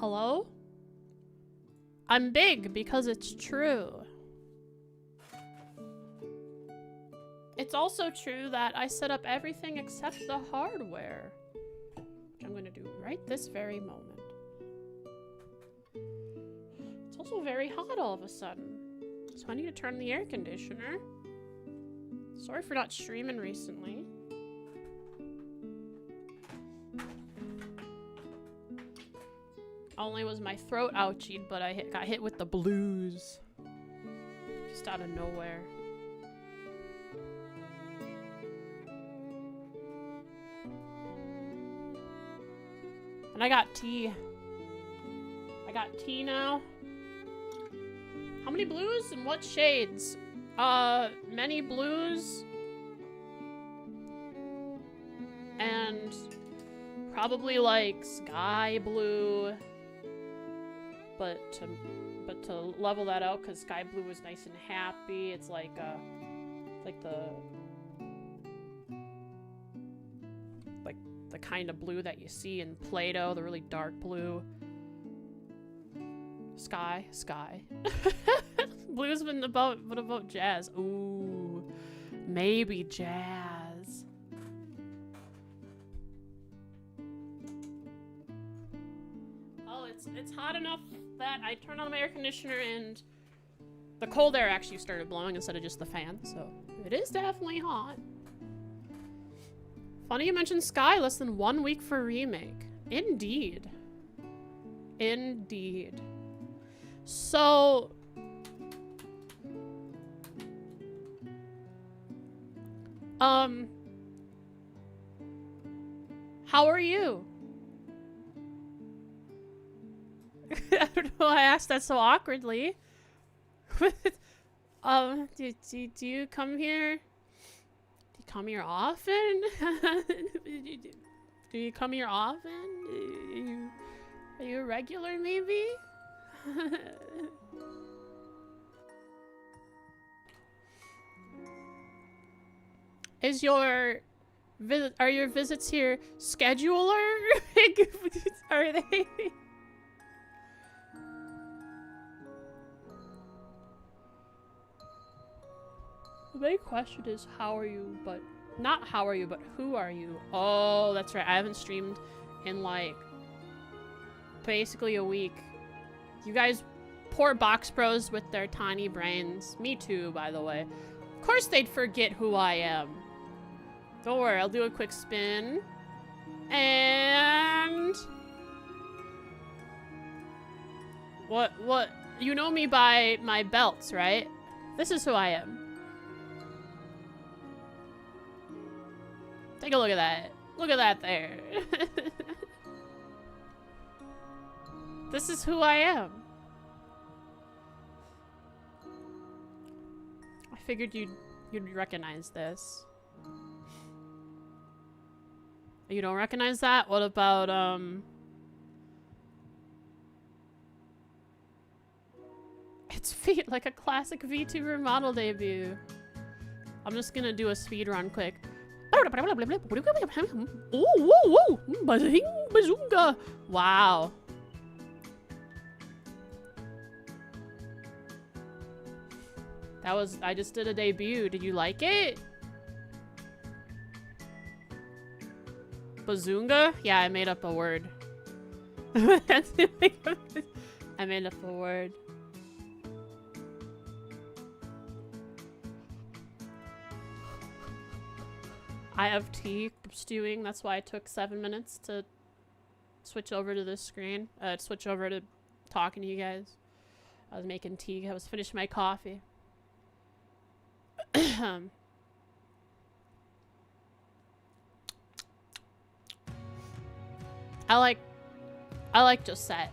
Hello? I'm big because it's true. It's also true that I set up everything except the hardware. Which I'm gonna do right this very moment. It's also very hot all of a sudden. So I need to turn the air conditioner. Sorry for not streaming recently. Only was my throat ouchied, but I got hit with the blues. Just out of nowhere. And I got tea. I got tea now. How many blues and what shades? Many blues. And probably like sky blue. But to level that out, because sky blue is nice and happy. It's like the kind of blue that you see in Play-Doh, the really dark blue. Sky. Blue's been about, what about jazz? Ooh, maybe jazz. Oh, it's hot enough that I turned on my air conditioner and the cold air actually started blowing instead of just the fan, so it is definitely hot. Funny you mentioned Sky, less than 1 week for remake. Indeed. Indeed. So... how are you? I don't know why I asked that so awkwardly. Do you come here? Do you come here often? Do you come here often? Are you a regular, maybe? Are your visits here scheduler? Are they? The big question is how are you, but not how are you, but who are you? Oh, that's right. I haven't streamed in like basically a week. You guys, poor box pros with their tiny brains. Me too, by the way. Of course they'd forget who I am. Don't worry, I'll do a quick spin. And... What? You know me by my belts, right? This is who I am. Take a look at that. Look at that there. This is who I am. I figured you'd recognize this. You don't recognize that? What about, It's feet like a classic VTuber remodel debut. I'm just gonna do a speed run quick. Ooh, bazooka. Wow. I just did a debut. Did you like it? Bazoonga? Yeah, I made up a word. I made up a word. I have tea stewing. That's why it took 7 minutes to switch over to this screen. Switch over to talking to you guys. I was making tea. I was finishing my coffee. I like Josette.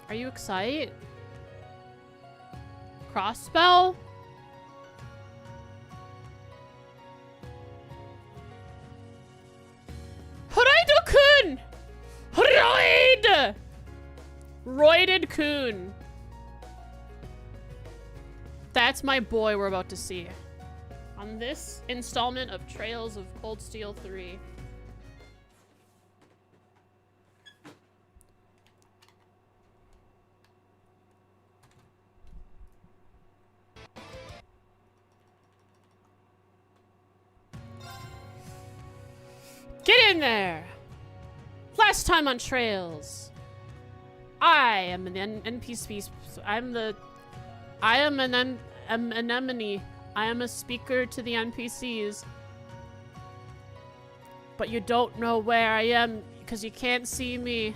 Are you excited? Crossspell? Horaido-kun! Roid! Roided Kun. That's my boy we're about to see. on this installment of Trails of Cold Steel 3. Get in there! Last time on Trails. I am an NPC. I am an anemone. I am a speaker to the NPCs. But you don't know where I am because you can't see me.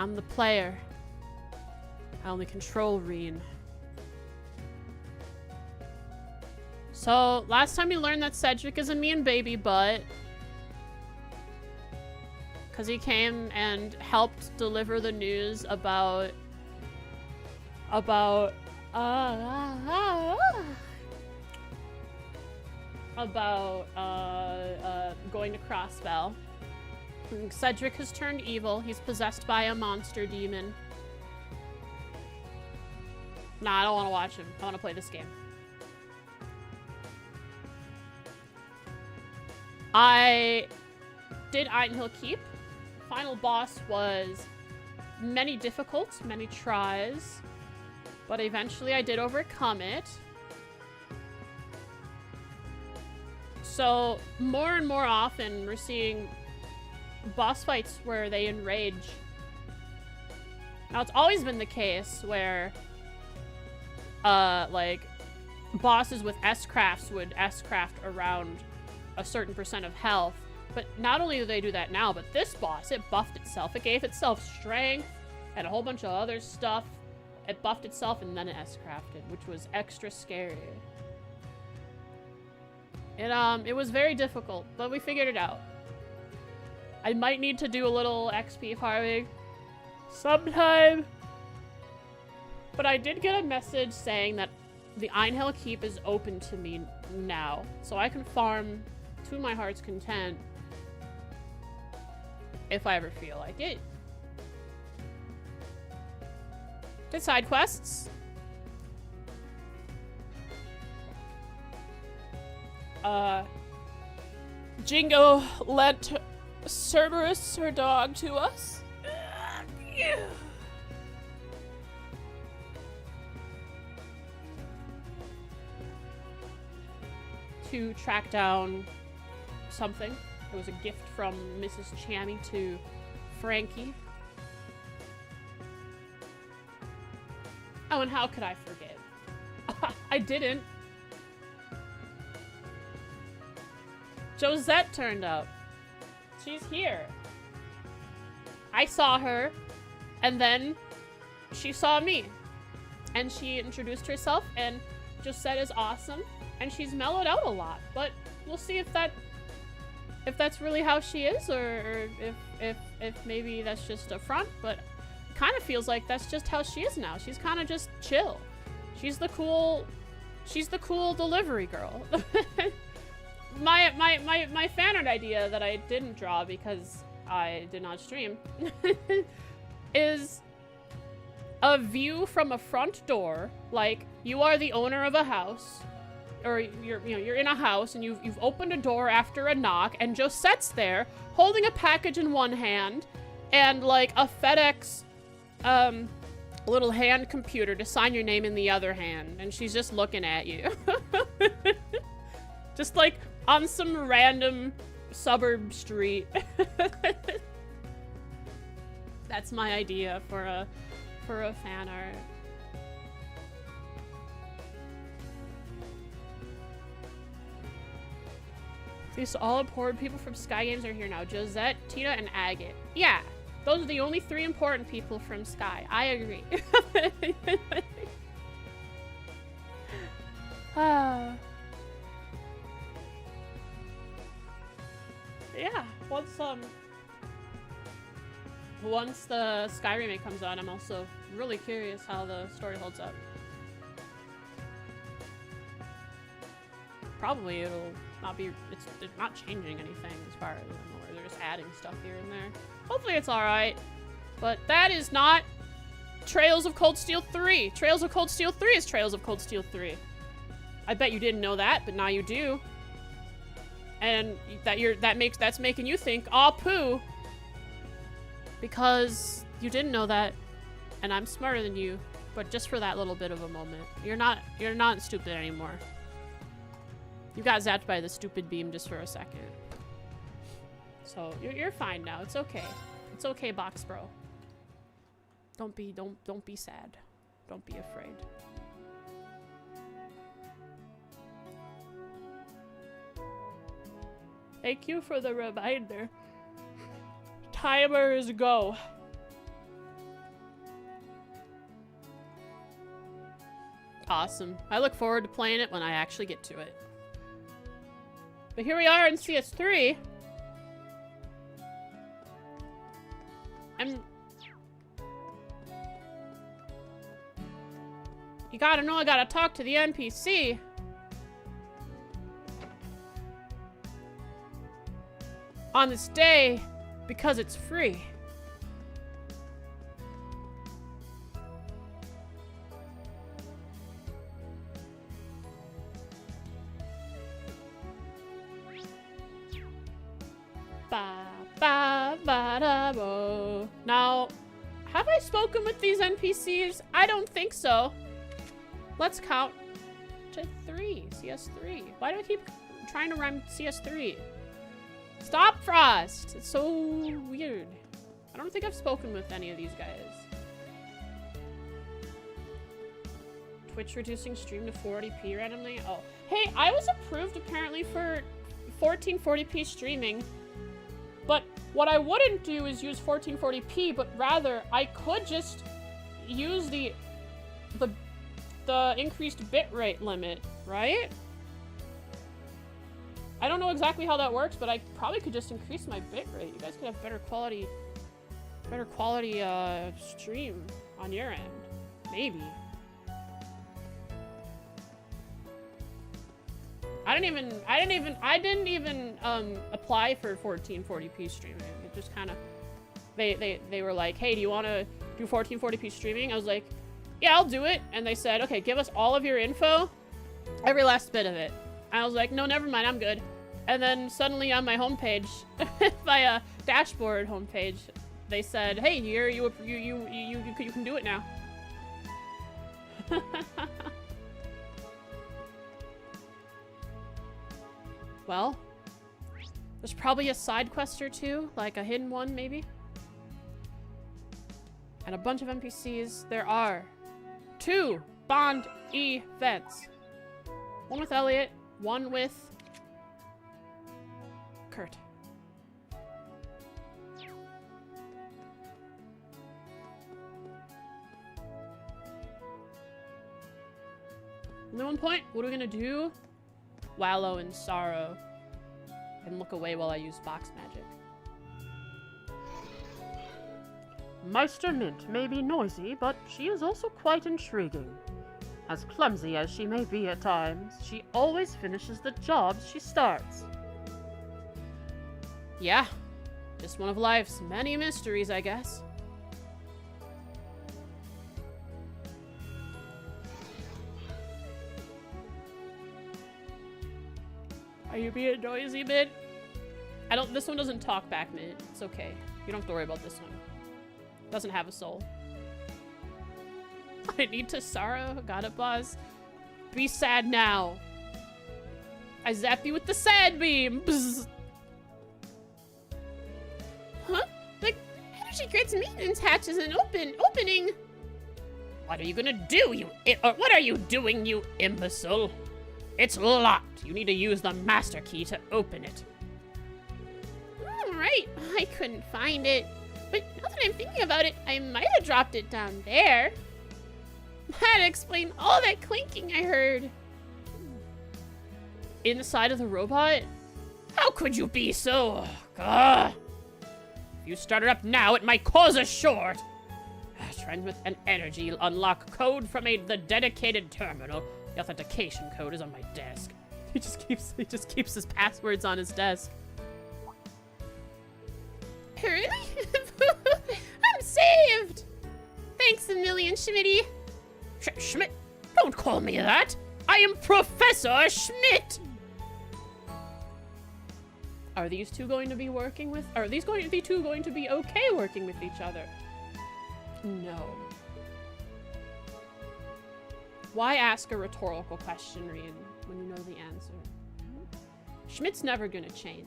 I'm the player. I only control Reen. So, last time you learned that Cedric is a mean baby butt. Because he came and helped deliver the news about going to Crossbell. Cedric has turned evil. He's possessed by a monster demon. Nah, I don't want to watch him. I want to play this game. I did Ironhill Keep. Final boss was many tries, but eventually I did overcome it. So more and more often we're seeing boss fights where they enrage. Now it's always been the case where like bosses with S-crafts would S-craft around a certain percent of health. But not only do they do that now, but this boss, it buffed itself. It gave itself strength and a whole bunch of other stuff. It buffed itself and then it S-crafted, which was extra scary. It was very difficult, but we figured it out. I might need to do a little XP farming sometime. But I did get a message saying that the Ironhill Keep is open to me now. So I can farm to my heart's content if I ever feel like it. Did side quests. Jingo lent Cerberus, her dog, to us. To track down something. It was a gift from Mrs. Chammy to Frankie. Oh, and how could I forget? I didn't. Josette turned up. She's here. I saw her, and then she saw me. And she introduced herself, and Josette is awesome. And she's mellowed out a lot, but we'll see if that's really how she is, or if maybe that's just a front. But it kind of feels like that's just how she is now. She's kind of just chill. She's the cool delivery girl. my fan art idea that I didn't draw because I did not stream is a view from a front door, like you are the owner of a house. Or you're in a house and you've opened a door after a knock, and Josette's there holding a package in one hand and like a FedEx little hand computer to sign your name in the other hand, and she's just looking at you. Just like on some random suburb street. That's my idea for a fan art. At least all important people from Sky Games are here now. Josette, Tina, and Agate. Yeah, those are the only 3 important people from Sky. I agree. Yeah, once the Sky remake comes out, I'm also really curious how the story holds up. Probably it'll not be, it's not changing anything as far as I know, they're just adding stuff here and there. Hopefully it's alright. But that is not Trails of Cold Steel 3. Trails of Cold Steel 3 is Trails of Cold Steel 3. I bet you didn't know that, but now you do. And that's making you think, aw poo. Because you didn't know that, and I'm smarter than you, but just for that little bit of a moment. You're not stupid anymore. You got zapped by the stupid beam just for a second. So you're fine now. It's okay. It's okay, Box Bro. Don't be sad. Don't be afraid. Thank you for the reminder. Timers go. Awesome. I look forward to playing it when I actually get to it. But here we are in CS3. You gotta know I gotta talk to the NPC. On this day, because it's free. Now, have I spoken with these NPCs? I don't think so. Let's count to 3. CS3. Why do I keep trying to rhyme CS3? Stop, Frost! It's so weird. I don't think I've spoken with any of these guys. Twitch reducing stream to 480p randomly? Oh. Hey, I was approved apparently for 1440p streaming. But what I wouldn't do is use 1440p, but rather I could just use the increased bitrate limit, right? I don't know exactly how that works, but I probably could just increase my bitrate. You guys could have better quality stream on your end. Maybe. I didn't even apply for 1440p streaming. It just kind of, they were like, hey, do you want to do 1440p streaming? I was like, yeah, I'll do it. And they said, okay, give us all of your info, every last bit of it. I was like, no, never mind, I'm good. And then suddenly on my homepage, my dashboard homepage, they said, hey, you can do it now. Well, there's probably a side quest or two, like a hidden one maybe. And a bunch of NPCs. There are 2 Bond events. One with Elliot, one with Kurt. Only one point. What are we gonna do? Wallow in sorrow and look away while I use box magic. Meister Mint may be noisy, but she is also quite intriguing. As clumsy as she may be at times, she always finishes the jobs she starts. Yeah, just one of life's many mysteries, I guess. Are you being noisy, Mint? This one doesn't talk back, Mint. It's okay. You don't have to worry about this one. Doesn't have a soul. I need to sorrow. Got it, boss. Be sad now. I zap you with the sad beam. Bzz. Huh? The energy grids maintenance hatch is an opening. What are you gonna do, what are you doing, you imbecile? It's locked. You need to use the master key to open it. Right. I couldn't find it. But now that I'm thinking about it, I might have dropped it down there. That'd explain all that clinking I heard. Inside of the robot? How could you be so... If you start it up now, it might cause a short. Transmit an energy unlock code from the dedicated terminal. The authentication code is on my desk. He just keeps his passwords on his desk. Really? I'm saved! Thanks a million, Schmitty. Schmidt? Don't call me that. I am Professor Schmidt. Are these two going to be working with? Are these two going to be okay working with each other? No. Why ask a rhetorical question, Rian, when you know the answer? Schmidt's never gonna change.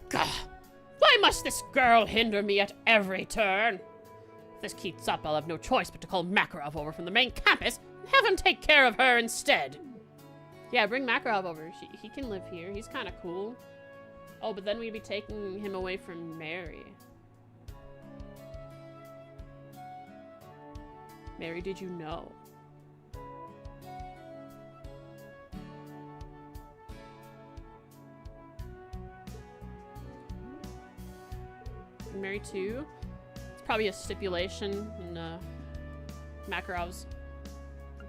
Gah! Why must this girl hinder me at every turn? If this keeps up, I'll have no choice but to call Makarov over from the main campus and have him take care of her instead. Yeah, bring Makarov over. He can live here. He's kind of cool. Oh, but then we'd be taking him away from Mary. Mary, did you know? Mary too? It's probably a stipulation in Makarov's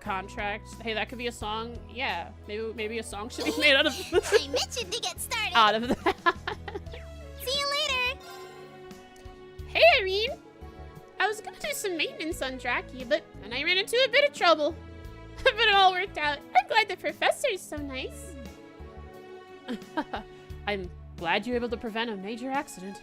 contract. Hey, that could be a song. Yeah, maybe a song should be made out of. I mentioned to get started. Out of that. See you later. Hey, Irene. I was gonna do some maintenance on Draki, but then I ran into a bit of trouble. But it all worked out. I'm glad the professor's so nice. I'm glad you were able to prevent a major accident.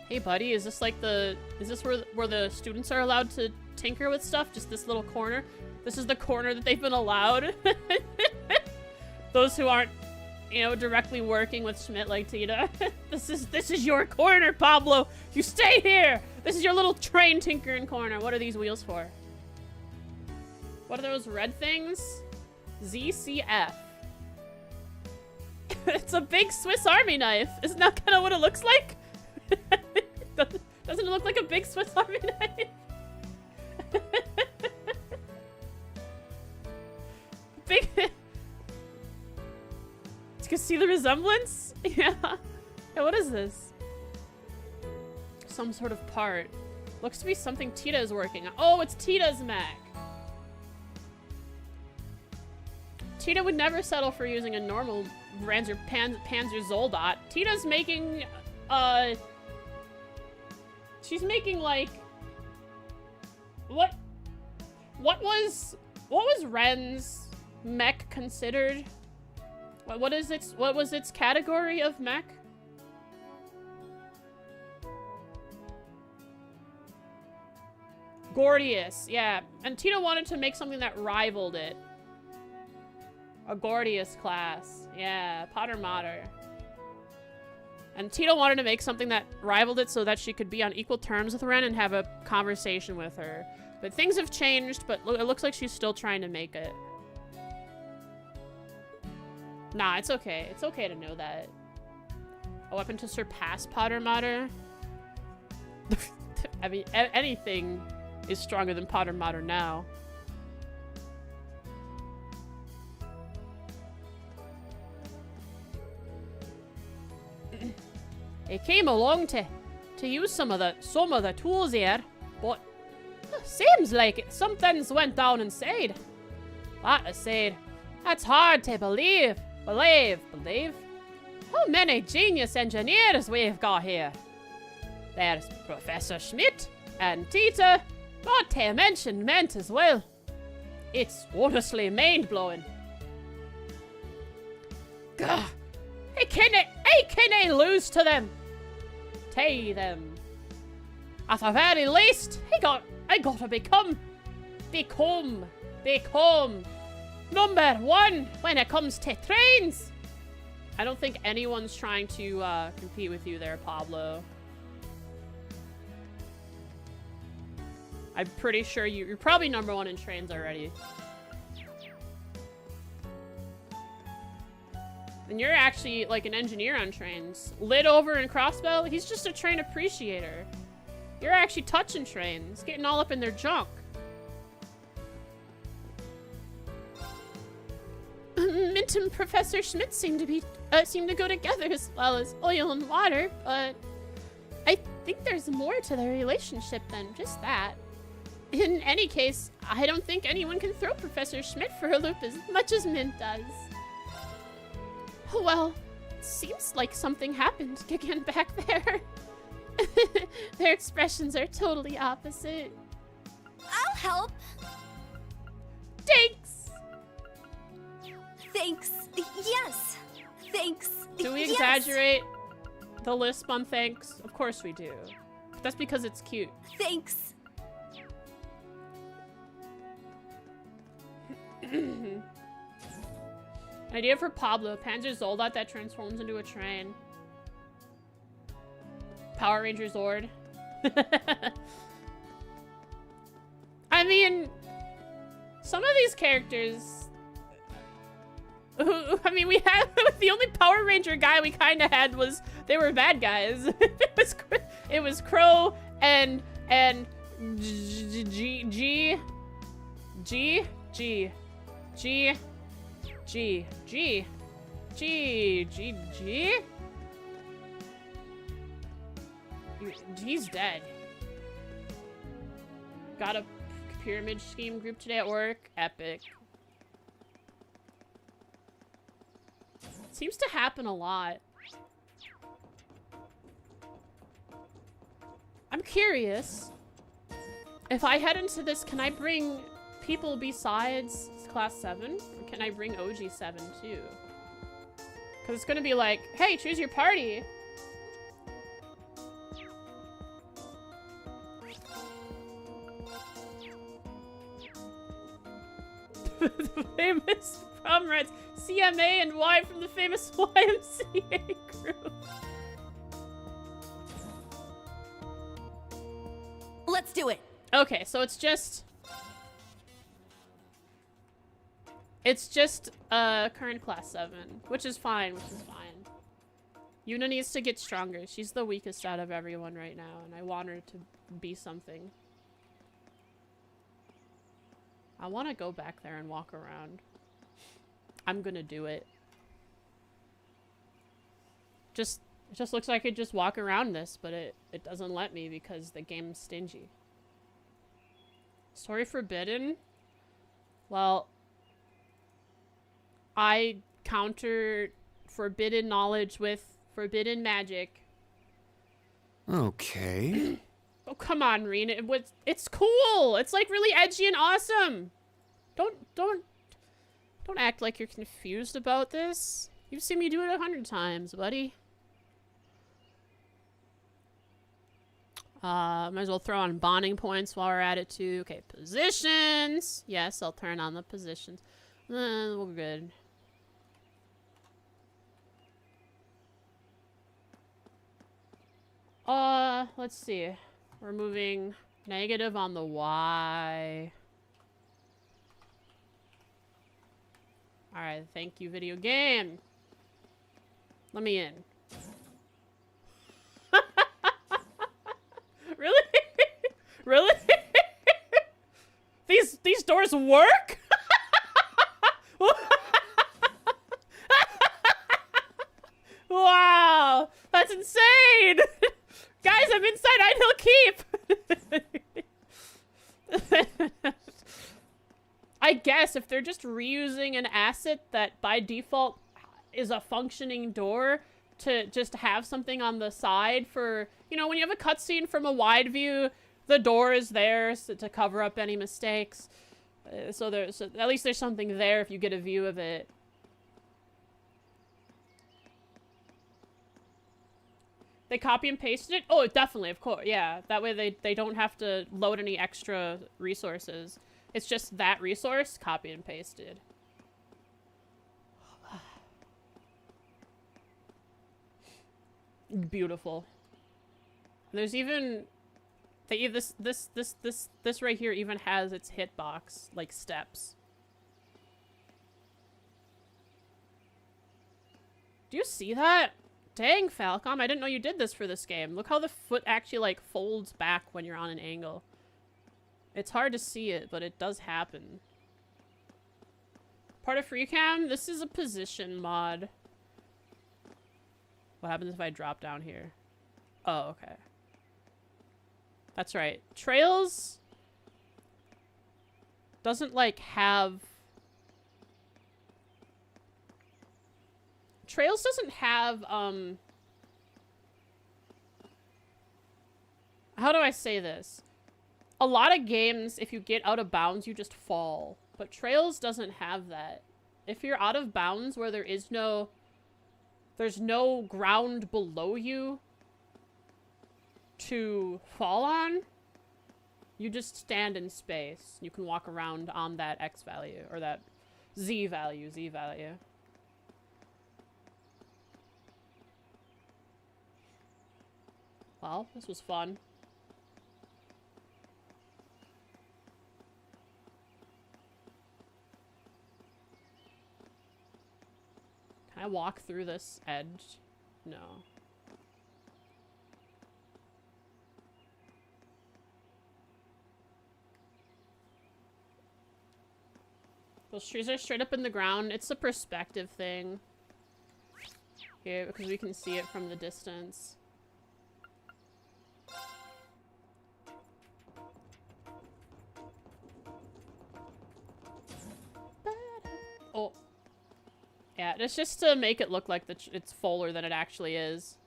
Hey buddy, is this like where the students are allowed to tinker with stuff? Just this little corner? This is the corner that they've been allowed? Those who aren't, you know, directly working with Schmidt like Tita. This is your corner, Pablo! You stay here! This is your little train tinkering corner. What are these wheels for? What are those red things? ZCF. It's a big Swiss Army knife. Isn't that kind of what it looks like? Doesn't it look like a big Swiss Army knife? Big. You can see the resemblance? Yeah. Yeah, what is this? Some sort of part. Looks to be something Tita is working on. Oh, it's Tita's mech. Tita would never settle for using a normal Panzer Zoldot. Tita's making, she's making like what was Ren's mech considered? What was its category of mech? Gordius, yeah. And Tita wanted to make something that rivaled it. A Gordius class. Yeah, Potter Mater. And Tita wanted to make something that rivaled it so that she could be on equal terms with Ren and have a conversation with her. But things have changed, but it looks like she's still trying to make it. Nah, it's okay. It's okay to know that. A weapon to surpass Potter Mater? I mean, anything is stronger than Potter Mater now. I came along to use some of the tools here, but seems like something's went down inside. That aside, that's hard to believe. How many genius engineers we've got here. There's Professor Schmidt and Tita, not to mention Ment as well. It's honestly mind-blowing. Gah! I can't lose to them. Tay them. At the very least, I gotta become number one when it comes to trains. I don't think anyone's trying to compete with you there, Pablo. I'm pretty sure you're probably number one in trains already. And you're actually like an engineer on trains. Lid over in Crossbell, he's just a train appreciator. You're actually touching trains, getting all up in their junk. Mint and Professor Schmidt seem to go together as well as oil and water, but I think there's more to their relationship than just that. In any case, I don't think anyone can throw Professor Schmidt for a loop as much as Mint does. Well, seems like something happened again back there. Their expressions are totally opposite. I'll help. Thanks! Thanks. Yes. Thanks. Do we Yes. exaggerate the lisp on thanks? Of course we do. That's because it's cute. Thanks. Idea for Pablo. Panzer Zoldat that transforms into a train. Power Ranger Zord. I mean, some of these characters... I mean, we had... the only Power Ranger guy we kind of had was... They were bad guys. It was Crow and... G... He's dead. Got a pyramid scheme group today at work. Epic. Seems to happen a lot. I'm curious. If I head into this, can I bring people besides Class 7? Or can I bring OG 7 too? Because it's gonna be like, hey, choose your party. The famous prom rats, CMA and Y from the famous YMCA group. Let's do it. Okay, so it's just current class 7, which is fine, Yuna needs to get stronger. She's the weakest out of everyone right now, and I want her to be something. I want to go back there and walk around. I'm gonna do it. It just looks like I could just walk around this, but it doesn't let me because the game's stingy. Story forbidden? Well, I counter forbidden knowledge with forbidden magic. Okay. Oh, come on, Rena. It's cool. It's like really edgy and awesome. Don't act like you're confused about this. You've seen me do it 100 times, buddy. Might as well throw on bonding points while we're at it too. Okay, positions. Yes, I'll turn on the positions. We're good. Let's see. We're moving negative on the Y. Alright, thank you, video game. Let me in. Really? Really? These doors work? Wow, that's insane! Guys, I'm inside Ideal Keep! I guess if they're just reusing an asset that by default is a functioning door to just have something on the side for, you know, when you have a cutscene from a wide view, the door is there to cover up any mistakes. So at least there's something there if you get a view of it. They copy and pasted it? Oh, definitely, of course. Yeah, that way they don't have to load any extra resources. It's just that resource, copy and pasted. Beautiful. There's even this right here even has its hitbox, like steps. Do you see that? Dang, Falcom, I didn't know you did this for this game. Look how the foot actually, like, folds back when you're on an angle. It's hard to see it, but it does happen. Part of FreeCam, this is a position mod. What happens if I drop down here? Oh, okay. That's right. Trails doesn't, like, have... Trails doesn't have, how do I say this? A lot of games, if you get out of bounds, you just fall. But Trails doesn't have that. If you're out of bounds where there is no... There's no ground below you to fall on, you just stand in space. You can walk around on that X value, or that Z value. Well, this was fun. Can I walk through this edge? No. Those trees are straight up in the ground. It's a perspective thing. Yeah, because we can see it from the distance. Oh. Yeah, it's just to make it look like it's fuller than it actually is.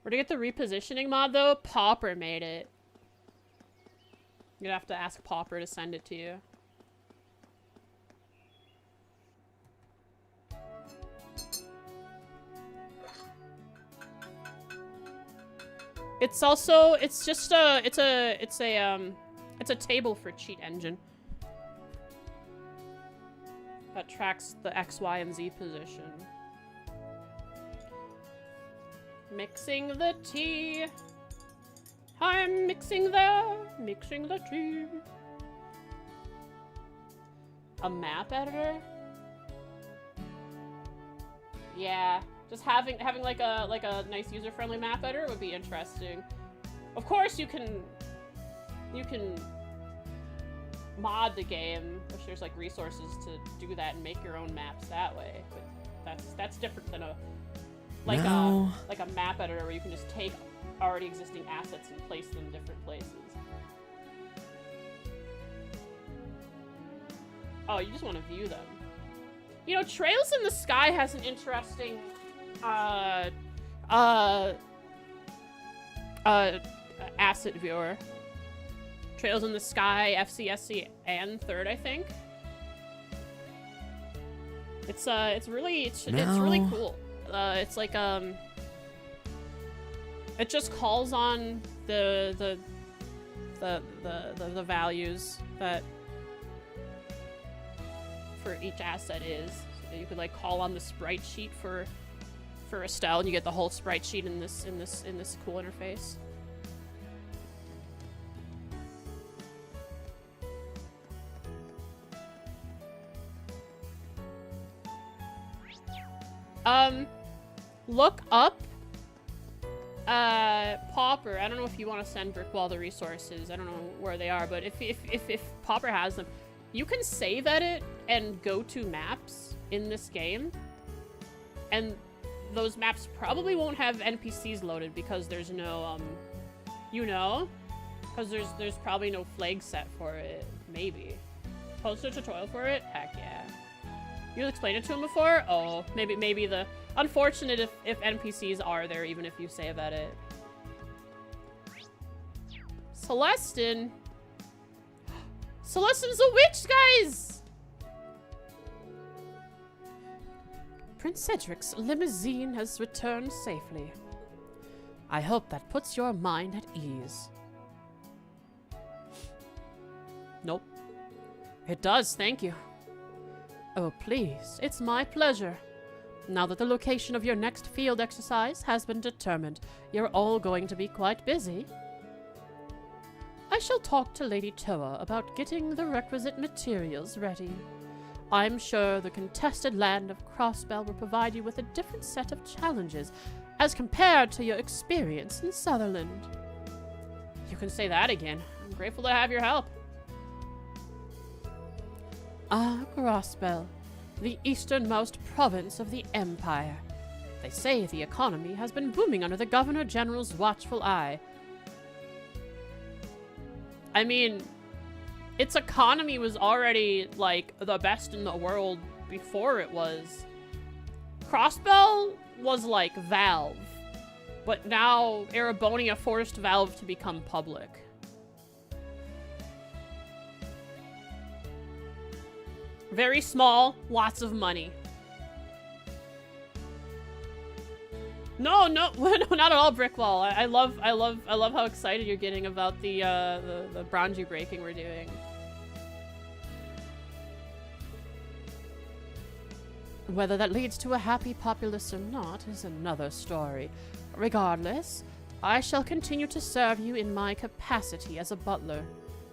Where to get the repositioning mod, though? Pauper made it. You'd have to ask Pauper to send it to you. It's also, it's just a, it's a table for cheat engine. That tracks the X, Y, and Z position. Mixing the tea. I'm mixing the tea. A map editor? Yeah, just having like a nice user-friendly map editor would be interesting. Of course, you can mod the game, which there's like resources to do that and make your own maps that way. But that's different than a like a map editor where you can just take already existing assets and place them in different places. Oh, you just want to view them. You know, Trails in the Sky has an interesting asset viewer. Trails in the Sky, FCSC, and Third, I think. It's really cool. It's like it just calls on the values that for each asset is. So you could like call on the sprite sheet for Estelle, and you get the whole sprite sheet in this cool interface. Look up Pauper. I don't know if you want to send Brickwall the resources. I don't know where they are, but if Pauper has them, you can save edit and go to maps in this game, and those maps probably won't have NPCs loaded because there's no you know, because there's probably no flag set for it. Maybe post a tutorial for it. Heck yeah. You explained it to him before? Oh, maybe the unfortunate if NPCs are there even if you save edit. Celestin. Celestin's a witch, guys! Prince Cedric's limousine has returned safely. I hope that puts your mind at ease. Nope. It does, thank you. Oh, please, it's my pleasure. Now that the location of your next field exercise has been determined, you're all going to be quite busy. I shall talk to Lady Toa about getting the requisite materials ready. I'm sure the contested land of Crossbell will provide you with a different set of challenges as compared to your experience in Sutherland. You can say that again. I'm grateful to have your help. Ah, Crossbell. the easternmost province of the Empire. They say the economy has been booming under the Governor General's watchful eye. I mean, its economy was already, like, the best in the world before it was. Crossbell was like Valve, but now Erebonia forced Valve to become public. Very small, lots of money. No, no, no, not at all, Brickwall. I love how excited you're getting about the Bronju breaking we're doing. Whether that leads to a happy populace or not is another story. Regardless, I shall continue to serve you in my capacity as a butler.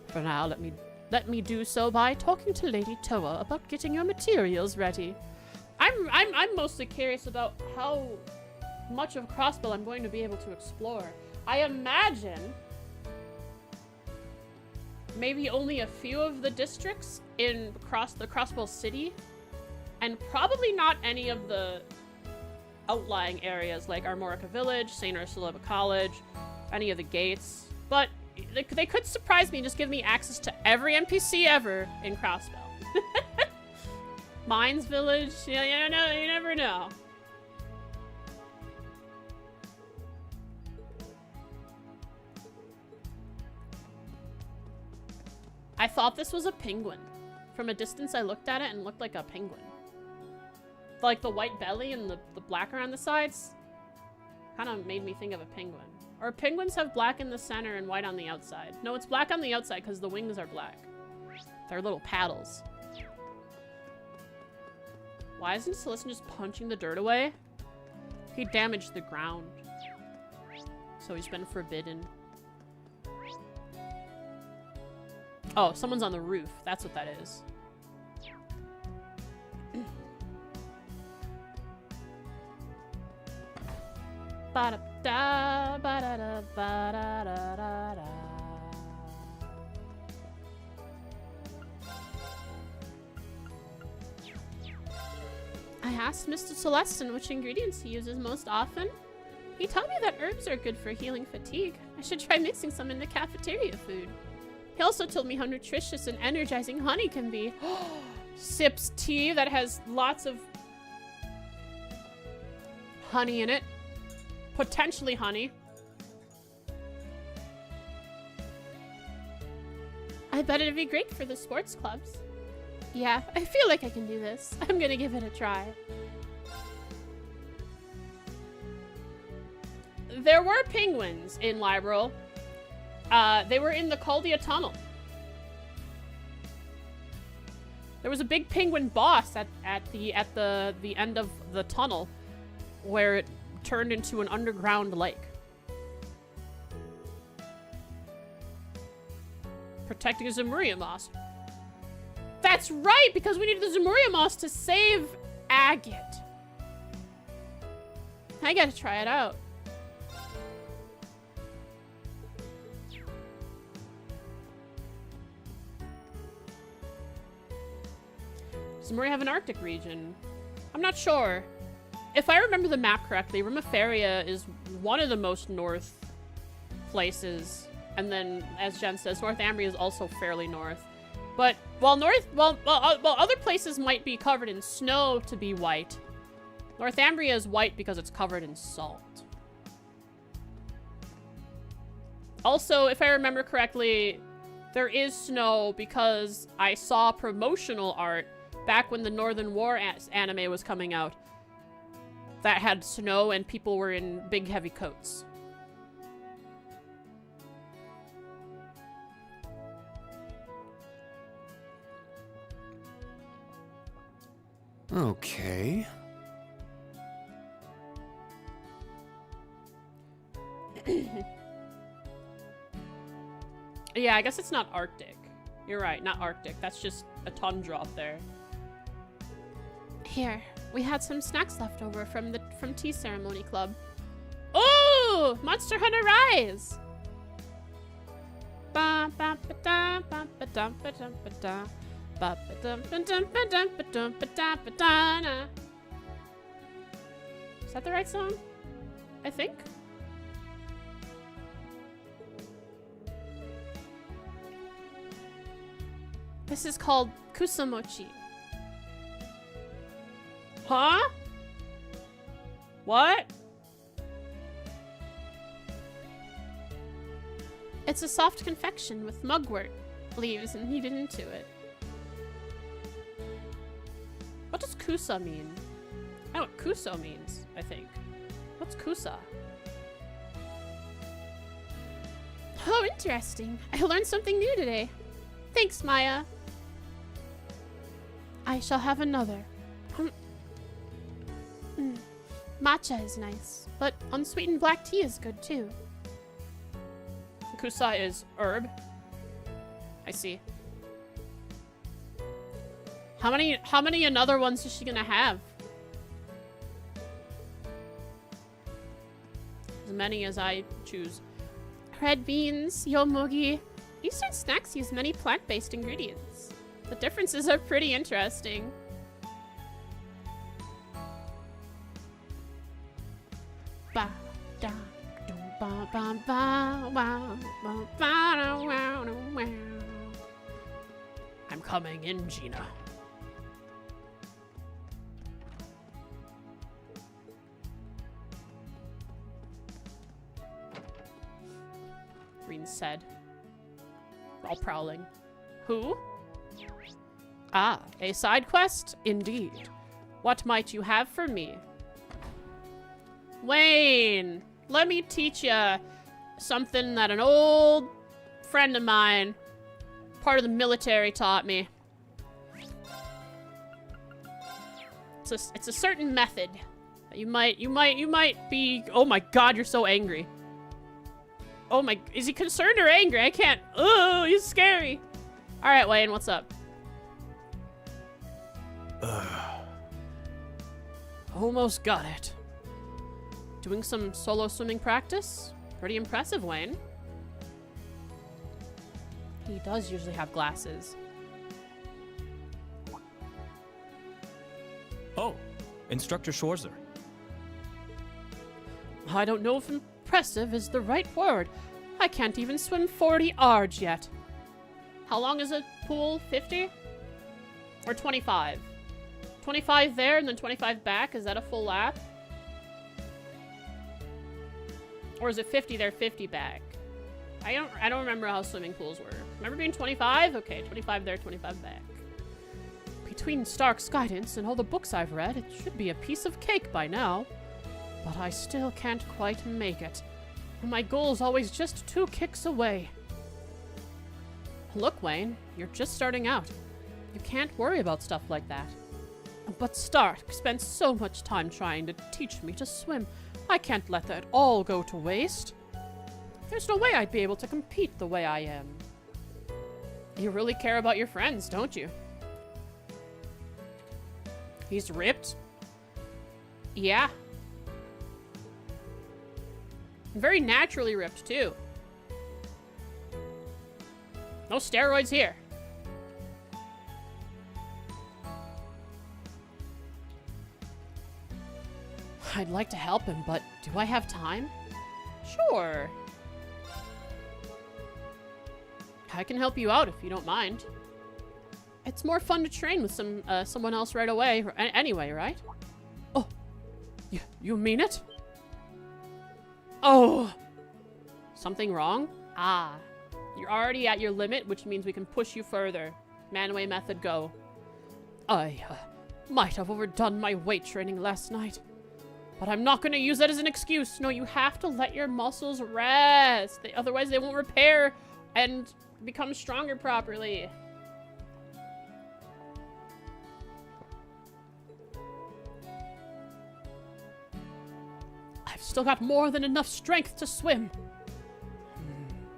For now, let me do so by talking to Lady Toa about getting your materials ready. I'm mostly curious about how much of Crossbell I'm going to be able to explore. I imagine maybe only a few of the districts in the Crossbell City, and probably not any of the outlying areas like Armorica Village, St. Ursula College, any of the gates. But they could surprise me and just give me access to every NPC ever in Crossbell. Mines Village, yeah, you never know. I thought this was a penguin. From a distance, I looked at it and looked like a penguin. Like the white belly and the black around the sides kind of made me think of a penguin. Or penguins have black in the center and white on the outside. No, it's black on the outside because the wings are black. They're little paddles. Why isn't Celestin just punching the dirt away? He damaged the ground. So he's been forbidden. Oh, someone's on the roof. That's what that is. Ba-da-da, ba-da-da, ba-da-da-da-da. I asked Mr. Celestin which ingredients he uses most often. He told me that herbs are good for healing fatigue. I should try mixing some in the cafeteria food. He also told me how nutritious and energizing honey can be. Sips tea that has lots of honey in it. Potentially honey. I bet it'd be great for the sports clubs. Yeah, I feel like I can do this. I'm gonna give it a try. There were penguins in Liberl. They were in the Caldia Tunnel. There was a big penguin boss at the end of the tunnel where it turned into an underground lake. Protecting Zemuria Moss. That's right, because we needed the Zemuria Moss to save Agate. I gotta try it out. Zemuria have an Arctic region? I'm not sure. If I remember the map correctly, Rimaferia is one of the most north places. And then, as Jen says, Northumbria is also fairly north. But while other places might be covered in snow to be white, Northumbria is white because it's covered in salt. Also, if I remember correctly, there is snow because I saw promotional art back when the Northern War anime was coming out that had snow and people were in big heavy coats. Okay. Yeah, I guess it's not Arctic. You're right, not Arctic. That's just a tundra up there. Here, we had some snacks left over from Tea Ceremony Club. Oh, Monster Hunter Rise! Ba, ba, ba, da, ba, ba, da, ba, da, ba, da. Is that the right song? I think. This is called Kusamochi. Huh? What? It's a soft confection with mugwort leaves and kneaded into it. What does kusa mean? I know what kuso means, I think. What's kusa? Oh, interesting. I learned something new today. Thanks, Maya. I shall have another. Matcha is nice, but unsweetened black tea is good too. Kusa is herb. I see. How many another ones is she gonna have? As many as I choose. Red beans, yomogi. Eastern snacks use many plant-based ingredients. The differences are pretty interesting. Ba da do ba ba ba wow ba ba da wow da wow. I'm coming in, Gina. Green said, all prowling. Who? Ah, a side quest? Indeed. What might you have for me? Wayne, let me teach you something that an old friend of mine, part of the military, taught me. It's a certain method that you might be. Oh my God, you're so angry. Oh my, is he concerned or angry? I can't. Oh, he's scary. All right, Wayne, what's up? Almost got it. Doing some solo swimming practice? Pretty impressive, Wayne. He does usually have glasses. Oh, Instructor Schwarzer. I don't know if impressive is the right word. I can't even swim 40 ards yet. How long is a pool? 50? Or 25? 25 there and then 25 back? Is that a full lap? Or is it 50 there, 50 back? I don't remember how swimming pools were. Remember being 25? Okay, 25 there, 25 back. Between Stark's guidance and all the books I've read, it should be a piece of cake by now. But I still can't quite make it. My goal's always just 2 kicks away. Look, Wayne, you're just starting out. You can't worry about stuff like that. But Stark spent so much time trying to teach me to swim. I can't let that all go to waste. There's no way I'd be able to compete the way I am. You really care about your friends, don't you? He's ripped? Yeah. Very naturally ripped, too. No steroids here. I'd like to help him, but do I have time? Sure. I can help you out if you don't mind. It's more fun to train with someone else right away. Anyway, right? Oh, you mean it? Oh, something wrong? Ah, you're already at your limit, which means we can push you further. Manway method, go. I might have overdone my weight training last night, but I'm not going to use that as an excuse. No, you have to let your muscles rest. Otherwise, they won't repair and become stronger properly. I've still got more than enough strength to swim.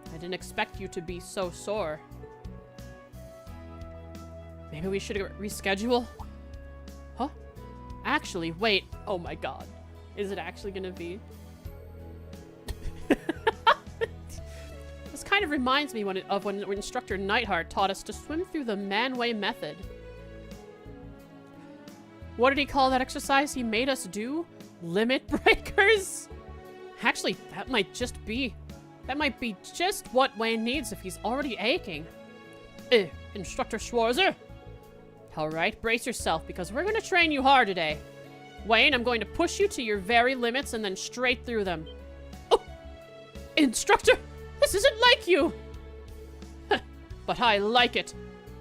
I didn't expect you to be so sore. Maybe we should reschedule? Huh? Actually, wait. Oh my God. Is it actually gonna be? kind of reminds me of when Instructor Nightheart taught us to swim through the Manway method. What did he call that exercise he made us do? Limit breakers? Actually, that might be just what Wayne needs if he's already aching. Instructor Schwarzer? Alright, brace yourself, because we're gonna train you hard today. Wayne, I'm going to push you to your very limits and then straight through them. Oh! Instructor! This isn't like you! But I like it.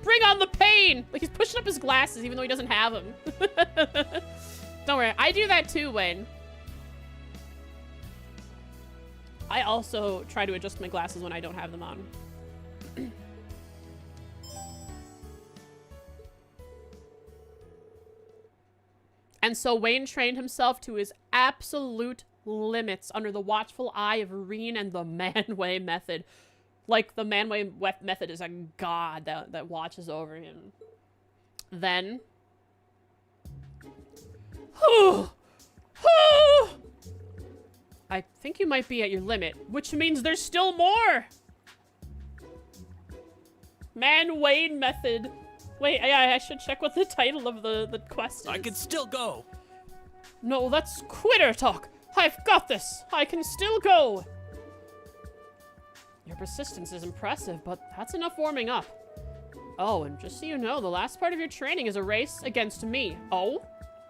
Bring on the pain! Like, he's pushing up his glasses even though he doesn't have them. Don't worry, I do that too, Wayne. I also try to adjust my glasses when I don't have them on. And so Wayne trained himself to his absolute limits under the watchful eye of Reen and the Manway method. Like, the Manway method is a god that watches over him. Then... I think you might be at your limit, which means there's still more! Manway method. Wait, yeah, I should check what the title of the quest is. I can still go. No, that's quitter talk. I've got this. I can still go. Your persistence is impressive, but that's enough warming up. Oh, and just so you know, the last part of your training is a race against me. Oh?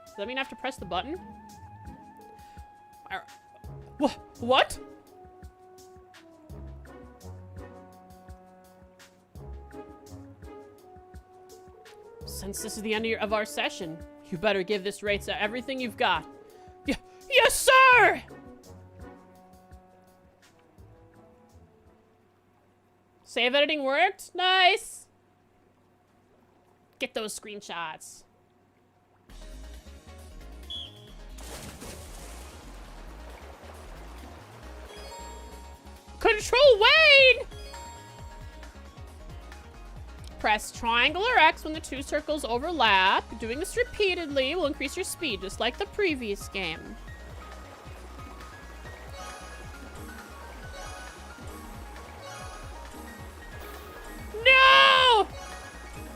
Does that mean I have to press the button? What? Since this is the end of our session, you better give this race everything you've got. Yes, sir! Save editing worked? Nice! Get those screenshots. Control Wayne! Press triangle or X when the two circles overlap. Doing this repeatedly will increase your speed, just like the previous game. No!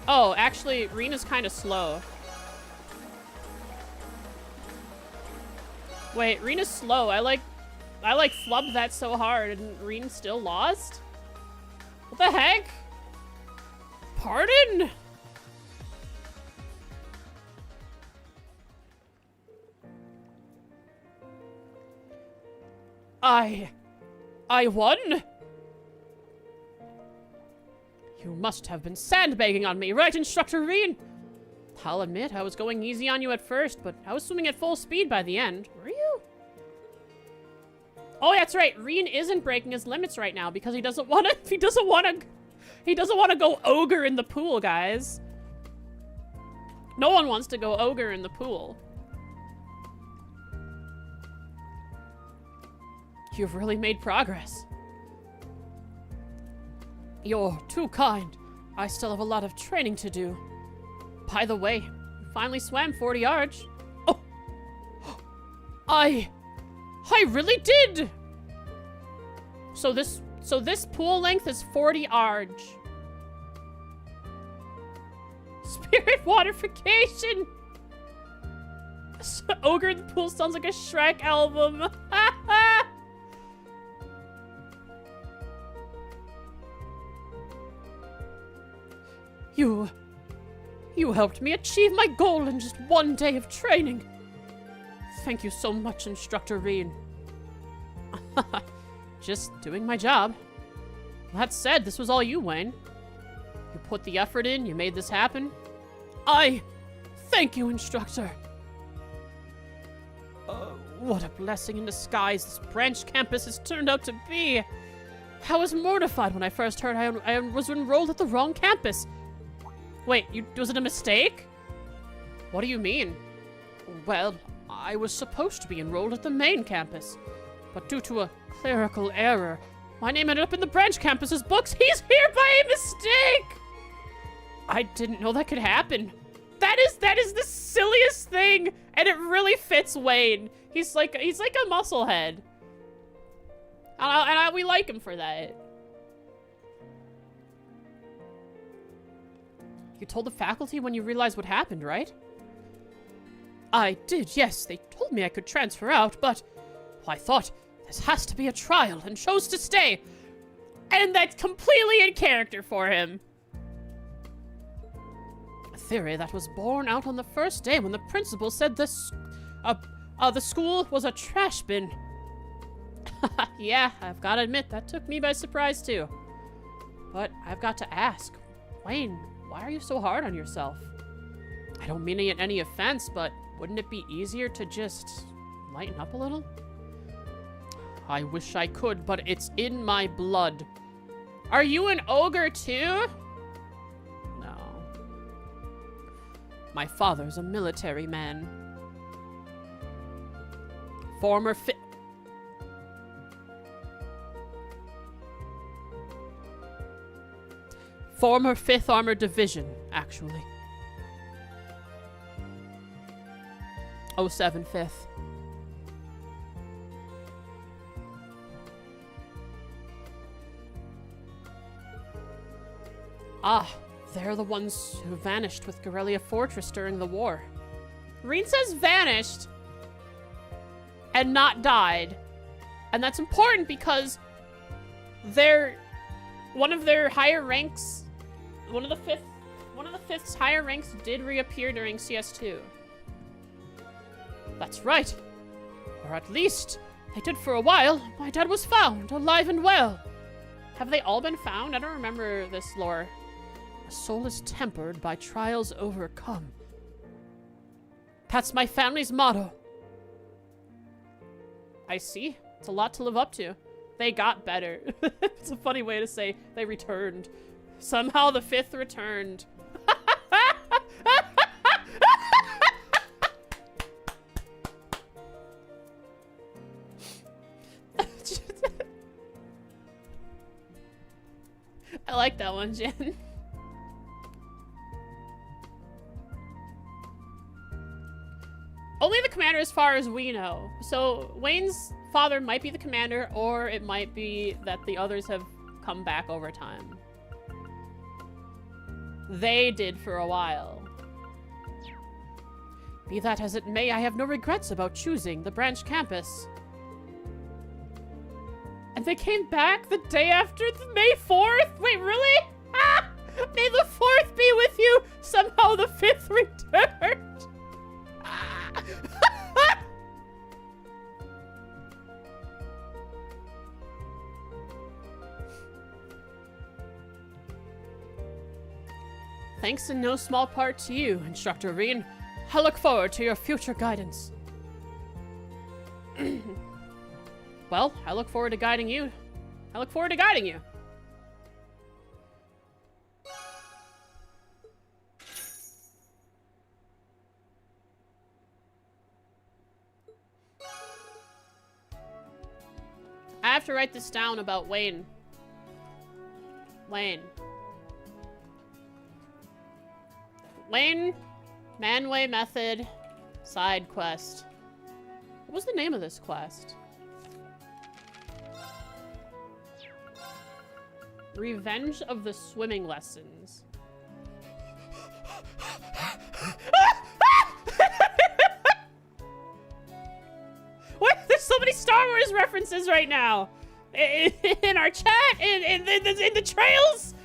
Oh, actually, Reena's kind of slow. Wait, Reena's slow. I flubbed that so hard and Reen still lost? What the heck? Pardon? I won? You must have been sandbagging on me, right, Instructor Reen? I'll admit, I was going easy on you at first, but I was swimming at full speed by the end. Were you? Oh, that's right. Reen isn't breaking his limits right now because he doesn't want to go ogre in the pool, guys. No one wants to go ogre in the pool. You've really made progress. You're too kind. I still have a lot of training to do. By the way, you finally swam 40 arch. Oh! I really did! So this pool length is 40 arch. Spirit waterification! Ogre in the pool sounds like a Shrek album. You helped me achieve my goal in just one day of training. Thank you so much, Instructor Reen. Just doing my job. That said, this was all you, Wayne. You put the effort in, you made this happen. Thank you, Instructor. What a blessing in disguise this branch campus has turned out to be. I was mortified when I first heard I was enrolled at the wrong campus. Wait, was it a mistake? What do you mean? Well, I was supposed to be enrolled at the main campus, but due to a clerical error, my name ended up in the branch campus's books. He's here by a mistake! I didn't know that could happen. That is the silliest thing, and it really fits Wayne. He's like a musclehead. And we like him for that. You told the faculty when you realized what happened, right? I did, yes. They told me I could transfer out, but well, I thought this has to be a trial and chose to stay. And that's completely in character for him. A theory that was born out on the first day when the principal said the school was a trash bin. Yeah, I've got to admit, that took me by surprise too. But I've got to ask, Wayne, why are you so hard on yourself? I don't mean any offense, but wouldn't it be easier to just lighten up a little? I wish I could, but it's in my blood. Are you an ogre too? No. My father's a military man. Former 5th Armored Division, actually. 07 5th. Ah, they're the ones who vanished with Garrelia Fortress during the war. Reen says vanished and not died. And that's important because one of their higher ranks, one of the fifth's higher ranks did reappear during CS2. That's right. Or at least they did for a while. My dad was found, alive and well. Have they all been found? I don't remember this lore. A soul is tempered by trials overcome. That's my family's motto. I see. It's a lot to live up to. They got better. It's a funny way to say they returned. Somehow the 5th returned. I like that one, Jen. Only the commander as far as we know. So Wayne's father might be the commander, or it might be that the others have come back over time. They did for a while. Be that as it may, I have no regrets about choosing the branch campus. And they came back the day after May 4th? Wait, really? Ah! May the 4th be with you! Somehow the 5th returned! Ah! Thanks in no small part to you, Instructor Reen. I look forward to your future guidance. Well, I look forward to guiding you. I look forward to guiding you. I have to write this down about Wayne. Wayne, Manway Method, side quest. What was the name of this quest? Revenge of the Swimming Lessons. What? There's so many Star Wars references right now. In our chat, in the trails.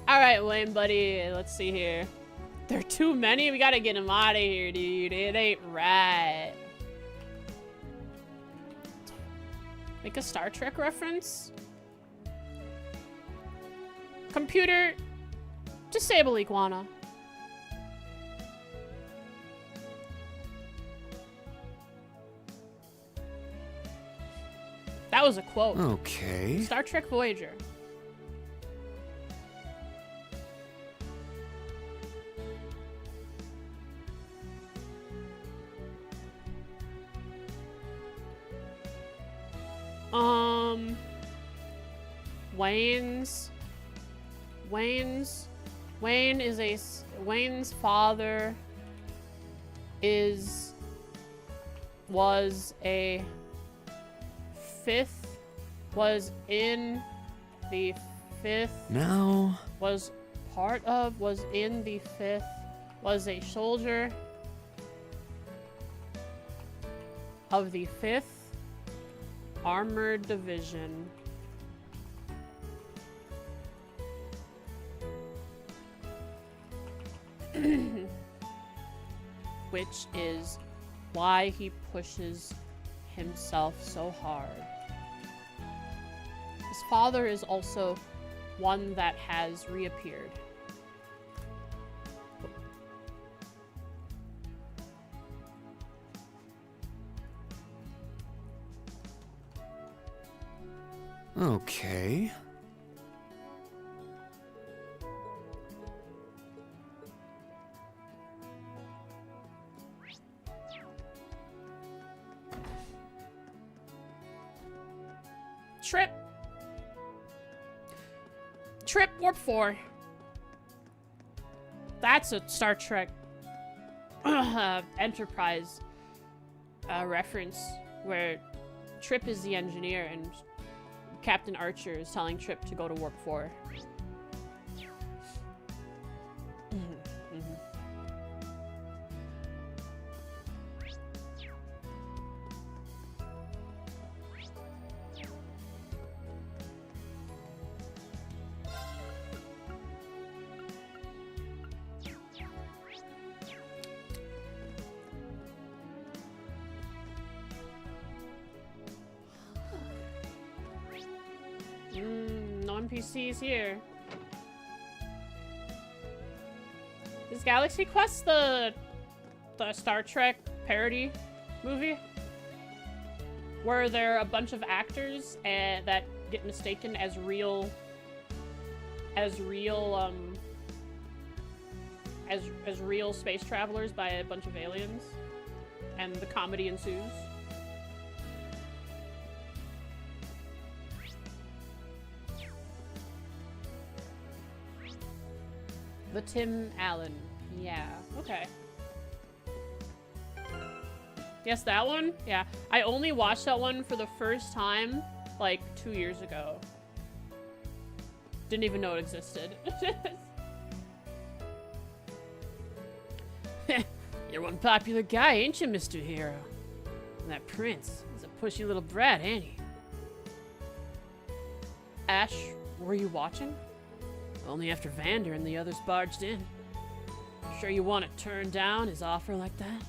Alright, Wayne, buddy. Let's see here. There are too many? We gotta get him out of here, dude. It ain't right. Make a Star Trek reference? Computer, disable iguana. That was a quote. Okay. Star Trek Voyager. Wayne's father was in the 5th, Now, was in the 5th, was a soldier of the 5th Armored Division. Which is why he pushes himself so hard. His father is also one that has reappeared. okay. Trip Warp 4. That's a Star Trek Enterprise reference where Trip is the engineer and Captain Archer is telling Trip to go to Warp 4. No NPCs here. Is Galaxy Quest the Star Trek parody movie? Where there are a bunch of actors that get mistaken as real space travelers by a bunch of aliens, and the comedy ensues. The Tim Allen. Yeah, okay. Yes, that one? Yeah. I only watched that one for the first time, like, 2 years ago. Didn't even know it existed. You're one popular guy, ain't you, Mr. Hero? And that prince is a pushy little brat, ain't he? Ash, were you watching? Only after Vander and the others barged in. Sure you want to turn down his offer like that?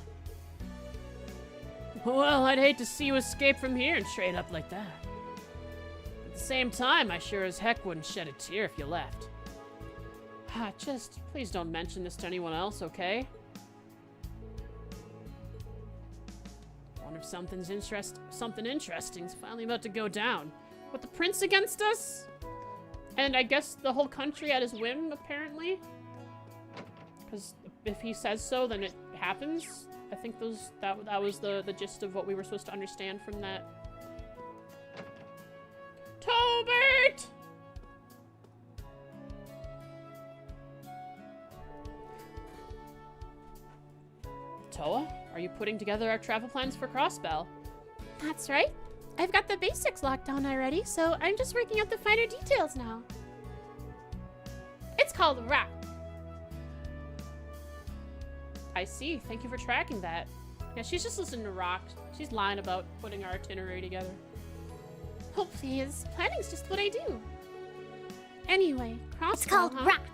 Well, I'd hate to see you escape from here and trade up like that. At the same time, I sure as heck wouldn't shed a tear if you left. Just, please don't mention this to anyone else, okay? Wonder if something interesting's finally about to go down. With the prince against us? And I guess the whole country at his whim, apparently. Because if he says so, then it happens. I think that was the gist of what we were supposed to understand from that. Tobert! Toa, are you putting together our travel plans for Crossbell? That's right. I've got the basics locked down already, so I'm just working out the finer details now. It's called Rock. I see. Thank you for tracking that. Yeah, she's just listening to Rock. She's lying about putting our itinerary together. Oh, please. Planning's just what I do. Anyway, Crossbell, It's called huh? Rock.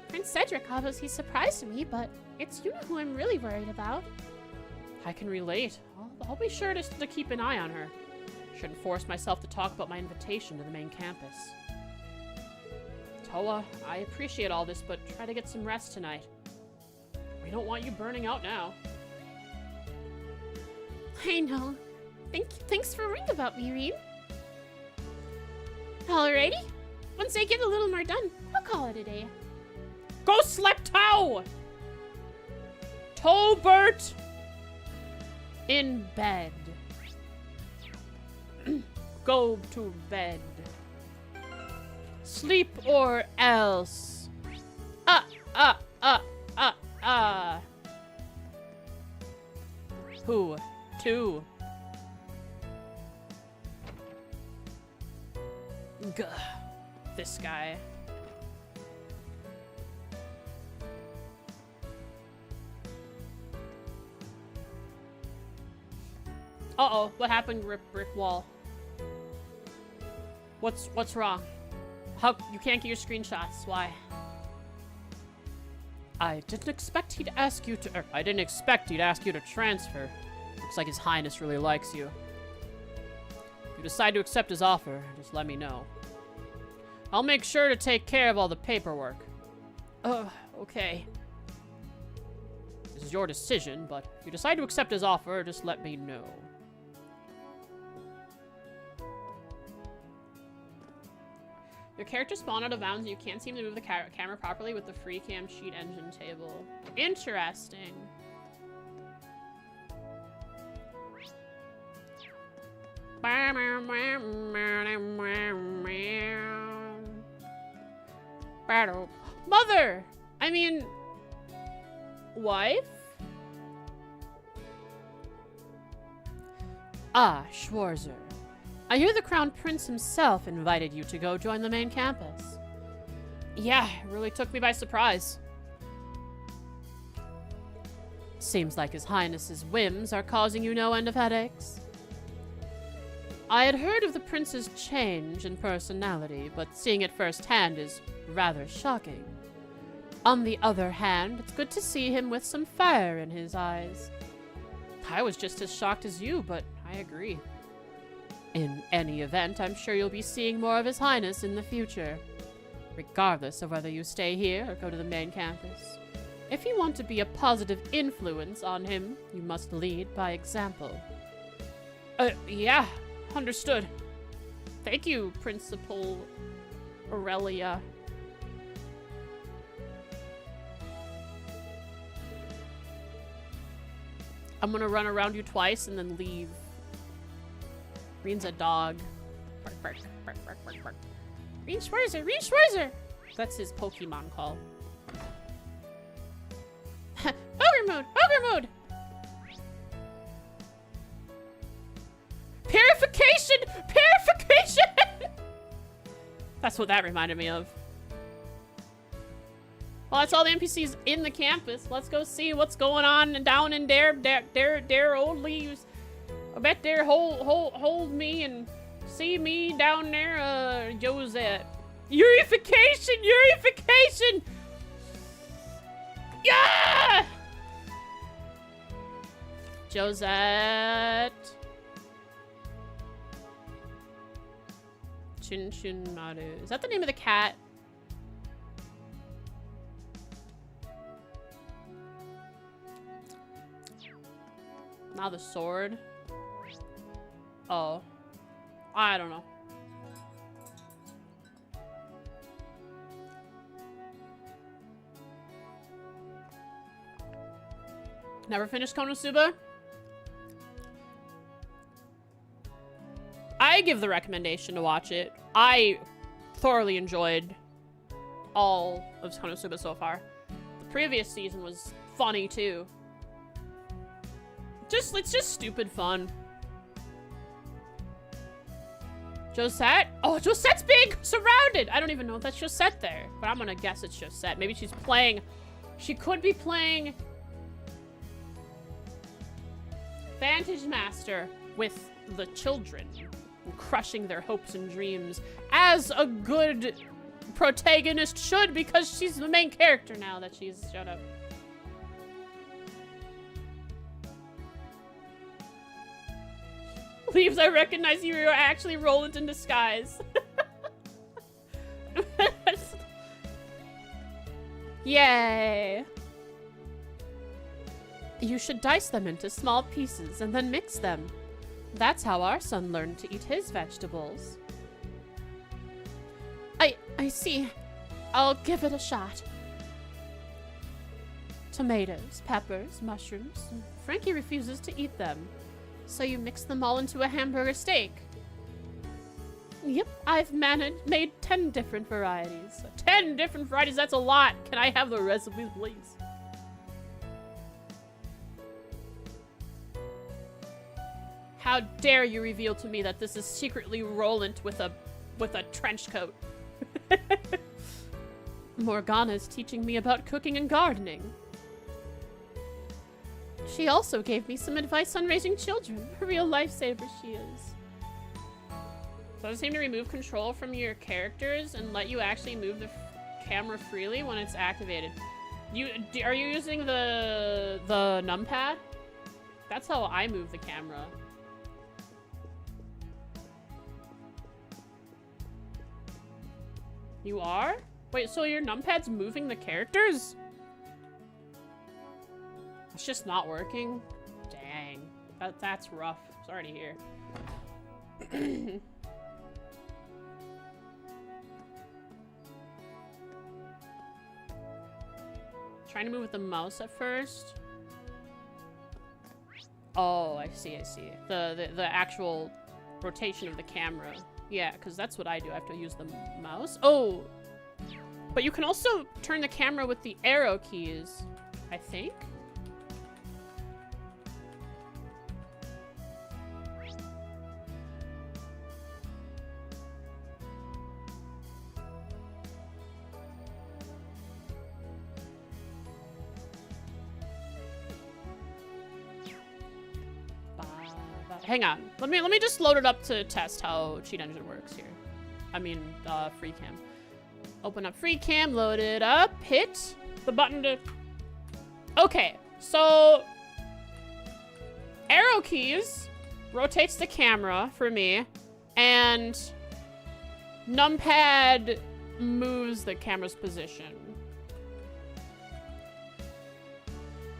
Prince Cedric obviously surprised me, but it's you who I'm really worried about. I can relate. I'll be sure to keep an eye on her. Shouldn't force myself to talk about my invitation to the main campus. Toa, I appreciate all this, but try to get some rest tonight. We don't want you burning out now. I know. Thanks for worrying about me, Reed. Alrighty. Once I get a little more done, I'll call it a day. Go slap Tau! Tobert! In bed. Go to bed. Sleep or else. Who? 2. Gah. This guy. Uh-oh, what happened, brick wall? What's wrong? How you can't get your screenshots? Why? I didn't expect he'd ask you to I didn't expect he'd ask you to transfer. Looks like His Highness really likes you. If you decide to accept his offer, just let me know. I'll make sure to take care of all the paperwork. Okay. This is your decision, but if you decide to accept his offer, just let me know. Your character spawned out of bounds and you can't seem to move the camera properly with the free cam cheat engine table. Interesting. Mother! I mean... wife? Ah, Schwarzer. I hear the Crown Prince himself invited you to go join the main campus. Yeah, it really took me by surprise. Seems like His Highness's whims are causing you no end of headaches. I had heard of the Prince's change in personality, but seeing it firsthand is rather shocking. On the other hand, it's good to see him with some fire in his eyes. I was just as shocked as you, but I agree. In any event, I'm sure you'll be seeing more of His Highness in the future, regardless of whether you stay here or go to the main campus. If you want to be a positive influence on him, you must lead by example. Yeah, understood. Thank you, Principal Aurelia. I'm gonna run around you twice and then leave. Green's a dog. Bark, bark, bark, bark, bark, bark. Green Schwarzer! Green Schwarzer! That's his Pokemon call. Ogre mode! Ogre mode! Purification! Purification! That's what that reminded me of. Well, that's all the NPCs in the campus. Let's go see what's going on down in their old leaves. I bet they're hold me and see me down there, Josette. Urification! Urification! Yeah! Josette. Chin Chin Maru. Is that the name of the cat? Now the sword. Oh. I don't know. Never finished Konosuba? I give the recommendation to watch it. I thoroughly enjoyed all of Konosuba so far. The previous season was funny too. It's just stupid fun. Josette? Oh, Josette's being surrounded! I don't even know if that's Josette there, but I'm gonna guess it's Josette. Maybe she's playing... She could be playing... Vantage Master with the children, crushing their hopes and dreams, as a good protagonist should, because she's the main character now that she's showed up. Leaves, I recognize you are actually Roland in disguise. Yay! You should dice them into small pieces and then mix them. That's how our son learned to eat his vegetables. I see. I'll give it a shot. Tomatoes, peppers, mushrooms. Frankie refuses to eat them. So you mix them all into a hamburger steak. Yep, I've made 10 different varieties. 10 different varieties, that's a lot. Can I have the recipes, please? How dare you reveal to me that this is secretly Roland with a trench coat? Morgana is teaching me about cooking and gardening. She also gave me some advice on raising children. A real lifesaver she is. So does it seem to remove control from your characters and let you actually move the camera freely when it's activated? Are you using the numpad? That's how I move the camera. You are? Wait, so your numpad's moving the characters? It's just not working? Dang. That's rough. Sorry to hear. Trying to move with the mouse at first. Oh, I see. The actual rotation of the camera. Yeah, because that's what I do. I have to use the mouse. Oh! But you can also turn the camera with the arrow keys, I think. Hang on. Let me just load it up to test how Cheat Engine works here. I mean, free cam. Open up free cam, load it up, hit the button to... Okay, so... Arrow keys rotates the camera for me, and numpad moves the camera's position.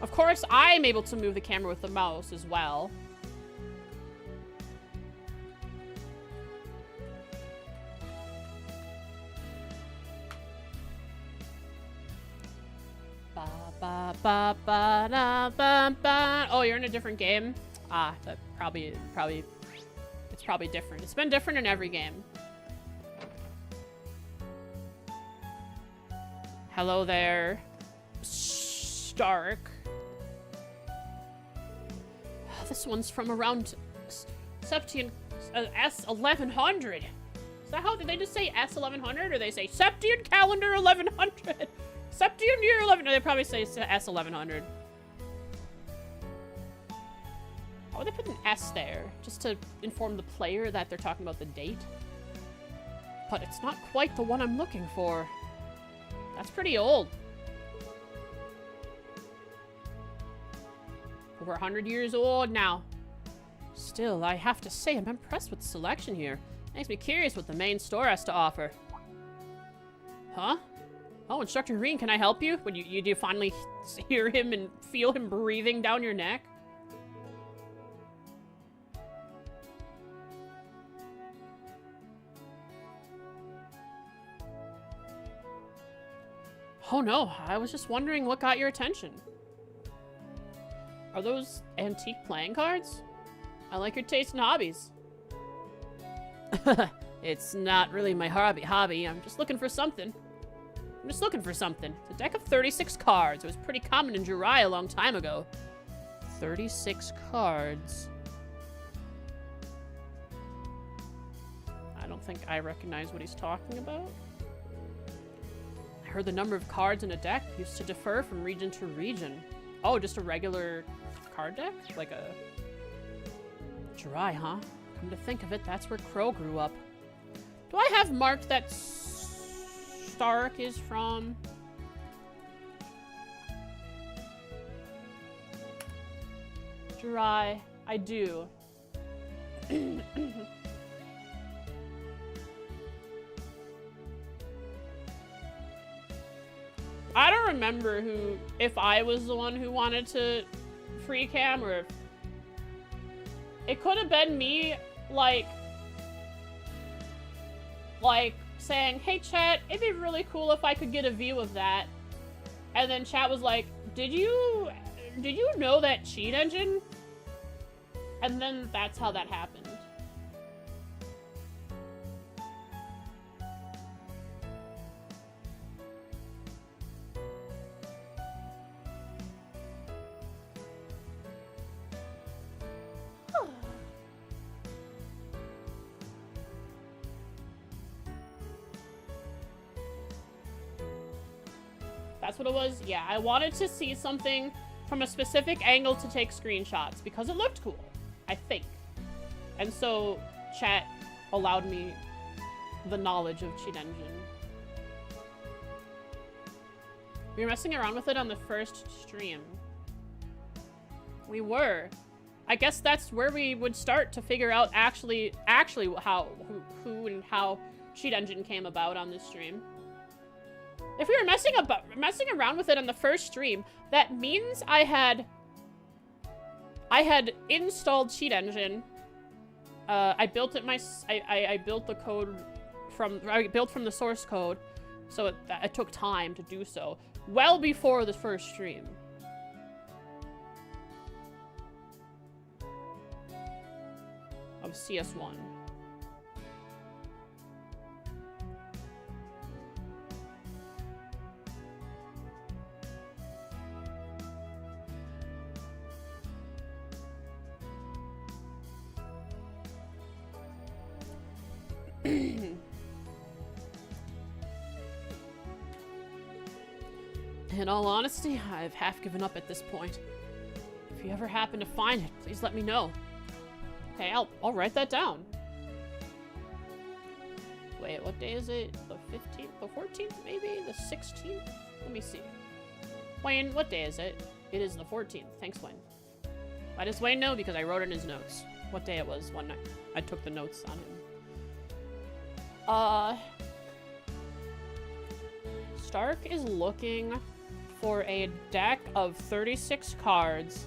Of course, I'm able to move the camera with the mouse as well. Oh, you're in a different game? Ah, that it's probably different. It's been different in every game. Hello there, Stark. This one's from around Septian S1100. Is that how did they just say S1100 or they say Septian calendar 1100? Septian year 11. No, they probably say S1100. Why would they put an S there? Just to inform the player that they're talking about the date? But it's not quite the one I'm looking for. That's pretty old. Over 100 years old now. Still, I have to say, I'm impressed with the selection here. Makes me curious what the main store has to offer. Huh? Oh, Instructor Green, can I help you? When you do finally hear him and feel him breathing down your neck? Oh no, I was just wondering what got your attention. Are those antique playing cards? I like your taste in hobbies. It's not really my hobby. I'm just looking for something. It's a deck of 36 cards. It was pretty common in Jirai a long time ago. 36 cards. I don't think I recognize what he's talking about. I heard the number of cards in a deck used to differ from region to region. Oh, just a regular card deck? Like a... Jirai, huh? Come to think of it, that's where Crow grew up. Do I have marked that Stark is from? Jirai. I do. I don't remember if I was the one who wanted to free cam or if it could have been me, like saying, hey chat, it'd be really cool if I could get a view of that. And then chat was like, did you know that Cheat Engine? And then that's how that happened. That's what it was? Yeah, I wanted to see something from a specific angle to take screenshots because it looked cool, I think. And so chat allowed me the knowledge of Cheat Engine. We were messing around with it on the first stream. We were. I guess that's where we would start to figure out actually how, who and how Cheat Engine came about on this stream. If we were messing around with it on the first stream, that means I had installed Cheat Engine. I built it I built the code from the source code, so it took time to do so, well before the first stream. Of CS1. In all honesty, I've half given up at this point. If you ever happen to find it, please let me know. Okay, I'll write that down. Wait, what day is it? The 15th? The 14th, maybe? The 16th? Let me see. Wayne, what day is it? It is the 14th. Thanks, Wayne. Why does Wayne know? Because I wrote in his notes what day it was one night. I took the notes on him. Stark is looking for a deck of 36 cards.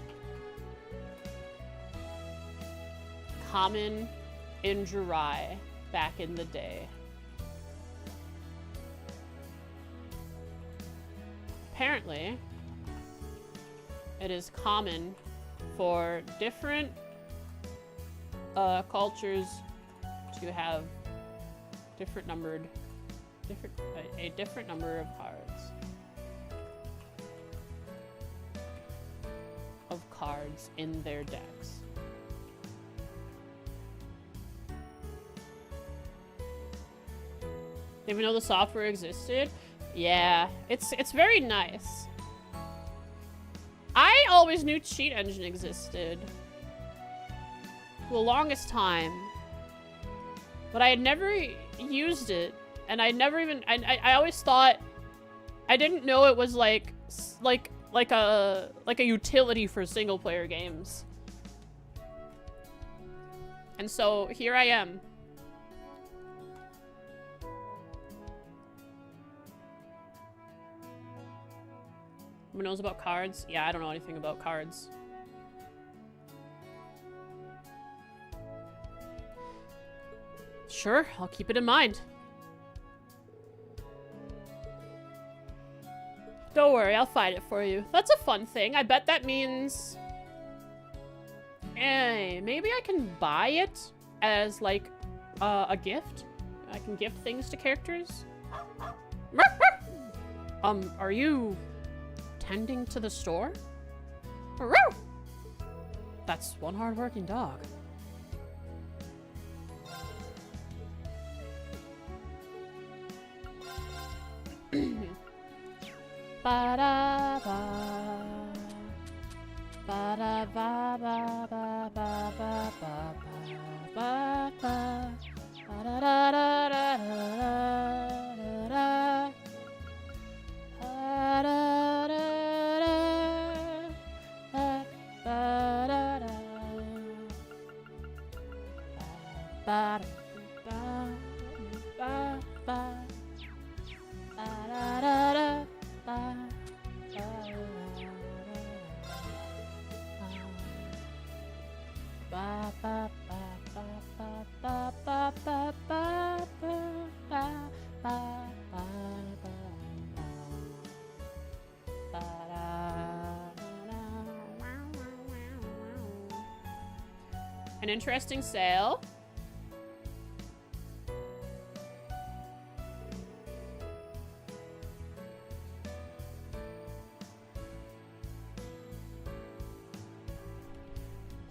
Common in Jurai back in the day. Apparently, it is common for different cultures to have a different number of cards in their decks. Even though the software existed, yeah, it's very nice. I always knew Cheat Engine existed for the longest time, but I had never used it, and I never even I always thought, I didn't know it was like a utility for single player games. And so here I am. Who knows about cards? Yeah, I don't know anything about cards. Sure, I'll keep it in mind. Don't worry, I'll find it for you. That's a fun thing. I bet that means... Hey, maybe I can buy it as, like, a gift? I can gift things to characters? Are you... tending to the store? That's one hard-working dog. Ba-da-ba. Ba-da-ba-ba-ba-ba-ba-ba-ba-ba. Ba-da-da-da-da-da-da-da. An interesting sale.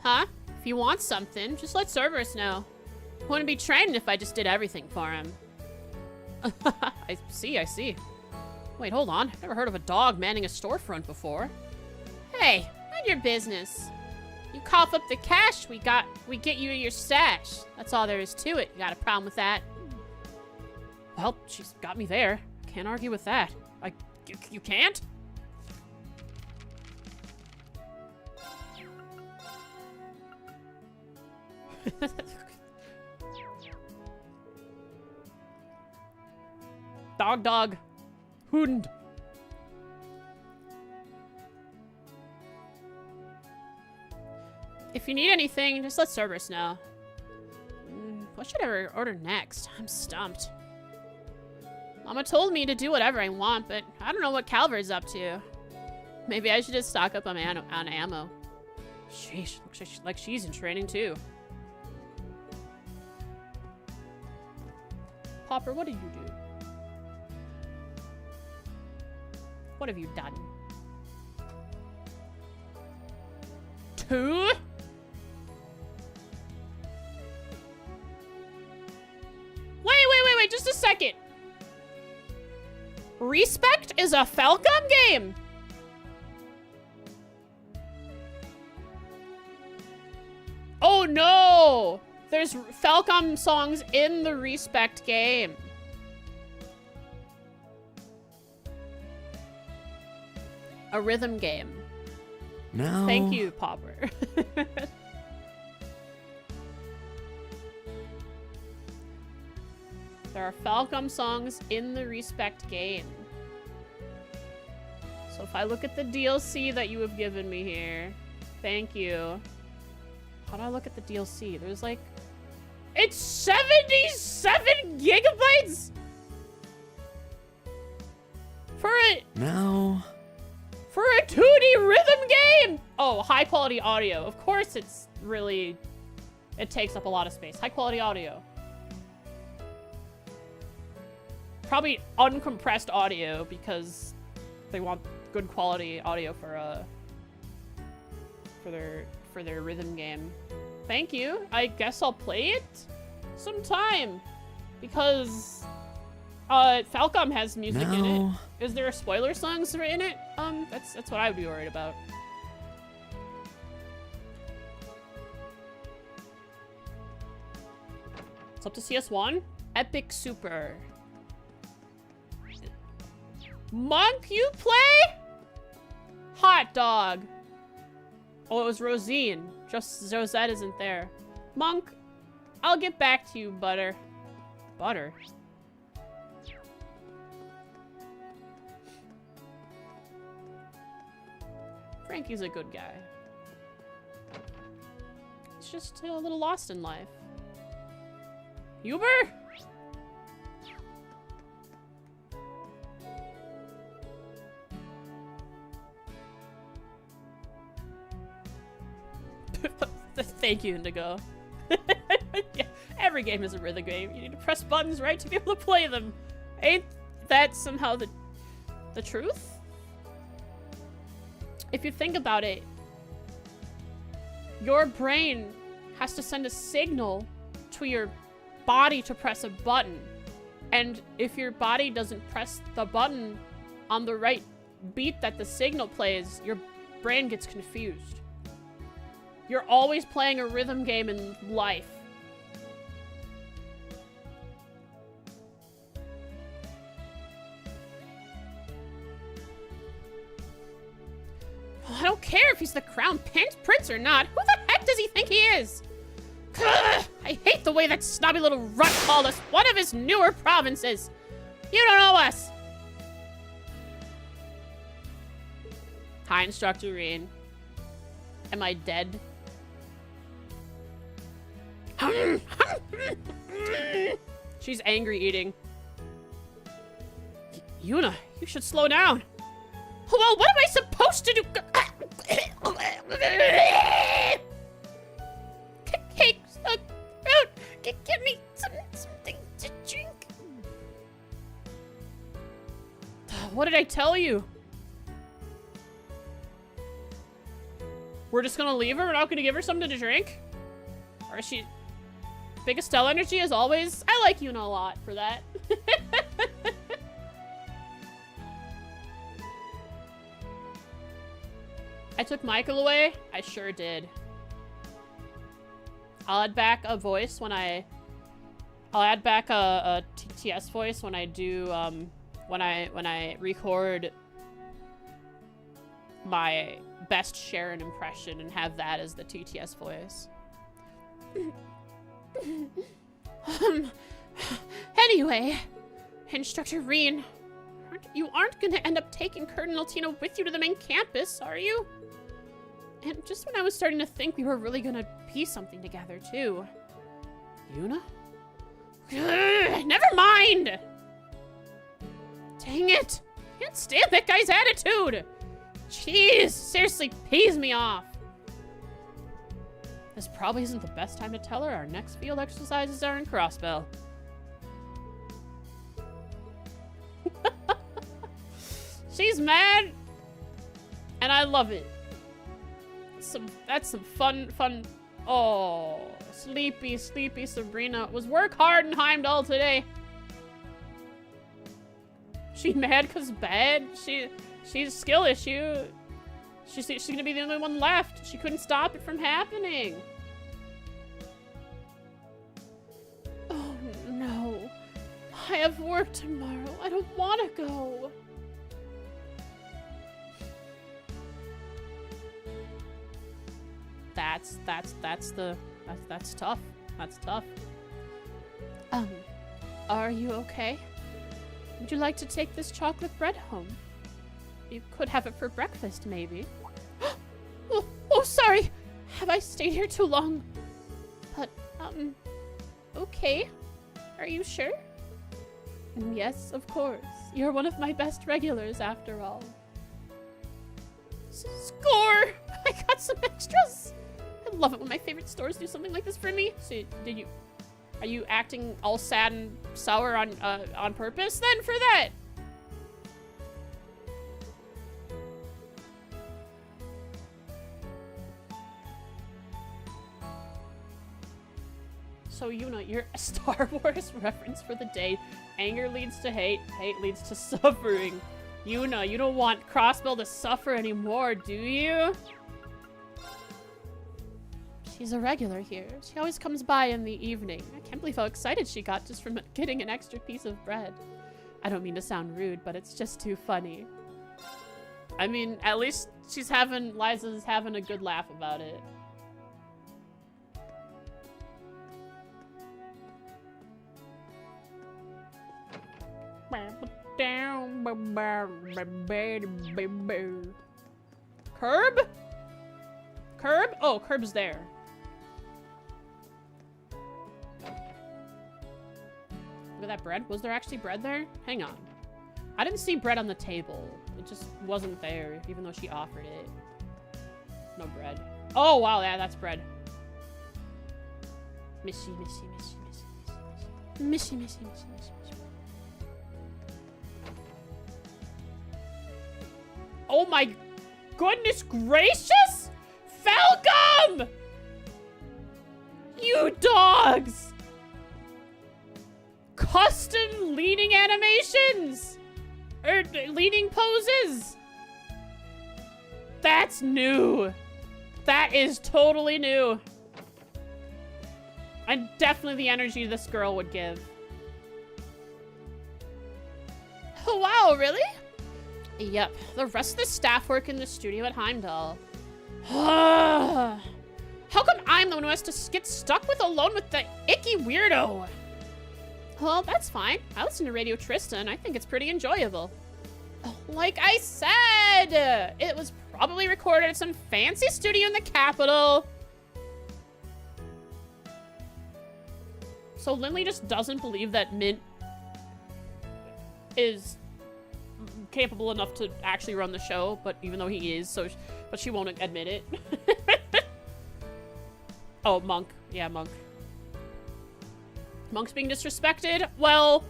Huh? If you want something, just let Cerberus know. Wouldn't be trained if I just did everything for him. I see. Wait, hold on. Never heard of a dog manning a storefront before. Hey, mind your business. You cough up the cash, we get you your stash. That's all there is to it. You got a problem with that? Well, she's got me there. Can't argue with that. You can't? Dog. Hund. If you need anything, just let Cerberus know. What should I order next? I'm stumped. Mama told me to do whatever I want, but I don't know what Calvert's up to. Maybe I should just stock up on ammo. Sheesh, looks like she's in training too. Popper, what did you do? What have you done? 2? Wait, just a second. Respect is a Falcom game. Oh no! There's Falcom songs in the Respect game. A rhythm game. Now... Thank you, Popper. There are Falcom songs in the Respect game. So if I look at the DLC that you have given me here, thank you. How do I look at the DLC? There's like... It's 77 gigabytes? For a... Now... For a 2D rhythm game! Oh, high quality audio. Of course it's really... It takes up a lot of space. High quality audio. Probably uncompressed audio because they want good quality audio for their rhythm game. Thank you. I guess I'll play it sometime because Falcom has music in it. Is there a spoiler songs in it? That's what I would be worried about. It's up to CS1. Epic Super. Monk, you play? Hot dog. Oh, it was Rosine. Just Josette isn't there. Monk, I'll get back to you, Butter. Butter? Frankie's a good guy. He's just a little lost in life. Uber? Thank you, Indigo. Yeah, every game is a rhythm game. You need to press buttons right to be able to play them. Ain't that somehow the truth? If you think about it, your brain has to send a signal to your body to press a button. And if your body doesn't press the button on the right beat that the signal plays, your brain gets confused. You're always playing a rhythm game in life. I don't care if he's the crown prince or not. Who the heck does he think he is? Ugh, I hate the way that snobby little runt called us one of his newer provinces. You don't know us. Hi, Instructor Reen. Am I dead? She's angry eating. Yuna, you should slow down. Well, what am I supposed to do? Hey, get me something to drink. What did I tell you? We're just gonna leave her? We're not gonna give her something to drink? Or is she... Big Estelle energy as always? I like Yuna a lot for that. took Michael away? I sure did. I'll add back a voice when I'll add back a TTS voice when I do, when I record my best Sharon impression and have that as the TTS voice. Anyway, Instructor Reen, you aren't gonna end up taking Colonel Tina with you to the main campus, are you? And just when I was starting to think we were really gonna be something together, too. Yuna? Never mind! Dang it! Can't stand that guy's attitude! Jeez, seriously pees me off. This probably isn't the best time to tell her our next field exercises are in Crossbell. She's mad, and I love it. That's some fun. Oh, sleepy Sabrina. It was work hard in Heimdall today. She mad cause bad? She's a skill issue. She's gonna be the only one left. She couldn't stop it from happening. Oh no. I have work tomorrow. I don't wanna go. That's tough. That's tough. Are you okay? Would you like to take this chocolate bread home? You could have it for breakfast, maybe. Oh, sorry. Have I stayed here too long? But, okay. Are you sure? Yes, of course. You're one of my best regulars, after all. Score! I got some extras! I love it when my favorite stores do something like this for me. So, are you acting all sad and sour on purpose then for that? So, Yuna, you're a Star Wars reference for the day. Anger leads to hate, hate leads to suffering. Yuna, you don't want Crossbell to suffer anymore, do you? She's a regular here. She always comes by in the evening. I can't believe how excited she got just from getting an extra piece of bread. I don't mean to sound rude, but it's just too funny. I mean, at least Liza's having a good laugh about it. Curb? Curb? Oh, Curb's there. Look at that bread. Was there actually bread there? Hang on. I didn't see bread on the table. It just wasn't there, even though she offered it. No bread. Oh, wow, yeah, that's bread. Missy. Oh my goodness gracious! Falcom! You dogs! Custom leaning animations! Or leaning poses! That's new. That is totally new. And definitely the energy this girl would give. Oh, wow, really? Yep, the rest of the staff work in the studio at Heimdall. How come I'm the one who has to get stuck alone with the icky weirdo? Well, that's fine. I listen to Radio Tristan. I think it's pretty enjoyable. Like I said, it was probably recorded at some fancy studio in the capital. So Lindley just doesn't believe that Mint is capable enough to actually run the show, but even though he is, but she won't admit it. Oh, Monk. Yeah, Monk. Monk's being disrespected? Well,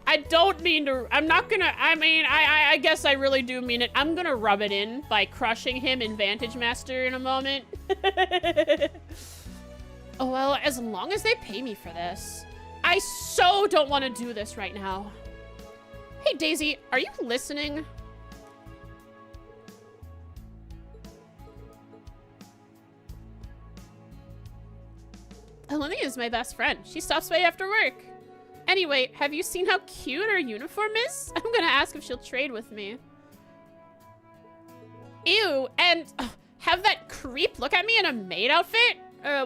I don't mean to, I guess I really do mean it. I'm gonna rub it in by crushing him in Vantage Master in a moment. Oh, well, as long as they pay me for this. I so don't want to do this right now. Hey, Daisy, are you listening? Olivia is my best friend. She stops by after work. Anyway, have you seen how cute her uniform is? I'm gonna ask if she'll trade with me. Ew, and have that creep look at me in a maid outfit?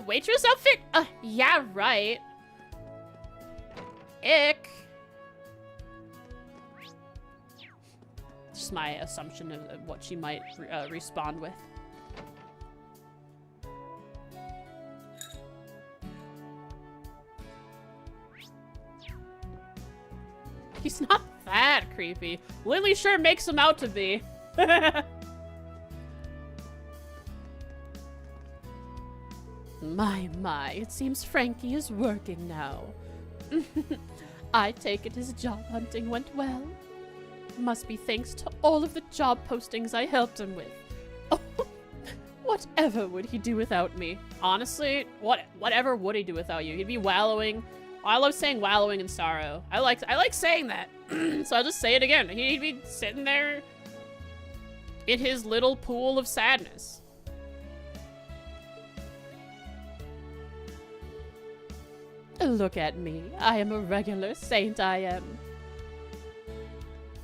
Waitress outfit? Yeah, right. Ick. Just my assumption of what she might respond with. He's not that creepy. Lily sure makes him out to be. My, it seems Frankie is working now. I take it his job hunting went well. Must be thanks to all of the job postings I helped him with. Oh, whatever would he do without me? Honestly, whatever would he do without you? He'd be wallowing. I love saying wallowing in sorrow. I like saying that. So I'll just say it again. He'd be sitting there in his little pool of sadness. Look at me. I am a regular saint, I am.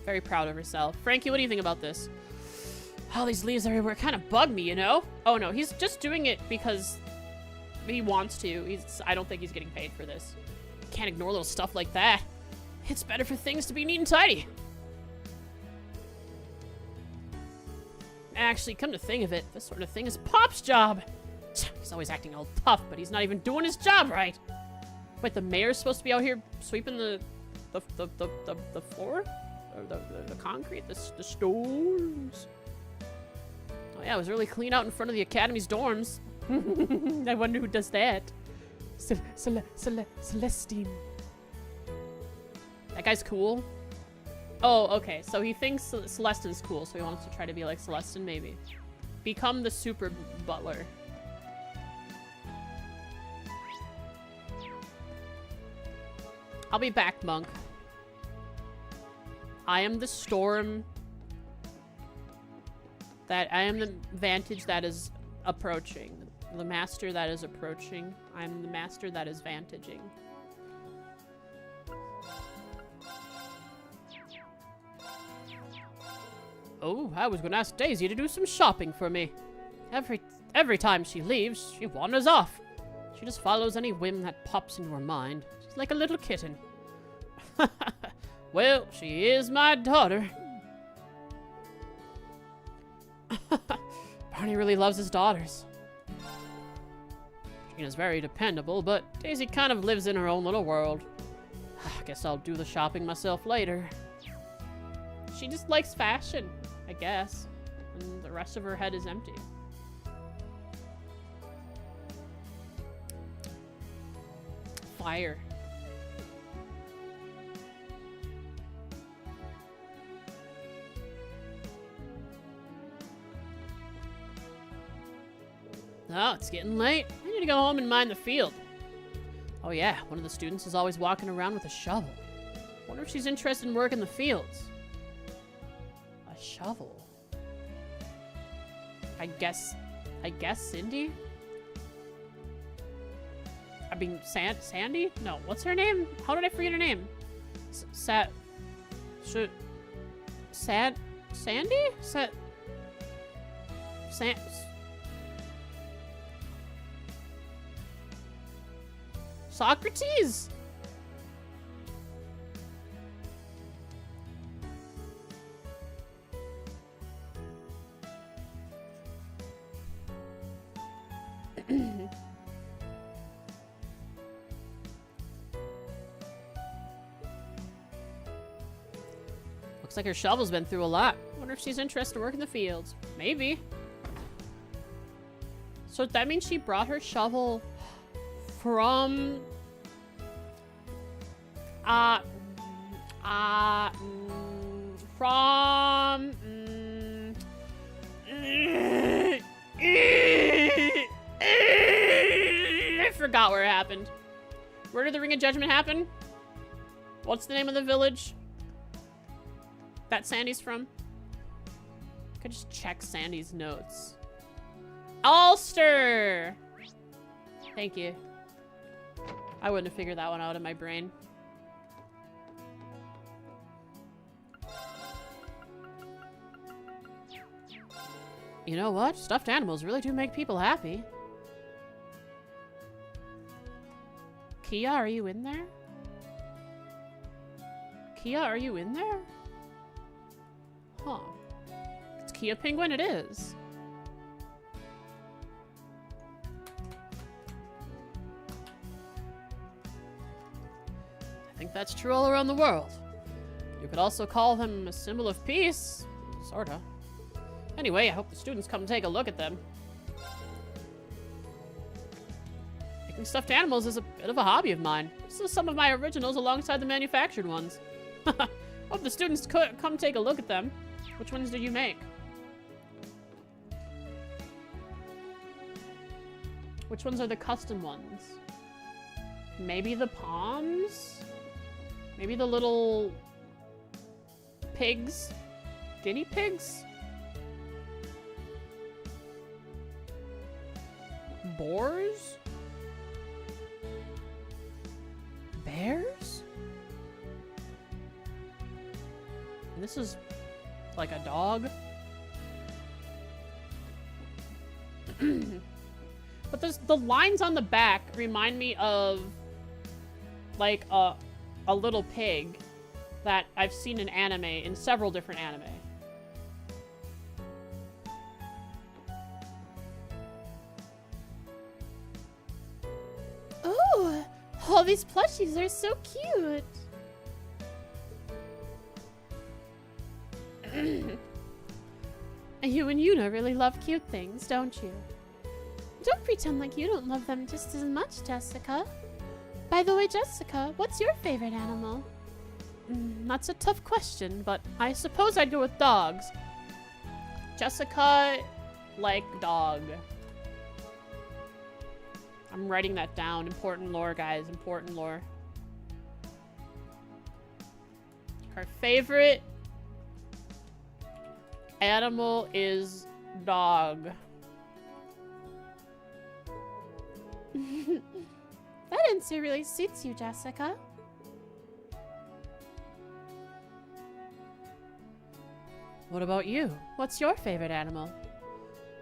Very proud of herself. Frankie, what do you think about this? All these leaves everywhere kind of bug me, you know? Oh no, he's just doing it because he wants to. I don't think he's getting paid for this. Can't ignore little stuff like that. It's better for things to be neat and tidy. Actually, come to think of it, this sort of thing is Pop's job. He's always acting all tough, but he's not even doing his job right. Wait, the mayor's supposed to be out here sweeping the floor? Or the concrete? The stones? Oh yeah, it was really clean out in front of the Academy's dorms. I wonder who does that. Celestine. That guy's cool. Oh, okay. So he thinks Celestine's cool, so he wants to try to be like Celestine, maybe. Become the super butler. I'll be back, monk. I am the storm. I am the vantage that is approaching. The master that is approaching. I'm the master that is vantaging. Oh, I was gonna ask Daisy to do some shopping for me. Every time she leaves, she wanders off. She just follows any whim that pops into her mind. She's like a little kitten. Well, she is my daughter. Barney really loves his daughters. Gina's very dependable, but Daisy kind of lives in her own little world. I guess I'll do the shopping myself later. She just likes fashion, I guess. And the rest of her head is empty. Fire. Oh, it's getting late. I need to go home and mind the field. Oh yeah, one of the students is always walking around with a shovel. Wonder if she's interested in work in the fields. A shovel. I guess Cindy? I mean, Sandy? No, what's her name? How did I forget her name? Sandy? Socrates? Looks like her shovel's been through a lot. Wonder if she's interested to work in the fields. Maybe. So that means she brought her shovel from I forgot where it happened. Where did the Ring of Judgment happen? What's the name of the village that Sandy's from? I could just check Sandy's notes. Ulster! Thank you. I wouldn't have figured that one out in my brain. You know what? Stuffed animals really do make people happy. Kia, are you in there? Kia, are you in there? Huh. It's Kia Penguin, it is. I think that's true all around the world. You could also call them a symbol of peace. Sorta. Anyway, I hope the students come take a look at them. Making stuffed animals is a bit of a hobby of mine. This is some of my originals alongside the manufactured ones. Hope the students come take a look at them. Which ones did you make? Which ones are the custom ones? Maybe the palms? Maybe the little pigs? Guinea pigs? Boars? Bears? And this is like a dog. But the lines on the back remind me of like a little pig that I've seen in anime, in several different anime. Oh, all these plushies are so cute. You and Yuna really love cute things, don't you? Don't pretend like you don't love them just as much, Jessica. By the way, Jessica, what's your favorite animal? That's a tough question, but I suppose I'd go with dogs. Jessica, like dog. I'm writing that down. Important lore, guys. Important lore. Her favorite animal is dog. That answer really suits you, Jessica. What about you? What's your favorite animal?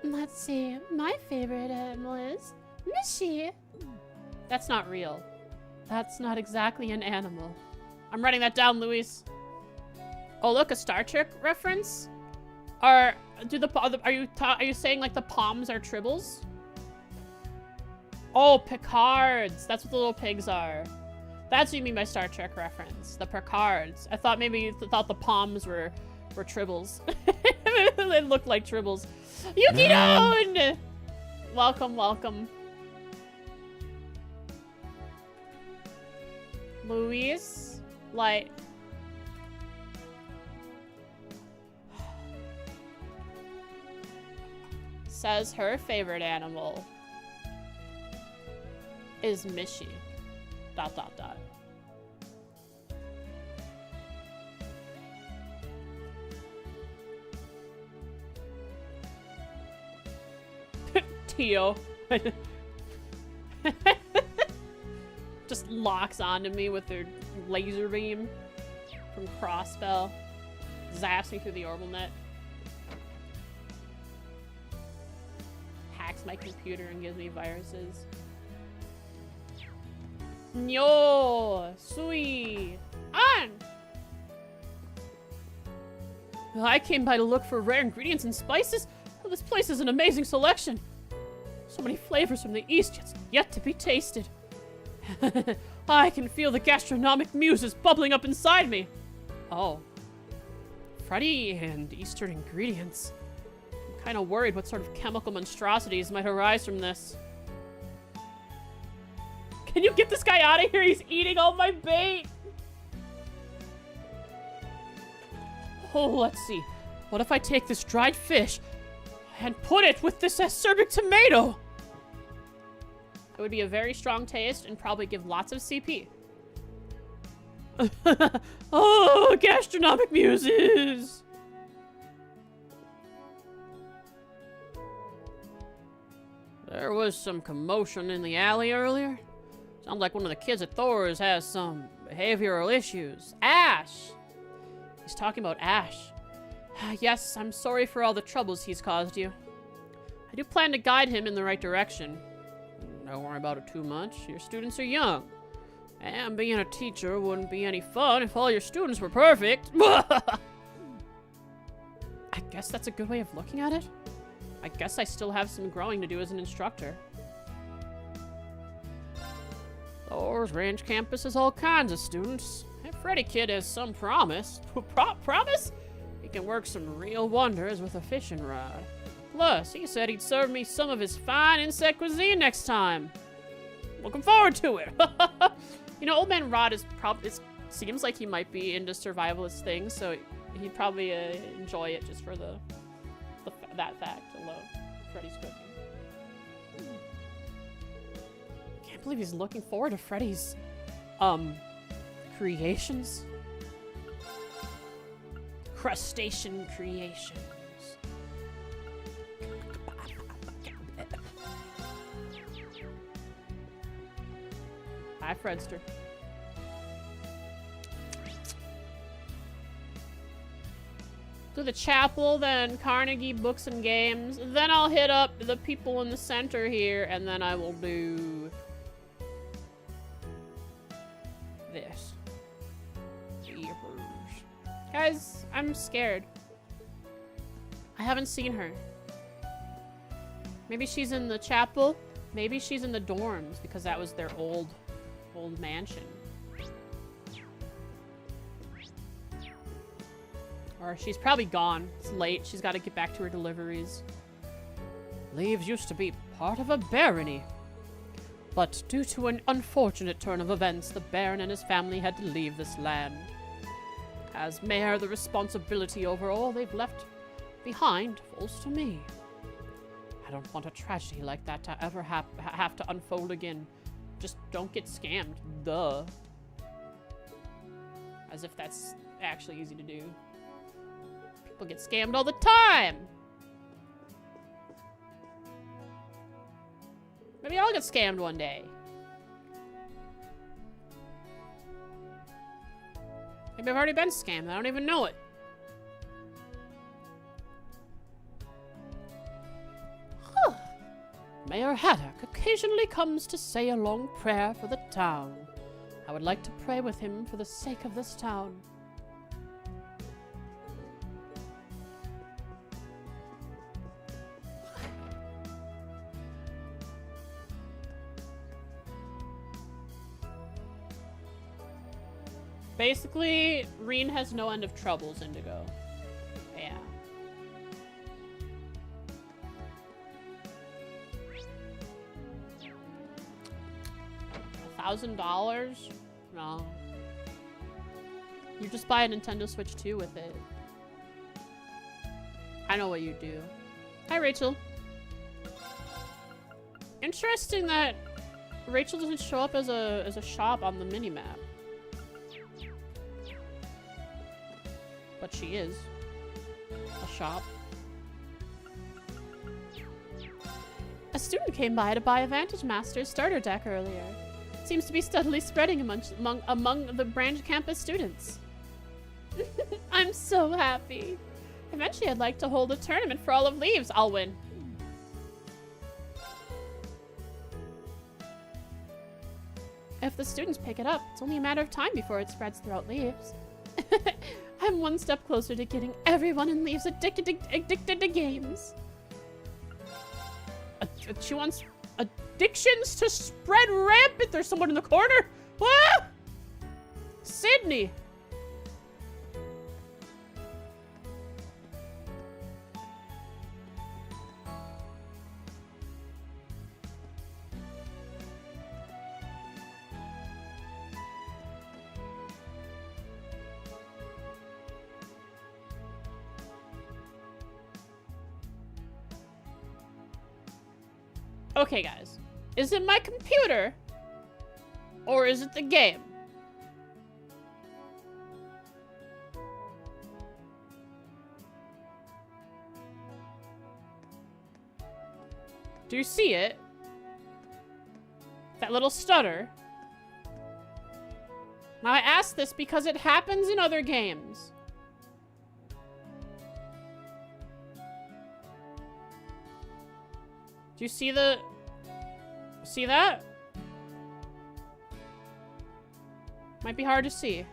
Let's see. My favorite animal is Mishy. That's not real. That's not exactly an animal. I'm writing that down, Luis. Oh, look, a Star Trek reference? Are you saying like the palms are tribbles? Oh, Picards. That's what the little pigs are. That's what you mean by Star Trek reference. The Picards. I thought maybe you thought the palms were tribbles. They look like tribbles. Yuki-don! Welcome, welcome. Luis, like... says her favorite animal is Mishy. ... Tio. Just locks onto me with their laser beam from Crossbell. Zaps me through the orbital net. Hacks my computer and gives me viruses. Nyo! Sui! On! Well, I came by to look for rare ingredients and spices. Well, this place is an amazing selection. So many flavors from the East yet to be tasted. I can feel the gastronomic muses bubbling up inside me. Oh. Fruity and Eastern ingredients. I'm kind of worried what sort of chemical monstrosities might arise from this. Can you get this guy out of here? He's eating all my bait. Oh, let's see. What if I take this dried fish and put it with this acerbic tomato? It would be a very strong taste and probably give lots of CP. Oh, gastronomic muses! There was some commotion in the alley earlier. Sounds like one of the kids at Thor's has some behavioral issues. Ash! He's talking about Ash. Yes, I'm sorry for all the troubles he's caused you. I do plan to guide him in the right direction. Don't worry about it too much. Your students are young. And being a teacher wouldn't be any fun if all your students were perfect. I guess that's a good way of looking at it. I guess I still have some growing to do as an instructor. Thor's Ranch campus has all kinds of students. That Freddy kid has some promise. Promise? He can work some real wonders with a fishing rod. Plus, he said he'd serve me some of his fine insect cuisine next time. Looking forward to it. You know, Old Man Rod is probably... seems like he might be into survivalist things, so he'd probably enjoy it just for that fact alone. Freddy's cooking. Can't believe he's looking forward to Freddy's, creations. Crustacean creations. Hi, Fredster. To the chapel, then Carnegie Books and Games. Then I'll hit up the people in the center here, and then I will do this. Guys, I'm scared. I haven't seen her. Maybe she's in the chapel. Maybe she's in the dorms, because that was their old mansion. Or she's probably gone. It's late. She's got to get back to her deliveries. Leaves used to be part of a barony. But due to an unfortunate turn of events, the Baron and his family had to leave this land. As mayor, the responsibility over all they've left behind falls to me. I don't want a tragedy like that to ever have to unfold again. Just don't get scammed. Duh. As if that's actually easy to do. People get scammed all the time! Maybe I'll get scammed one day. Maybe I've already been scammed. I don't even know it. Huh. Mayor Haddock occasionally comes to say a long prayer for the town. I would like to pray with him for the sake of this town. Basically, Reen has no end of troubles, Indigo. Yeah. $1,000? No. You just buy a Nintendo Switch 2 with it. I know what you do. Hi, Rachel. Interesting that Rachel doesn't show up as a shop on the minimap. But she is a shop. A student came by to buy a Vantage Master starter deck earlier. It seems to be steadily spreading among the branch campus students. I'm so happy. Eventually, I'd like to hold a tournament for all of Leaves. I'll win. If the students pick it up, it's only a matter of time before it spreads throughout Leaves. I'm one step closer to getting everyone in Leaves addicted to games. She wants addictions to spread rampant. There's someone in the corner. Ah! Sydney. Okay, guys. Is it my computer? Or is it the game? Do you see it? That little stutter? Now I ask this because it happens in other games. Do you see the... See that? Might be hard to see.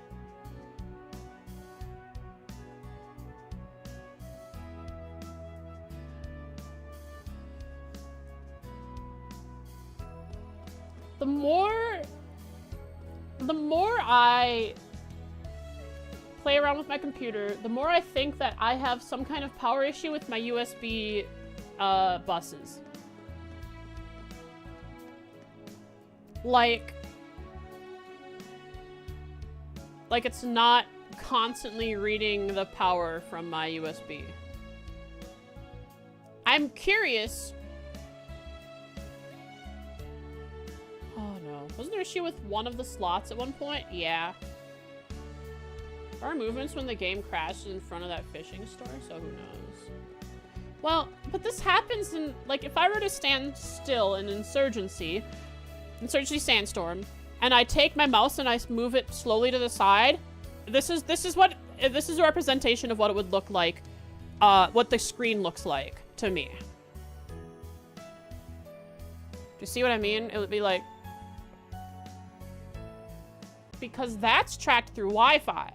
The more I play around with my computer, the more I think that I have some kind of power issue with my USB buses. Like it's not constantly reading the power from my USB. I'm curious. Oh no. Wasn't there an issue with one of the slots at one point? Yeah. There are movements when the game crashes in front of that fishing store, so who knows? Well, but this happens in, like, if I were to stand still in Insurgency Sandstorm, and I take my mouse and I move it slowly to the side, this is a representation of what it would look like, what the screen looks like to me. Do you see what I mean? It would be like, because that's tracked through Wi-Fi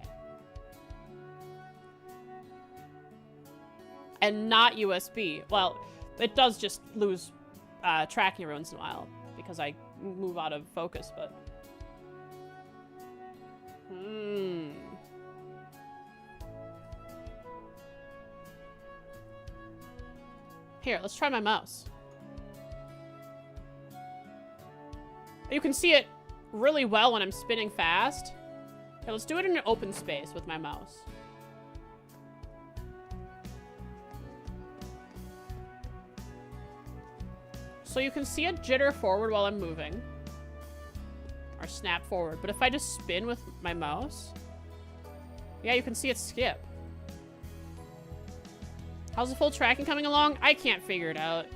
and not USB. Well, it does just lose tracking every once in a while because I move out of focus, but Here, let's try my mouse. You can see it really well when I'm spinning fast. Okay, let's do it in an open space with my mouse. So you can see it jitter forward while I'm moving. Or snap forward. But if I just spin with my mouse, yeah, you can see it skip. How's the full tracking coming along? I can't figure it out.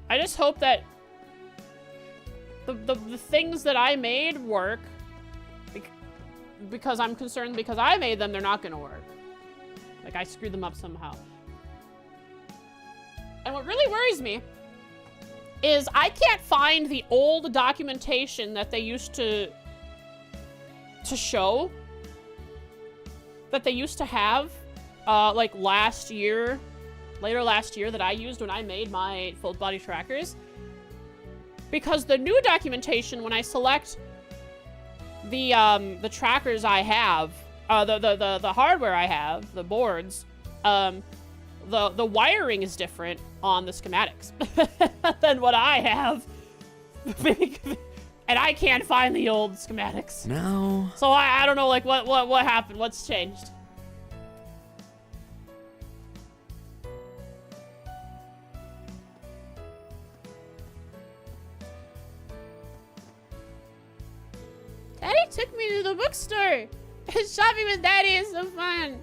I just hope that the things that I made work. Because I'm concerned because I made them, they're not gonna work. Like, I screwed them up somehow. And what really worries me is I can't find the old documentation that they used to show, that they used to have, like later last year that I used when I made my full body trackers. Because the new documentation, when I select the trackers I have, the hardware I have, the boards, the wiring is different on the schematics than what I have. And I can't find the old schematics. No. So I don't know, like, what happened? What's changed? Daddy took me to the bookstore. Shopping with Daddy is so fun.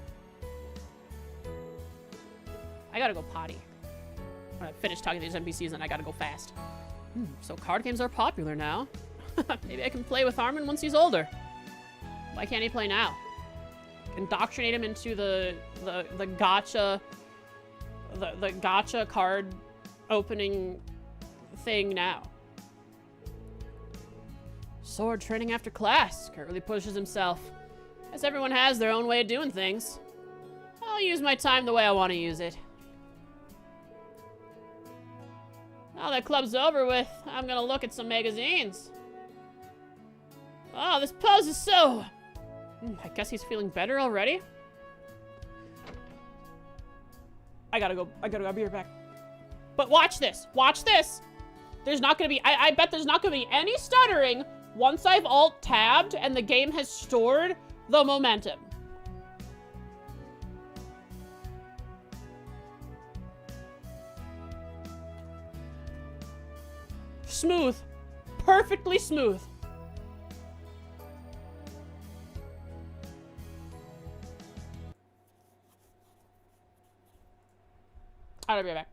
I gotta go potty. When I finish talking to these NPCs, and I gotta go fast. So card games are popular now. Maybe I can play with Armin once he's older. Why can't he play now? Indoctrinate him into the gacha, the gacha card opening thing now. Sword training after class. Kurt really pushes himself. As everyone has their own way of doing things. I'll use my time the way I want to use it. Now that club's over with, I'm gonna look at some magazines. Oh, this pose is so... I guess he's feeling better already? I gotta go, I'll be right back. But watch this, watch this! There's not gonna be, I bet there's not gonna be any stuttering once I've alt-tabbed and the game has stored the momentum. Smooth. Perfectly smooth. I'll be right back.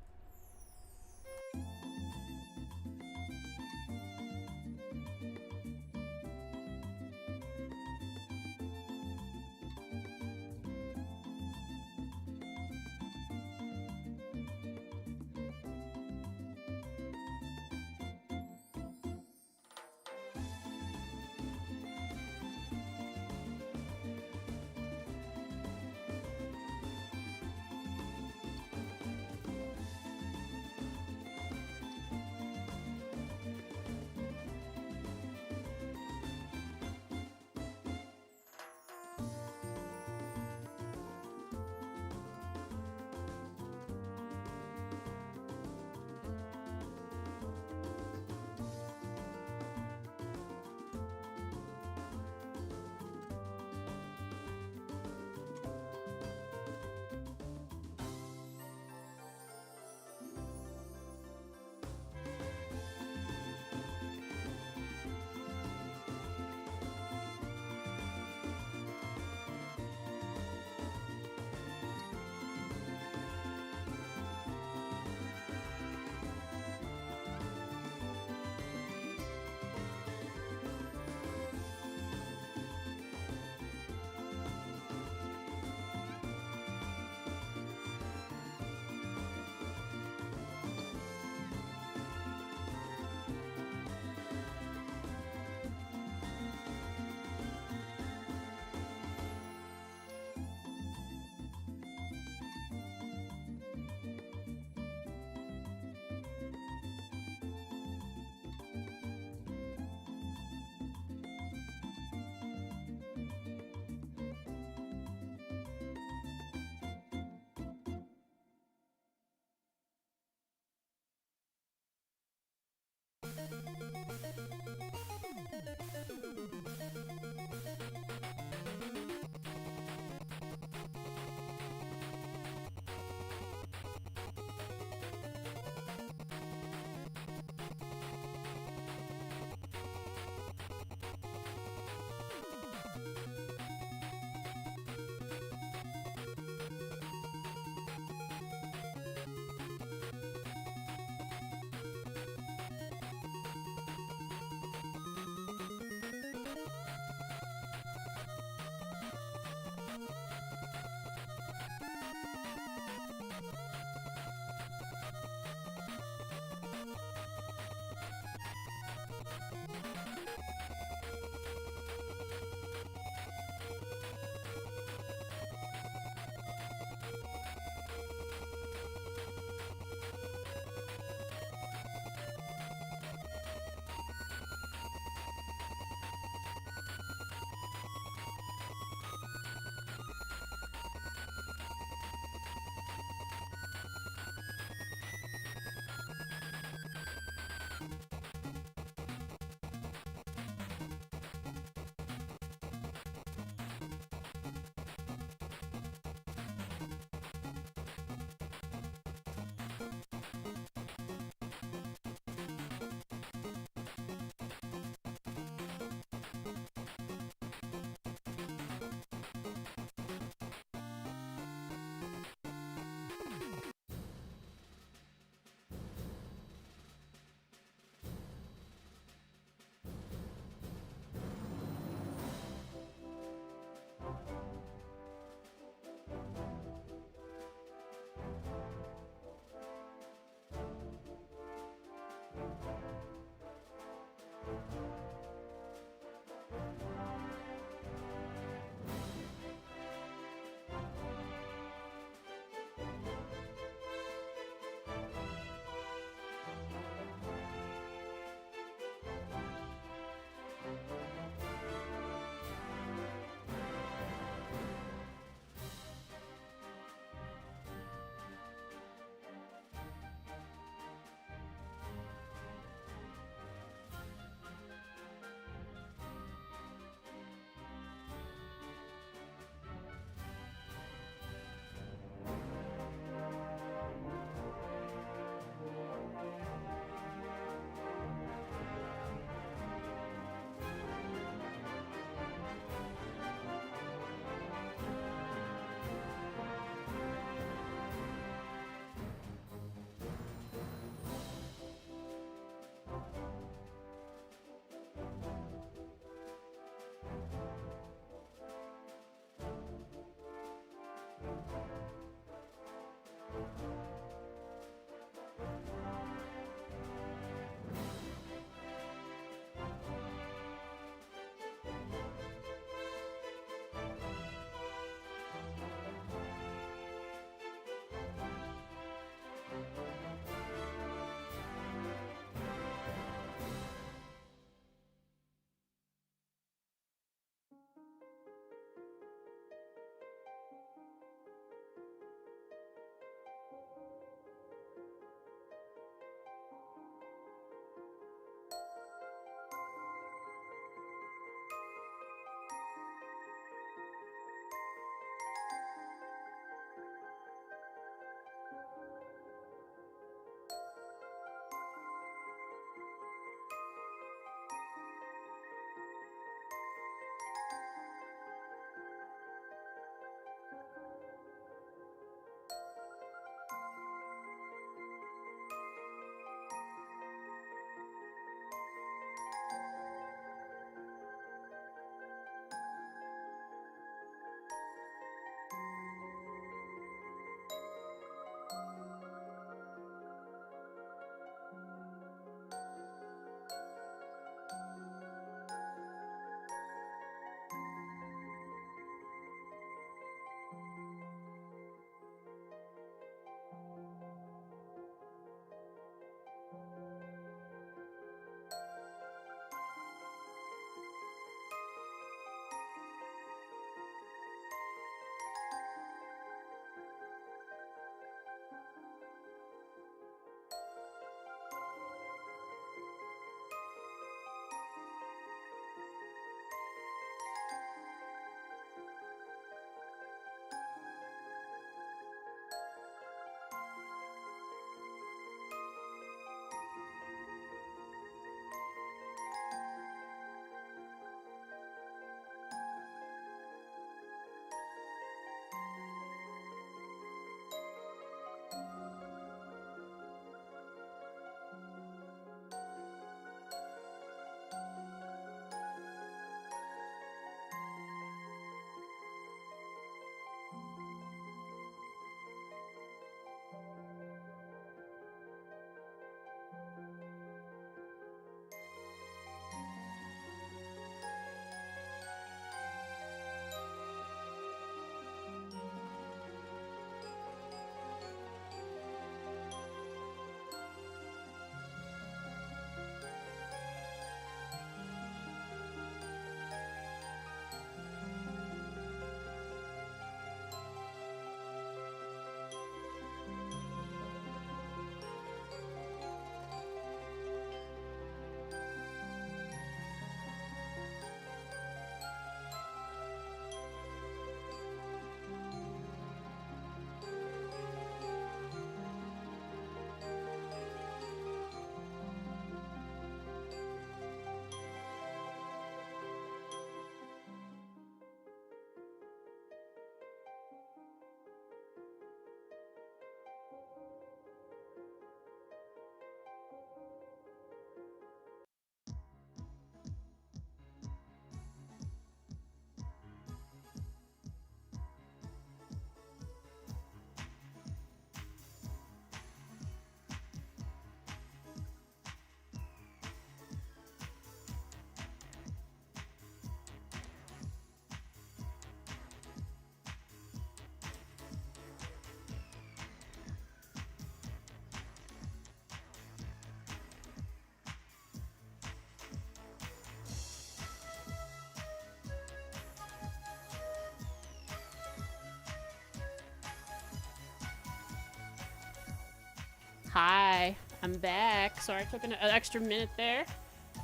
Hi, I'm back. Sorry I took an extra minute there.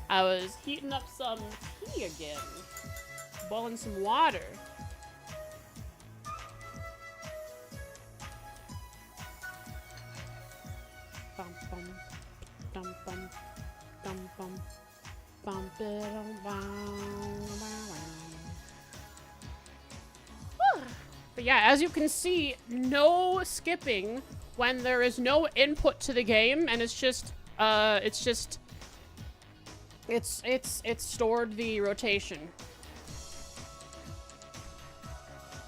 I was heating up some tea again. Boiling some water. Bum bum dum bum dum bum bum bum bum. But yeah, as you can see, no skipping when there is no input to the game, and it's stored the rotation.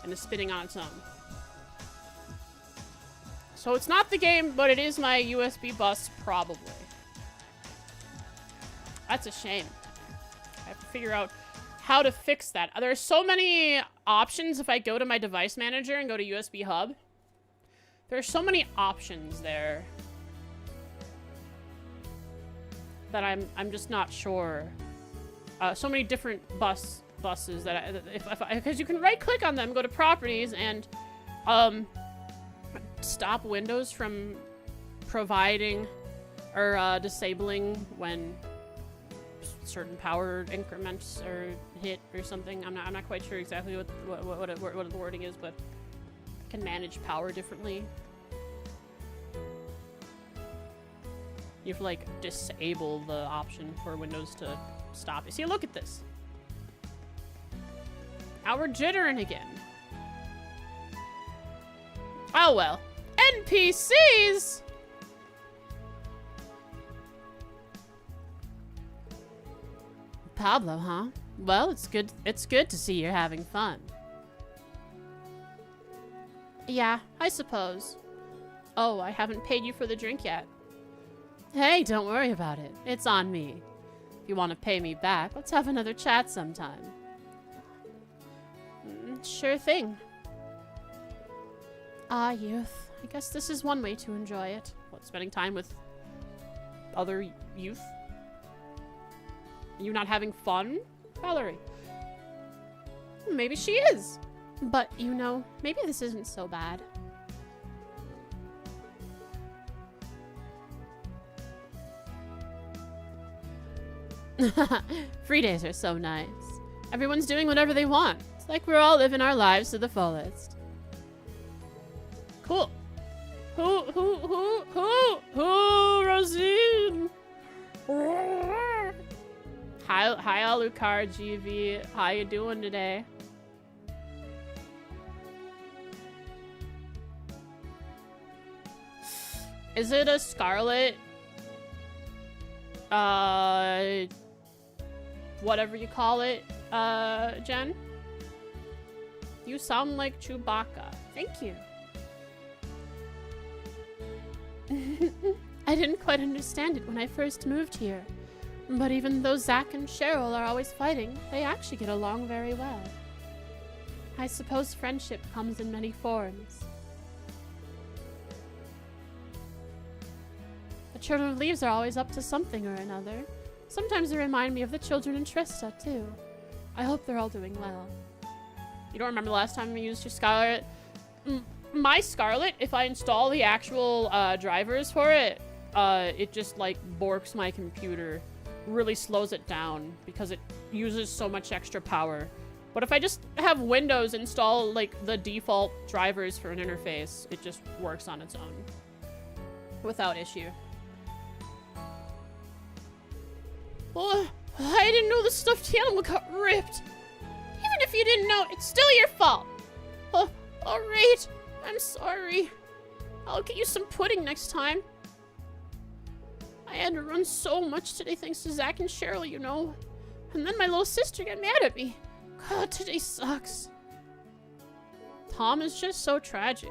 And it's spinning on its own. So it's not the game, but it is my USB bus, probably. That's a shame. I have to figure out how to fix that. There are so many options if I go to my device manager and go to USB hub. There are so many options there that I'm just not sure. So many different buses that because you can right click on them, go to properties, and stop Windows from providing or disabling when certain power increments are hit or something. I'm not quite sure exactly what the wording is, but I can manage power differently. You have to like disable the option for Windows to stop it. See, look at this. Now we're jittering again. Oh well. NPCs! Pablo, huh? Well, it's good to see you're having fun. Yeah, I suppose. Oh, I haven't paid you for the drink yet. Hey, don't worry about it. It's on me. If you want to pay me back, let's have another chat sometime. Sure thing. Ah, youth. I guess this is one way to enjoy it. What, spending time with other youth? You not having fun, Valerie? Maybe she is. But, you know, maybe this isn't so bad. Free days are so nice. Everyone's doing whatever they want. It's like we're all living our lives to the fullest. Cool. Who, Rosine? Hi, Alucard GV. How you doing today? Is it a Scarlet? Whatever you call it, Jen? You sound like Chewbacca. Thank you. I didn't quite understand it when I first moved here. But even though Zack and Cheryl are always fighting, they actually get along very well. I suppose friendship comes in many forms. The Children of Leaves are always up to something or another. Sometimes they remind me of the children in Trista, too. I hope they're all doing well. You don't remember the last time we used your Scarlet? My Scarlet, if I install the actual drivers for it, it just, like, borks my computer. Really slows it down because it uses so much extra power. But if I just have Windows install, like, the default drivers for an interface, it just works on its own. Without issue. Oh, I didn't know the stuffed animal got ripped. Even if you didn't know, it's still your fault. Oh, alright. I'm sorry. I'll get you some pudding next time. I had to run so much today thanks to Zack and Cheryl, you know. And then my little sister got mad at me. God, today sucks. Tom is just so tragic.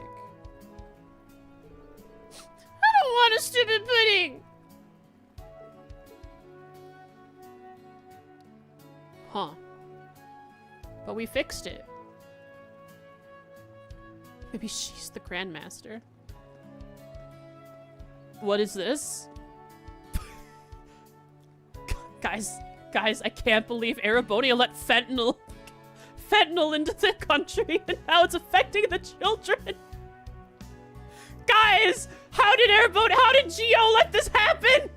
I don't want a stupid pudding! Huh. But we fixed it. Maybe she's the Grandmaster. What is this? Guys, I can't believe Erebonia let fentanyl into the country and how it's affecting the children. Guys, How did Geo let this happen?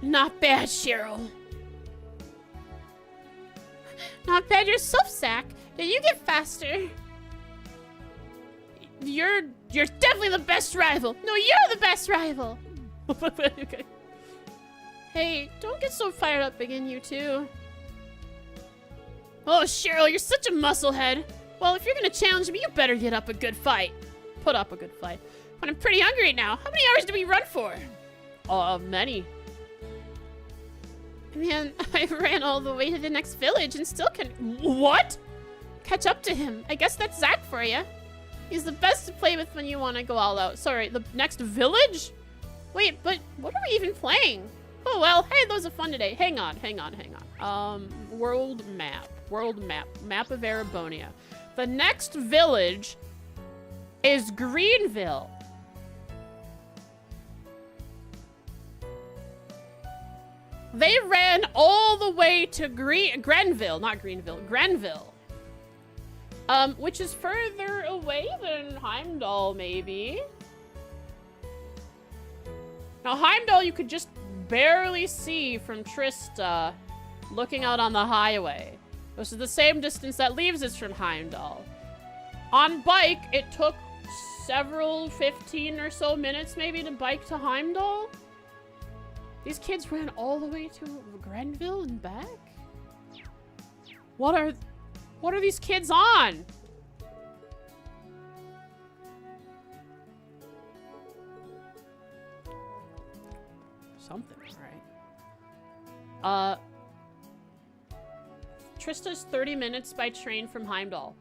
Not bad, Cheryl. Not bad yourself, Zach. Yeah, you get faster. You're definitely the best rival. No, you're the best rival. Okay. Hey, don't get so fired up again, you two. Oh, Cheryl, you're such a musclehead. Well, if you're gonna challenge me, you better get up a good fight. Put up a good fight. But I'm pretty hungry now. How many hours do we run for? Many. Man, I ran all the way to the next village and still can— What? Catch up to him. I guess that's Zach for you. He's the best to play with when you want to go all out. Sorry, the next village? Wait, but what are we even playing? Oh, well, hey, those are fun today. Hang on. World map. Map of Erebonia. The next village is Greenville. They ran all the way to Grenville, which is further away than Heimdall, maybe. Now, Heimdall you could just barely see from Trista looking out on the highway. This is the same distance that leaves us from Heimdall. On bike, it took 15 or so minutes maybe to bike to Heimdall. These kids ran all the way to Grenville and back? What are these kids on? Something, right? Trista's 30 minutes by train from Heimdall.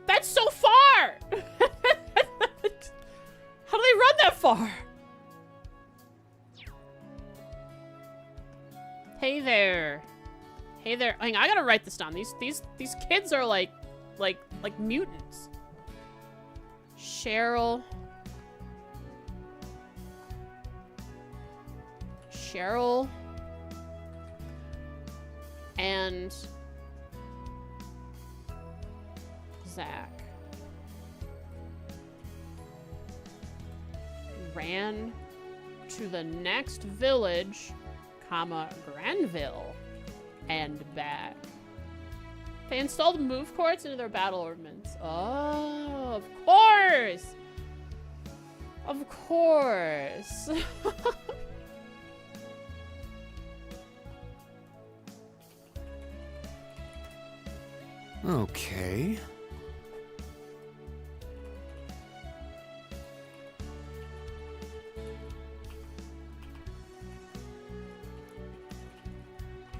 That's so far! How do they run that far? Hey there. Hey there. Hang on, I gotta write this down. These kids are like mutants. Cheryl and Zach ran to the next village, Granville, and back. They installed move courts into their battle ordnance. Oh, of course! Of course! Okay.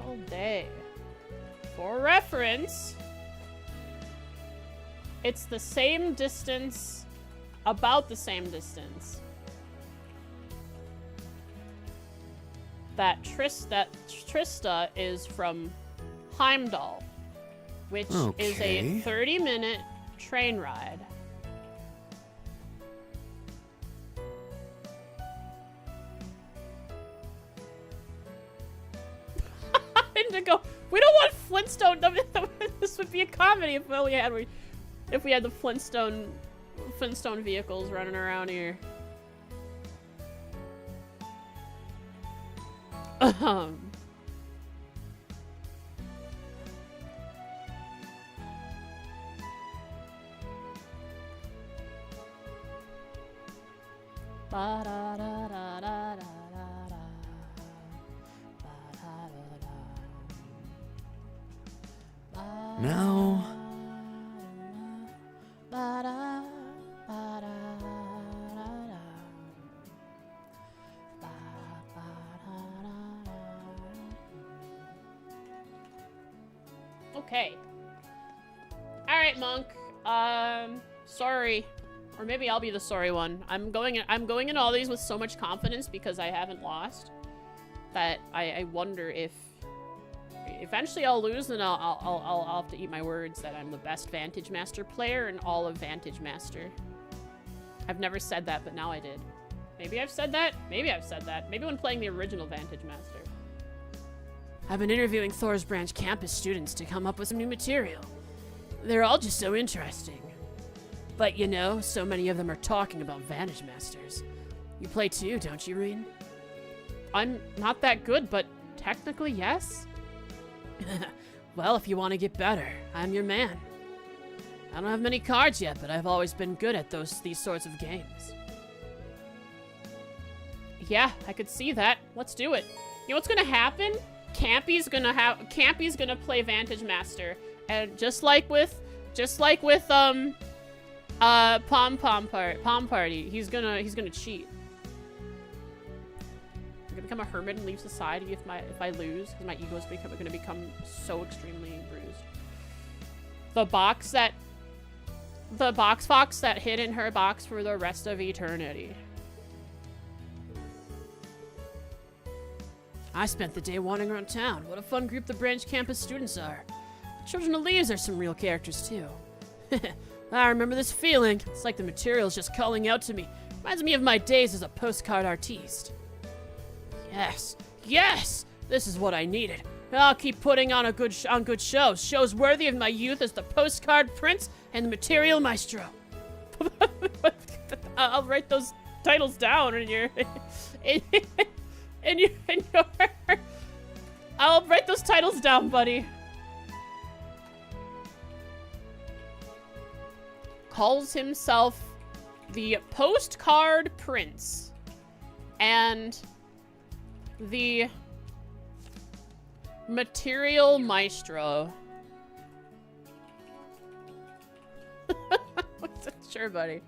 All day. For reference, it's the same distance, about the same distance that Trista is from Heimdall, which is a 30-minute train ride. Indigo, we don't want Flintstone. This would be a comedy if we had the Flintstone vehicles running around here. Now, okay. All right, Monk. Sorry. Or maybe I'll be the sorry one. I'm going in all these with so much confidence because I haven't lost that I wonder if eventually I'll lose, and I'll have to eat my words that I'm the best Vantage Master player in all of Vantage Master. I've never said that, but now I did. Maybe I've said that. Maybe I've said that. Maybe when playing the original Vantage Master. I've been interviewing Thor's Branch campus students to come up with some new material. They're all just so interesting. But you know, so many of them are talking about Vantage Masters. You play too, don't you, Reen? I'm not that good, but technically, yes. Well, if you want to get better, I'm your man. I don't have many cards yet, but I've always been good at these sorts of games. Yeah, I could see that. Let's do it. You know what's gonna happen? Campy's gonna play Vantage Master, and just like with Pom Party, he's gonna cheat. I'm gonna become a hermit and leave society if I lose, because my ego is gonna become so extremely bruised. The box fox that hid in her box for the rest of eternity. I spent the day wandering around town. What a fun group the branch campus students are. The Children of Leaves are some real characters too. I remember this feeling. It's like the material's just calling out to me. Reminds me of my days as a postcard artiste. Yes, yes! This is what I needed. I'll keep putting on good shows. Shows worthy of my youth as the postcard prince and the material maestro. I'll write those titles down in your... I'll write those titles down, buddy. Calls himself the Postcard Prince and the Material Maestro. Sure, buddy.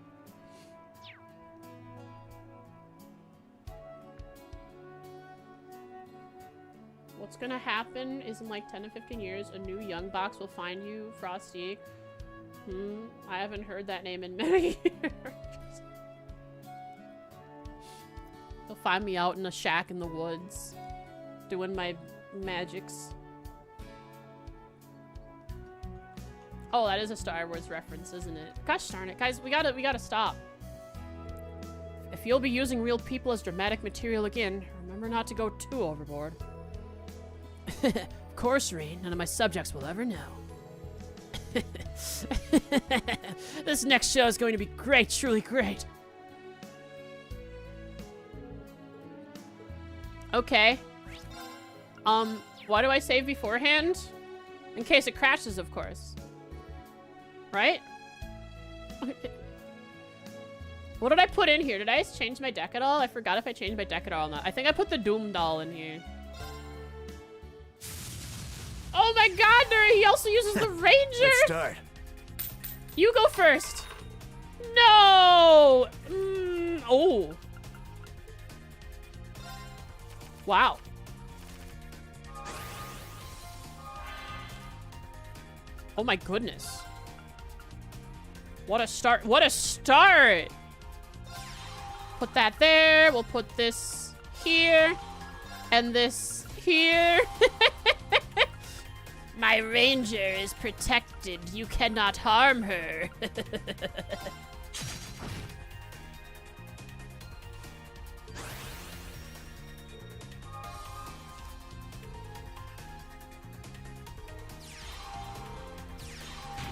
What's gonna happen is in like 10 to 15 years, a new young box will find you, Frosty. I haven't heard that name in many years. They'll find me out in a shack in the woods, doing my magics. Oh, that is a Star Wars reference, isn't it? Gosh darn it, guys, we gotta stop. If you'll be using real people as dramatic material again, remember not to go too overboard. Of course, Reen. None of my subjects will ever know. This next show is going to be great, truly great. Okay. Why do I save beforehand? In case it crashes, of course. Right? What did I put in here? Did I change my deck at all? I forgot if I changed my deck at all or not. I think I put the Doom Doll in here. Oh my god, he also uses the Ranger! Let's start. You go first. No! Oh. Wow. Oh my goodness. What a start. What a start! Put that there. We'll put this here. And this here. My ranger is protected. You cannot harm her.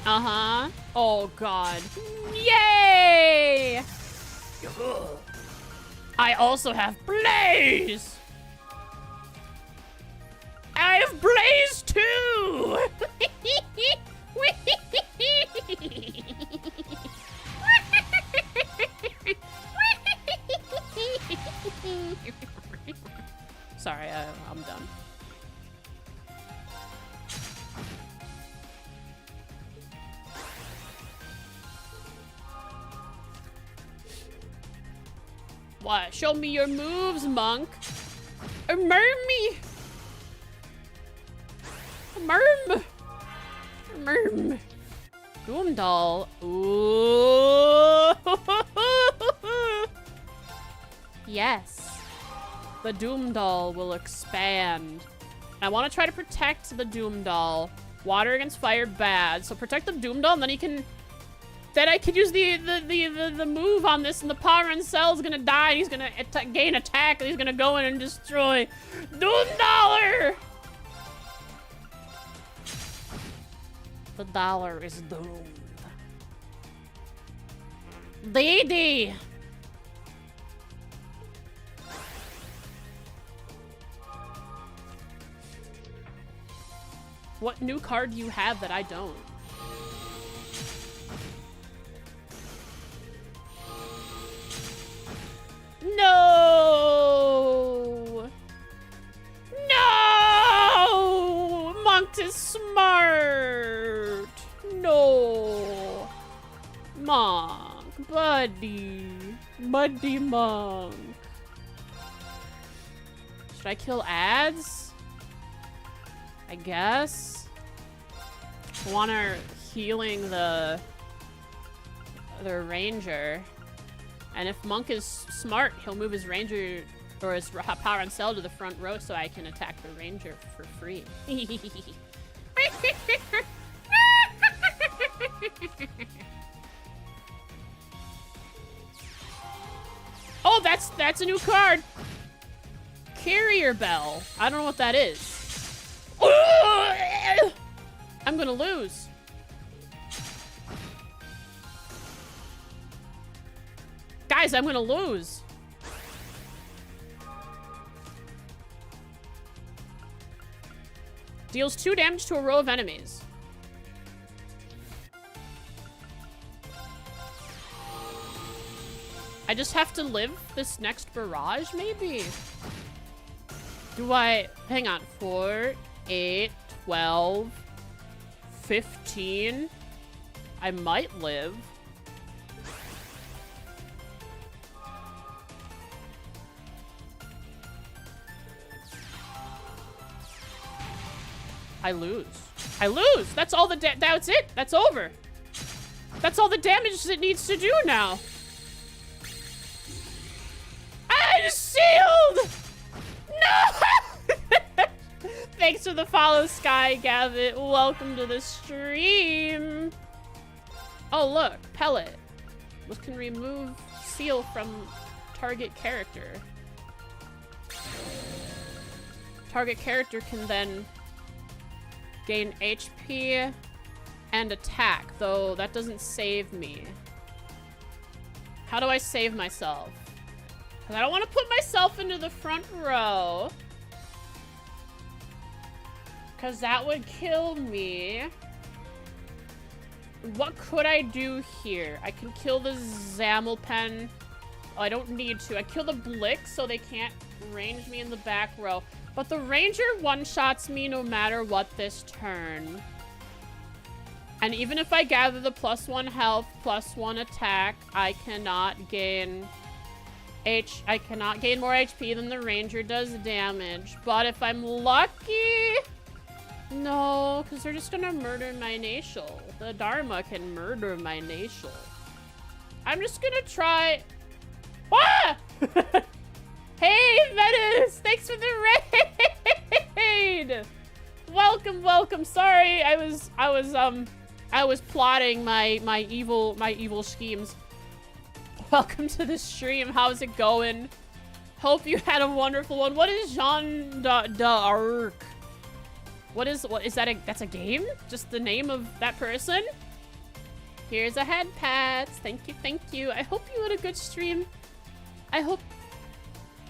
Uh-huh. Oh, God. Yay! I also have Blaze! I have Blaze too! Sorry, I'm done. What? Show me your moves, monk. Merm me. Merm. Doom Doll. Ooh. Yes. The Doom Doll will expand. I want to try to protect the Doom Doll. Water against fire, bad. So protect the Doom Doll, and then he can... Then I could use the move on this, and the Power Cell's gonna die, and he's gonna gain attack, and he's gonna go in and destroy Doom Dollar! The dollar is doomed. Dee Dee! What new card do you have that I don't? No! No! Monk is smart! No! Monk, buddy. Buddy Monk. Should I kill ads? I guess. Want her healing the ranger. And if Monk is smart, he'll move his ranger or his power and cell to the front row so I can attack the ranger for free. Oh, that's a new card. Carrier Bell. I don't know what that is. I'm gonna lose. Guys, I'm gonna lose. Deals 2 damage to a row of enemies. I just have to live this next barrage, maybe? Do I... Hang on. 4, 8, 12, 15. I might live. I lose. I lose! That's all the that's it! That's over! That's all the damage it needs to do now! I'm sealed! No! Thanks for the follow, Sky Gavit. Welcome to the stream. Oh, look. Pellet. This can remove seal from target character. Target character can then gain HP and attack, though that doesn't save me. How do I save myself? Because I don't want to put myself into the front row. Because that would kill me. What could I do here? I can kill the Zamelpen. Oh, I don't need to. I kill the Blix so they can't range me in the back row. But the Ranger one-shots me no matter what this turn. And even if I gather the +1 health, +1 attack, I cannot gain I cannot gain more HP than the Ranger does damage. But if I'm lucky... No, because they're just gonna murder my Nashel. The Dharma can murder my Nashel. I'm just gonna try... Ah! Hey, Menace! Thanks for the raid! Welcome, welcome. Sorry, I was plotting my evil schemes. Welcome to the stream. How's it going? Hope you had a wonderful one. What is Jean d'Arc? What is that? That's a game? Just the name of that person? Here's a head pat. Thank you, thank you. I hope you had a good stream. I hope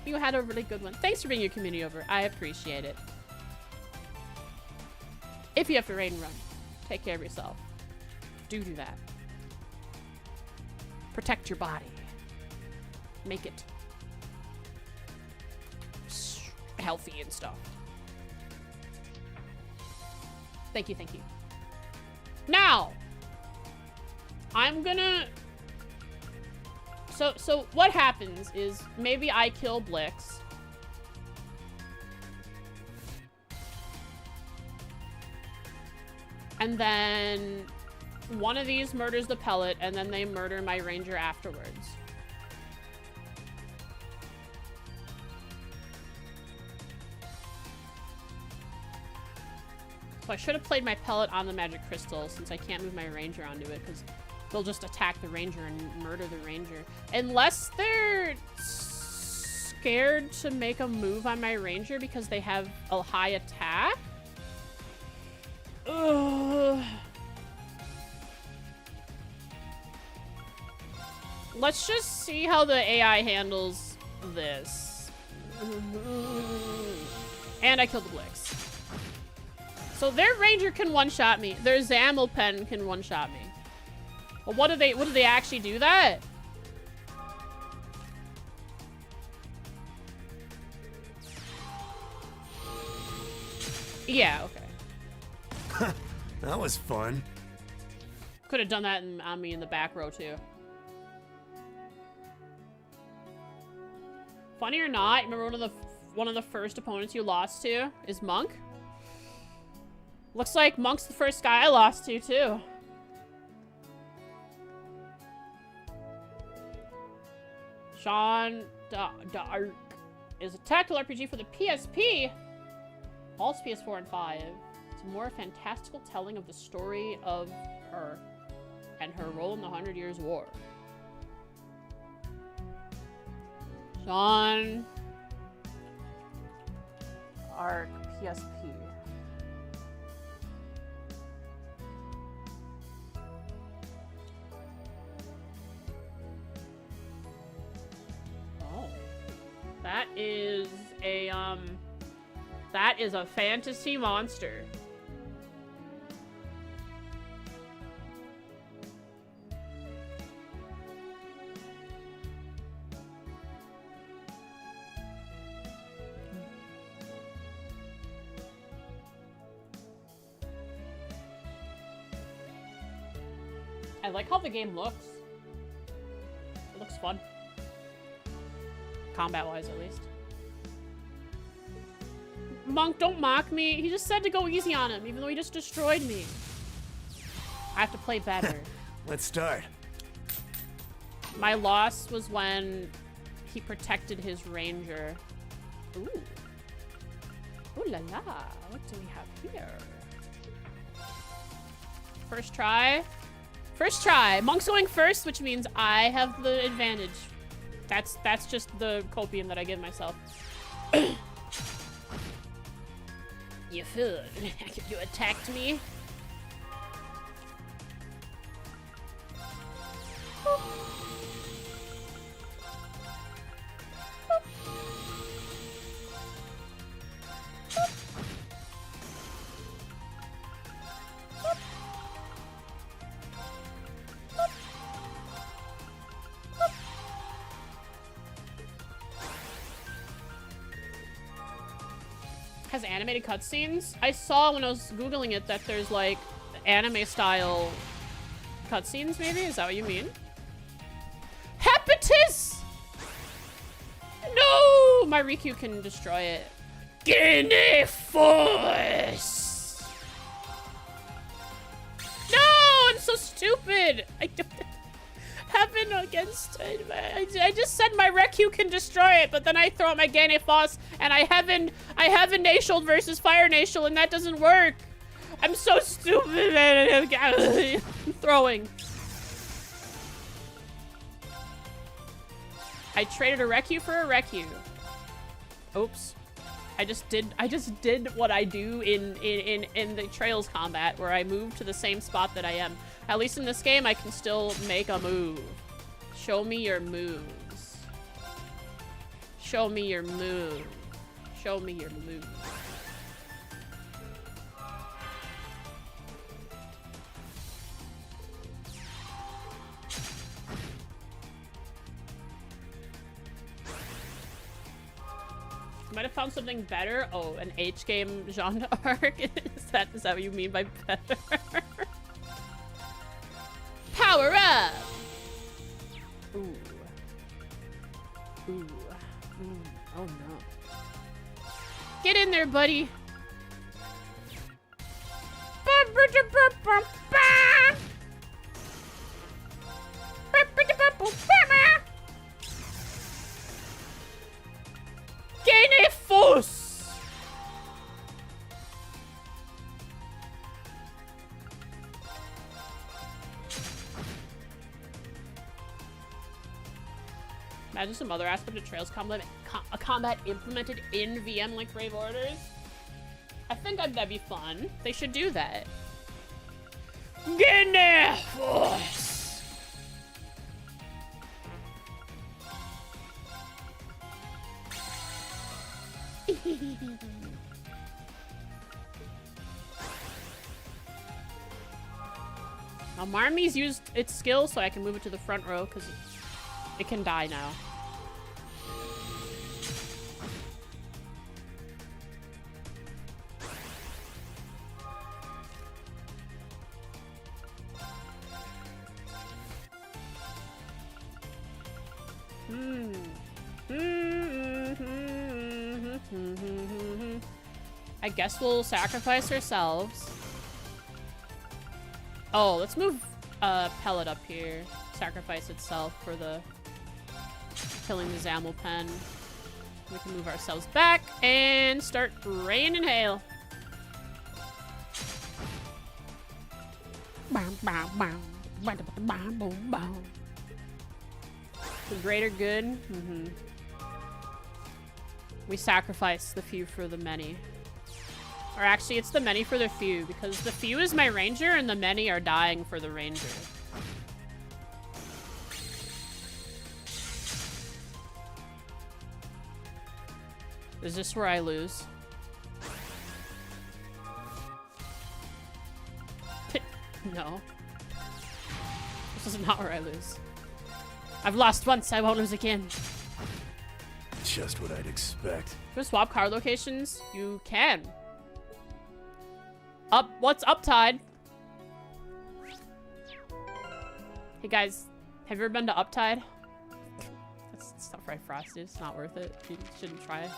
you had a really good one. Thanks for bringing your community over. I appreciate it. If you have to raid and run, take care of yourself. Do that. Protect your body. Make it healthy and stuff. Thank you, thank you. Now, I'm gonna... So what happens is maybe I kill Blix. And then one of these murders the pellet, and then they murder my Ranger afterwards. So I should have played my pellet on the magic crystal since I can't move my Ranger onto it because they'll just attack the Ranger and murder the Ranger. Unless they're scared to make a move on my Ranger because they have a high attack. Ugh. Let's just see how the AI handles this. And I killed the Blix. So their Ranger can one-shot me. Their Zamilpen can one-shot me. Well, what do they actually do that? Yeah, okay. That was fun. Could have done that on me in the back row too. Funny or not, remember one of the first opponents you lost to is Monk? Looks like Monk's the first guy I lost to too. Sean D'Arc is a tactical RPG for the PSP. Also PS4 and 5. It's a more fantastical telling of the story of her and her role in the 100 Years' War. Sean Arc PSP. Oh. That is a fantasy monster. I like how the game looks. It looks fun. Combat-wise, at least. Monk, don't mock me. He just said to go easy on him, even though he just destroyed me. I have to play better. Let's start. My loss was when he protected his ranger. Ooh. Ooh la la. What do we have here? First try. First try. Monk's going first, which means I have the advantage. That's just the copium that I give myself. You fool. You attacked me. Has animated cutscenes? I saw when I was Googling it that there's like anime style cutscenes, maybe? Is that what you mean? Hepatis! No! My Riku can destroy it. Guinea Force! No! I'm so stupid! I don't heaven against it. I just said my Riku can destroy it, but then I throw out my Guinea Force and I heaven Nashul versus Fire Nashul, and that doesn't work. I'm so stupid. I'm throwing. I traded a Riku for a Riku. Oops. I just did what I do in the Trails combat, where I move to the same spot that I am. At least in this game, I can still make a move. Show me your moves. Show me your move. Show me your move. Might have found something better. Oh, an H game genre arc. Is that what you mean by better? Power up! Ooh. Ooh. Ooh. Oh no. Get in there, buddy. Guinea Force! Imagine some other aspect of Trails combat implemented in VM like Brave Orders. I think that'd be fun. They should do that. Guinea Force! Now, Marmie's used its skill, so I can move it to the front row, because it can die now. I guess we'll sacrifice ourselves. Oh, let's move Pellet up here. Sacrifice itself for the killing the Zamulpen. We can move ourselves back and start rain and hail. The greater good. We sacrifice the few for the many. Or actually, it's the many for the few, because the few is my ranger and the many are dying for the ranger. Is this where I lose? No. This is not where I lose. I've lost once, I won't lose again. Just what I'd expect. Can we swap card locations? You can. What's Uptide? Hey guys, have you ever been to Uptide? That's not very frosty. It's not worth it. You shouldn't try it.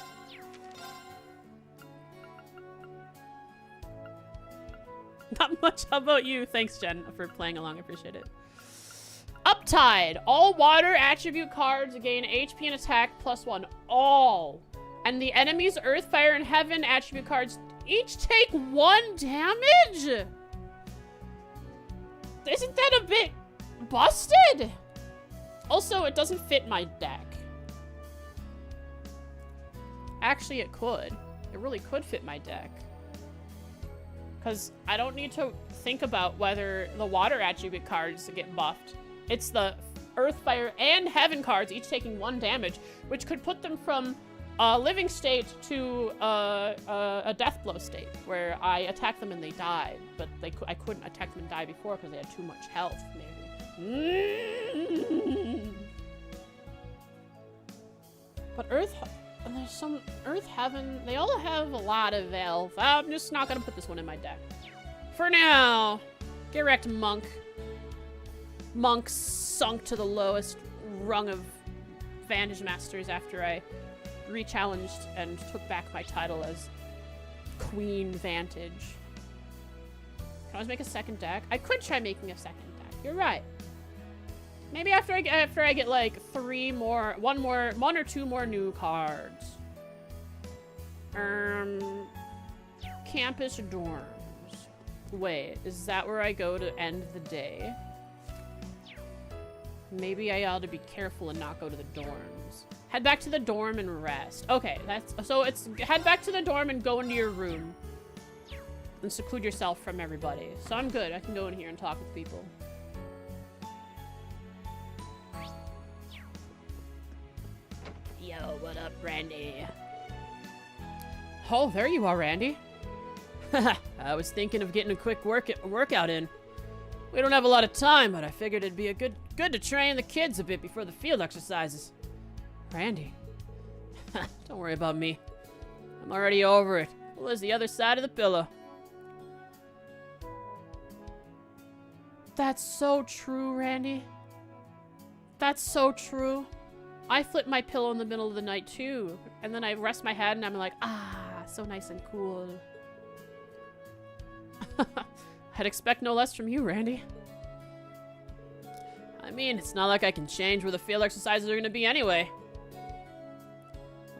Not much. How about you? Thanks, Jen, for playing along. I appreciate it. Uptide. All water attribute cards gain HP and attack +1. All. And the enemy's Earth, Fire, and Heaven attribute cards each take 1 damage? Isn't that a bit busted? Also, it doesn't fit my deck. Actually, it could. It really could fit my deck. Because I don't need to think about whether the water attribute cards get buffed. It's the Earth, Fire, and Heaven cards, each taking 1 damage, which could put them from a living state to a death blow state, where I attack them and they die. But I couldn't attack them and die before because they had too much health, maybe. But Earth... And there's some Earth, Heaven. They all have a lot of health. I'm just not gonna put this one in my deck. For now. Get wrecked, Monk. Monk sunk to the lowest rung of Vantage Masters after I re-challenged and took back my title as Queen Vantage. Can I always make a second deck? I could try making a second deck. You're right. Maybe after I get like 1 or 2 more new cards. Campus dorms. Wait, is that where I go to end the day? Maybe I ought to be careful and not go to the dorms. Head back to the dorm and rest. Okay, so it's head back to the dorm and go into your room and seclude yourself from everybody. So I'm good. I can go in here and talk with people. Yo, what up, Randy? Oh, there you are, Randy. I was thinking of getting a quick workout in. We don't have a lot of time, but I figured it'd be good to train the kids a bit before the field exercises. Randy. Don't worry about me. I'm already over it. Well, there's the other side of the pillow. That's so true, Randy. That's so true. I flip my pillow in the middle of the night too, and then I rest my head and I'm like, ah, so nice and cool. I'd expect no less from you, Randy. I mean, it's not like I can change where the field exercises are going to be anyway.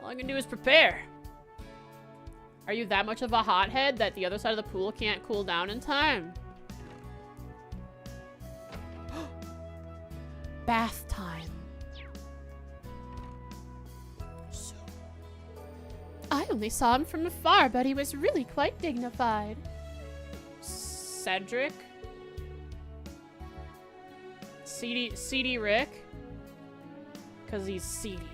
All I can do is prepare. Are you that much of a hothead that the other side of the pool can't cool down in time? Bath time. I only saw him from afar, but he was really quite dignified. Cedric? Seedy Rick? Because he's seedy.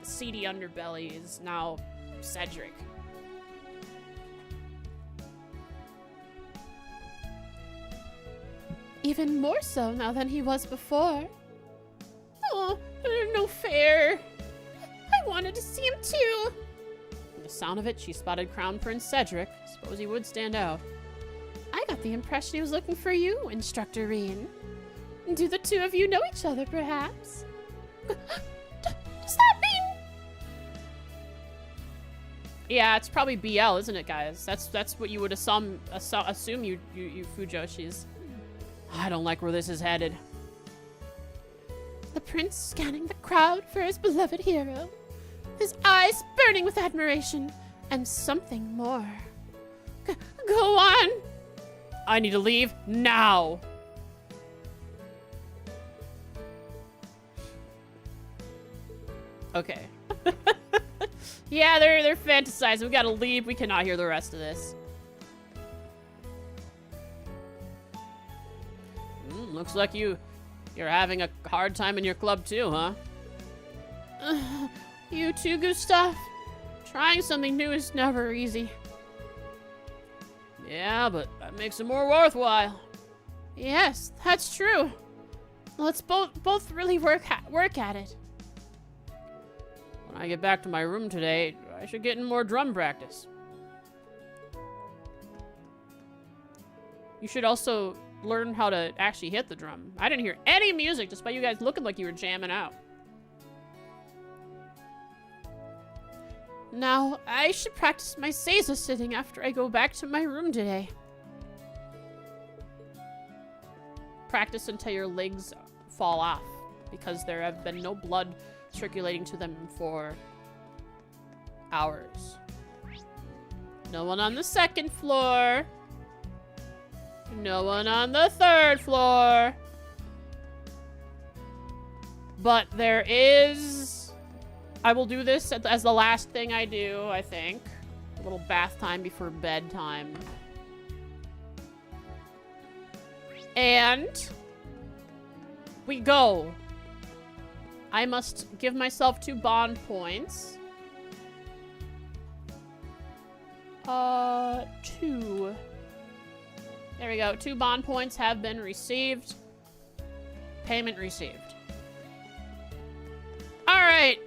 The seedy underbelly is now Cedric. even more so now than he was before. Oh, no fair. I wanted to see him too. From the sound of it, she spotted Crown Prince Cedric. Suppose he would stand out. I got the impression he was looking for you, Instructor Reen. Do the two of you know each other, perhaps? Does that mean? Yeah, it's probably BL, isn't it, guys? That's what you would assume you Fujoshis. I don't like where this is headed. The prince scanning the crowd for his beloved hero, his eyes burning with admiration and something more. Go on! I need to leave now. Okay. Yeah, they're fantasizing. We gotta leave. We cannot hear the rest of this. Looks like you're having a hard time in your club too, huh? You too, Gustav. Trying something new is never easy. Yeah, but that makes it more worthwhile. Yes, that's true. Let's both really work at it. When I get back to my room today, I should get in more drum practice. You should also learn how to actually hit the drum. I didn't hear any music despite you guys looking like you were jamming out. Now, I should practice my Seiza sitting after I go back to my room today. Practice until your legs fall off, because there have been no blood circulating to them for hours. No one on the second floor. No one on the third floor. But there is... I will do this as the last thing I do, I think. A little bath time before bedtime. And... we go. I must give myself 2 bond points. 2. There we go. 2 bond points have been received. Payment received. Alright.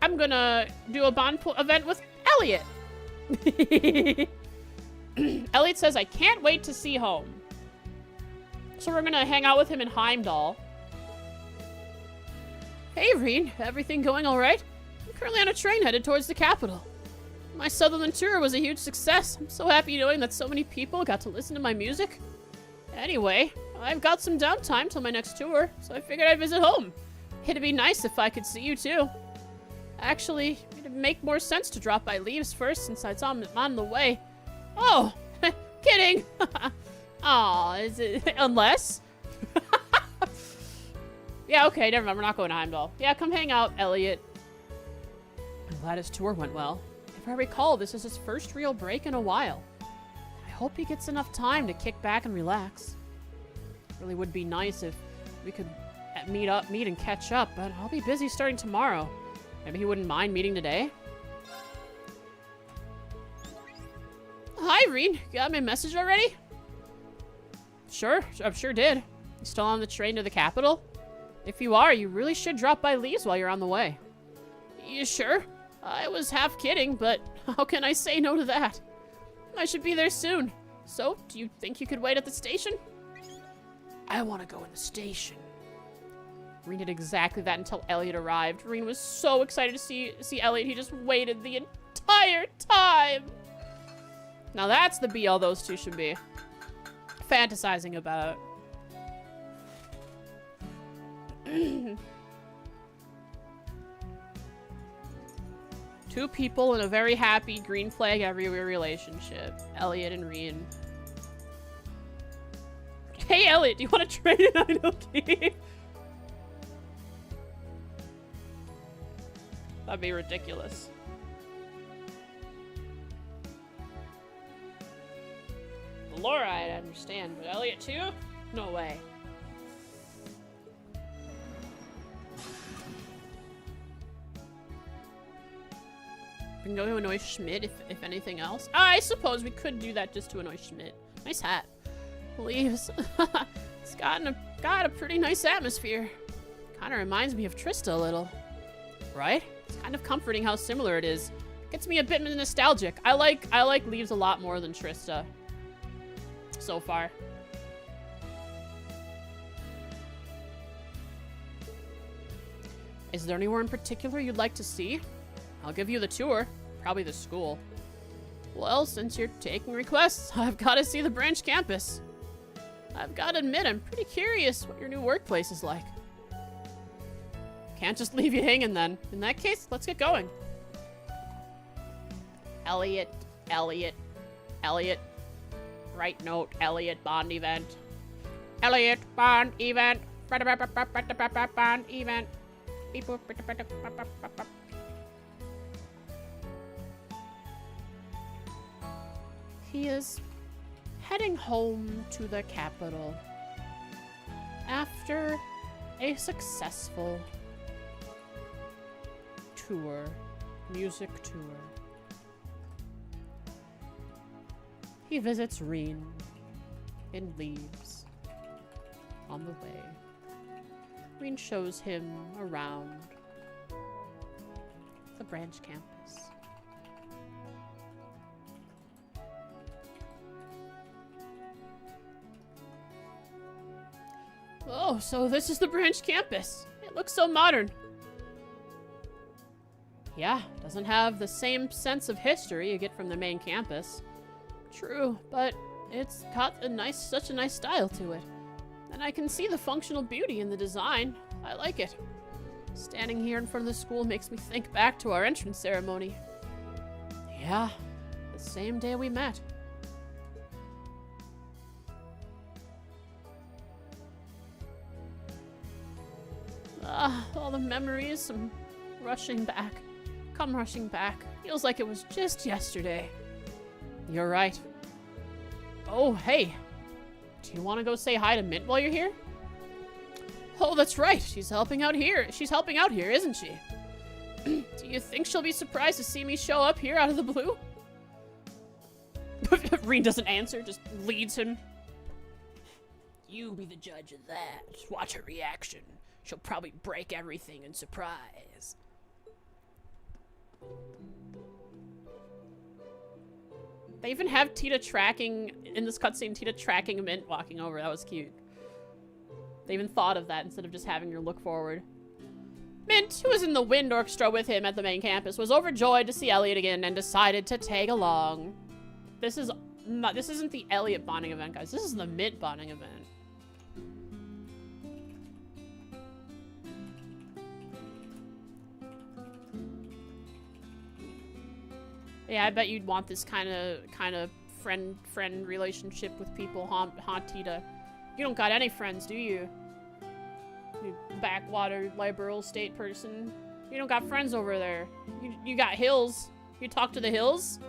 I'm gonna do a bond event with Elliot. Elliot says, I can't wait to see home. So we're gonna hang out with him in Heimdall. Hey, Reen. Everything going alright? I'm currently on a train headed towards the capital. My Sutherland tour was a huge success. I'm so happy knowing that so many people got to listen to my music. Anyway, I've got some downtime till my next tour, so I figured I'd visit home. It'd be nice if I could see you too. Actually, it'd make more sense to drop by Leaves first since I'm on the way. Oh, kidding. Aw, is it? Unless? Yeah, okay, never mind. We're not going to Heimdall. Yeah, come hang out, Elliot. I'm glad his tour went well. If I recall, this is his first real break in a while. I hope he gets enough time to kick back and relax. It really would be nice if we could meet and catch up, but I'll be busy starting tomorrow. Maybe he wouldn't mind meeting today? Hi, Reen. Got my message already? Sure, I sure did. You still on the train to the capital? If you are, you really should drop by Lee's while you're on the way. You sure? I was half kidding, but how can I say no to that? I should be there soon. So, do you think you could wait at the station? I want to go in the station. Reen did exactly that until Elliot arrived. Reen was so excited to see Elliot, he just waited the entire time. Now that's the BL those two should be fantasizing about. 2 people in a very happy green flag everywhere relationship. Elliot and Reen. Hey Elliot, do you want to trade an INLD? That'd be ridiculous. Laura, I'd understand, but Elliot too? No way. We can go to annoy Schmidt if anything else. I suppose we could do that just to annoy Schmidt. Nice hat. Leaves. It's got a pretty nice atmosphere. Kind of reminds me of Trista a little. Right? It's kind of comforting how similar it is. Gets me a bit nostalgic. I like Leaves a lot more than Trista. So far. Is there anywhere in particular you'd like to see? I'll give you the tour. Probably the school. Well, since you're taking requests, I've got to see the branch campus. I've got to admit, I'm pretty curious what your new workplace is like. Can't just leave you hanging then. In that case, let's get going. Elliot. Right note, Elliot Bond event. Elliot Bond event. Bond event. He is heading home to the capital after a successful music tour. He visits Reen and leaves on the way. Reen shows him around the branch campus. Oh, so this is the branch campus. It looks so modern. Yeah, doesn't have the same sense of history you get from the main campus. True, but it's got such a nice style to it. And I can see the functional beauty in the design. I like it. Standing here in front of the school makes me think back to our entrance ceremony. Yeah, the same day we met. All the memories come rushing back. Feels like it was just yesterday. You're right. Oh, hey. Do you want to go say hi to Mint while you're here? Oh, that's right. She's helping out here. She's helping out here, isn't she? Do you think she'll be surprised to see me show up here out of the blue? Reen doesn't answer, just leads him. You be the judge of that. Just watch her reaction. She'll probably break everything in surprise. They even have Tita tracking, in this cutscene, Tita tracking Mint walking over. That was cute. They even thought of that instead of just having her look forward. Mint, who was in the wind orchestra with him at the main campus, was overjoyed to see Elliot again and decided to tag along. This isn't the Elliot bonding event, guys. This is the Mint bonding event. Yeah, I bet you'd want this kind of friend relationship with people, huh, Tita? You don't got any friends, do you? You backwater liberal state person. You don't got friends over there. You got hills. You talk to the hills?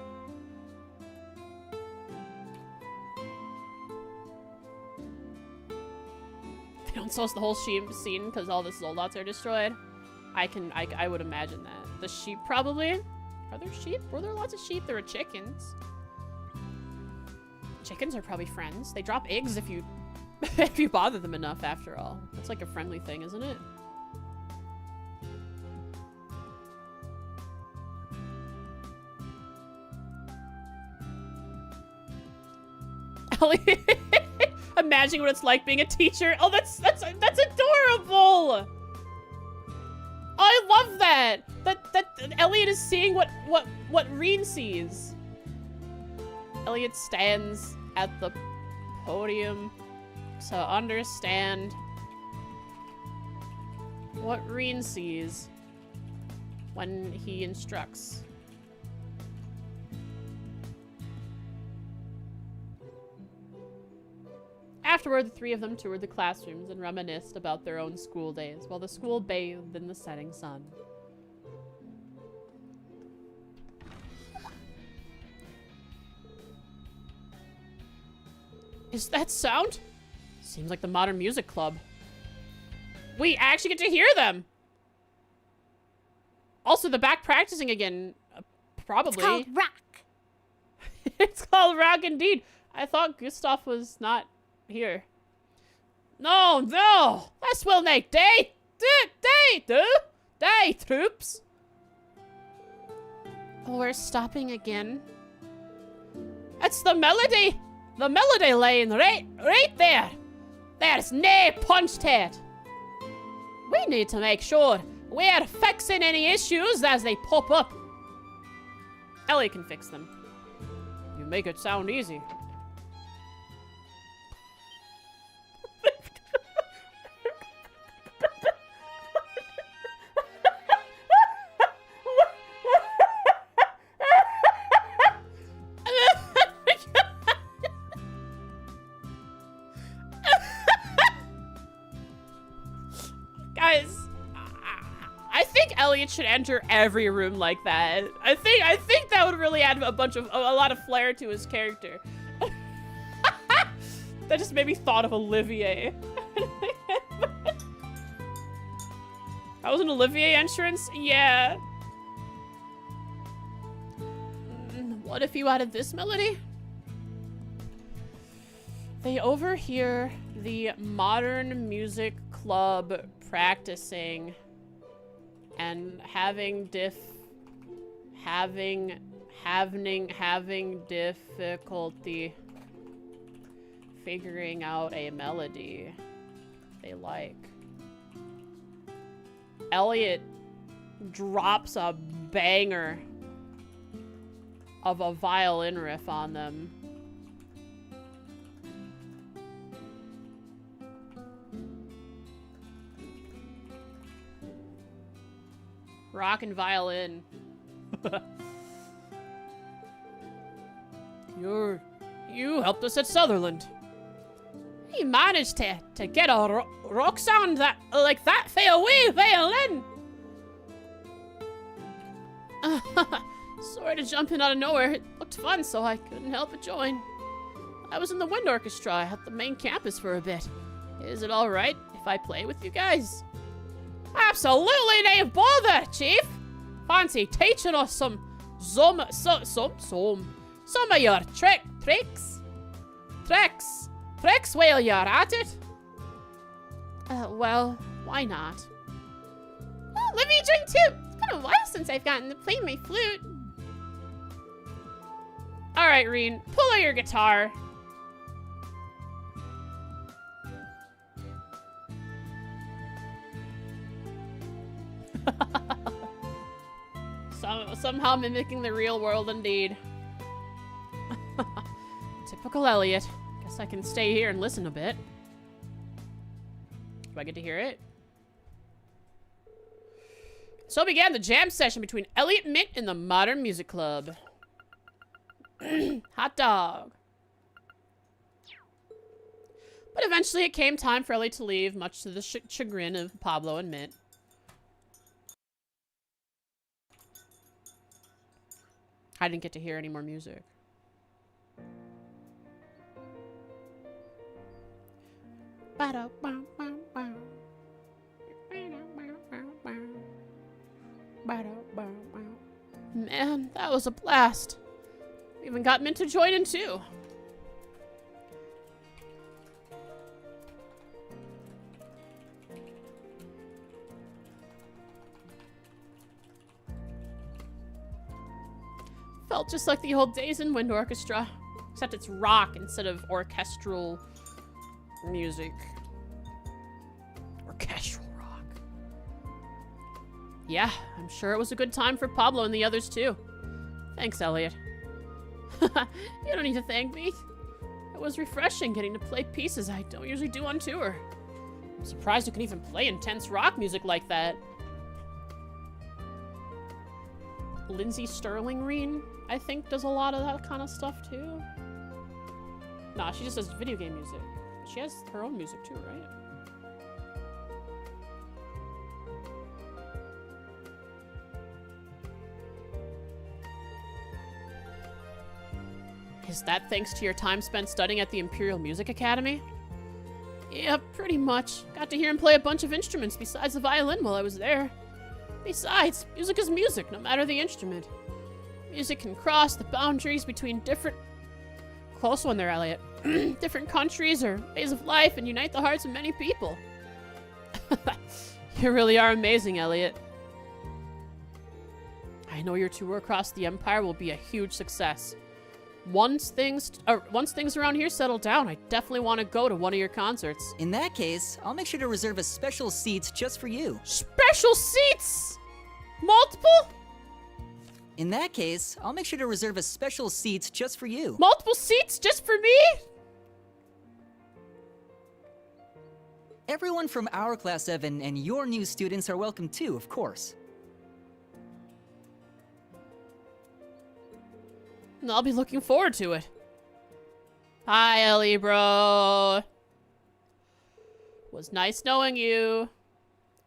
They don't source the whole sheep scene because all the Zoldots are destroyed. I would imagine that. The sheep probably. Are there sheep? Were there lots of sheep? There were chickens. Chickens are probably friends. They drop eggs if you if you bother them enough, after all. That's like a friendly thing, isn't it? Elliot, imagine what it's like being a teacher. Oh, that's adorable. Oh, I love that. That Elliot is seeing what Reen sees. Elliot stands at the podium to understand what Reen sees when he instructs. Afterward, the three of them toured the classrooms and reminisced about their own school days, while the school bathed in the setting sun. Is that sound? Seems like the Modern Music Club. We actually get to hear them! Also, the back practicing again. Probably. It's called rock. It's called rock indeed. I thought Gustav was not here. No, no! This will make day! Day, troops! Oh, we're stopping again. It's the melody! The melody lane, right there! There's no punched head. We need to make sure we're fixing any issues as they pop up. Ellie can fix them. You make it sound easy. Guys, I think Elliot should enter every room like that. I think that would really add a lot of flair to his character. That just made me thought of Olivier. That was an Olivier entrance? Yeah. What if you added this melody? They overhear the Modern Music Club practicing and having difficulty figuring out a melody they like. Elliot drops a banger of a violin riff on them. Rock and violin. You helped us at Sutherland. You managed to get a rock sound like that for a wee violin. Sorry to jump in out of nowhere. It looked fun, so I couldn't help but join. I was in the wind orchestra at the main campus for a bit. Is it all right if I play with you guys? Absolutely no bother, Chief. Fancy teaching us some of your tricks while you're at it? Well, why not? Oh, let me drink too. It's been a while since I've gotten to play my flute. All right, Reen, pull out your guitar. Somehow mimicking the real world indeed. Typical Elliot. Guess I can stay here and listen a bit. Do I get to hear it? So began the jam session between Elliot Mint and the Modern Music Club. Hot dog. But eventually it came time for Elliot to leave, much to the chagrin of Pablo and Mint. I didn't get to hear any more music. Man, that was a blast. We even got Mint to join in too. Felt just like the old days in Wind Orchestra, except it's rock instead of orchestral music. Orchestral rock. Yeah, I'm sure it was a good time for Pablo and the others too. Thanks, Elliot. You don't need to thank me. It was refreshing getting to play pieces I don't usually do on tour. I'm surprised you can even play intense rock music like that. Lindsay Sterling Reen, I think, does a lot of that kind of stuff too. Nah, she just does video game music. She has her own music too, right? Is that thanks to your time spent studying at the Imperial Music Academy? Yeah, pretty much. Got to hear him play a bunch of instruments besides the violin while I was there. Besides, music is music, no matter the instrument. Music can cross the boundaries between different... Close one there, Elliot. different countries or ways of life and unite the hearts of many people. You really are amazing, Elliot. I know your tour across the Empire will be a huge success. Once things around here settle down, I definitely want to go to one of your concerts. In that case, I'll make sure to reserve a special seat just for you. Special seats? Multiple? In that case, I'll make sure to reserve a special seat just for you. Multiple seats just for me? Everyone from our class, Evan, and your new students are welcome too, of course. I'll be looking forward to it. Hi, Ellie, bro. Was nice knowing you.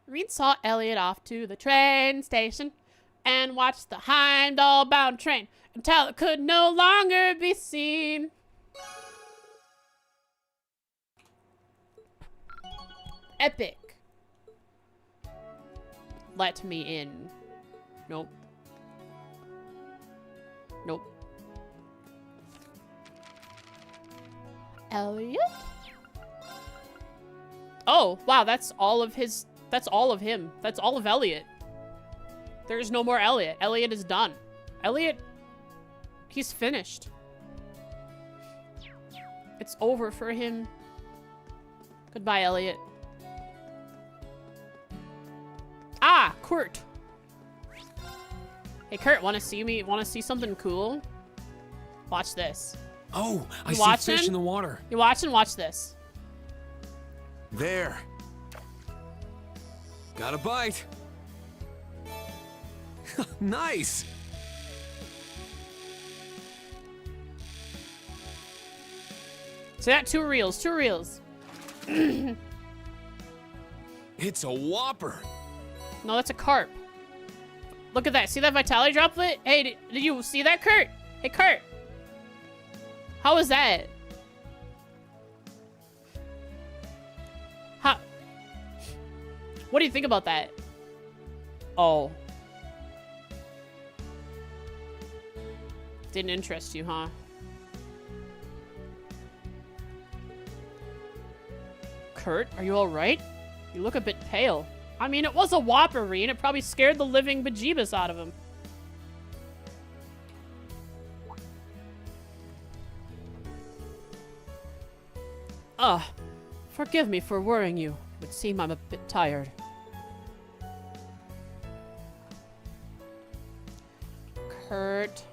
Reed saw Elliot off to the train station and watched the Heimdall-bound train until it could no longer be seen. Epic. Let me in. Nope. Nope. Elliot? Oh, wow, that's all of his... That's all of him. That's all of Elliot. There's no more Elliot. Elliot is done. Elliot... He's finished. It's over for him. Goodbye, Elliot. Ah, Kurt. Hey, Kurt, wanna see something cool? Watch this. Oh, I You see watching? fish in the water. You watching? Watch this. There. Got a bite. Nice. See that? 2 reels. 2 reels. It's a whopper. No, that's a carp. Look at that. See that vitality droplet? Hey, did you see that, Kurt? Hey, Kurt. How was that? How? What do you think about that? Oh. Didn't interest you, huh? Kurt, are you alright? You look a bit pale. I mean, it was a whopper, Reen. It probably scared the living bejeebus out of him. Forgive me for worrying you. It would seem I'm a bit tired. Kurt.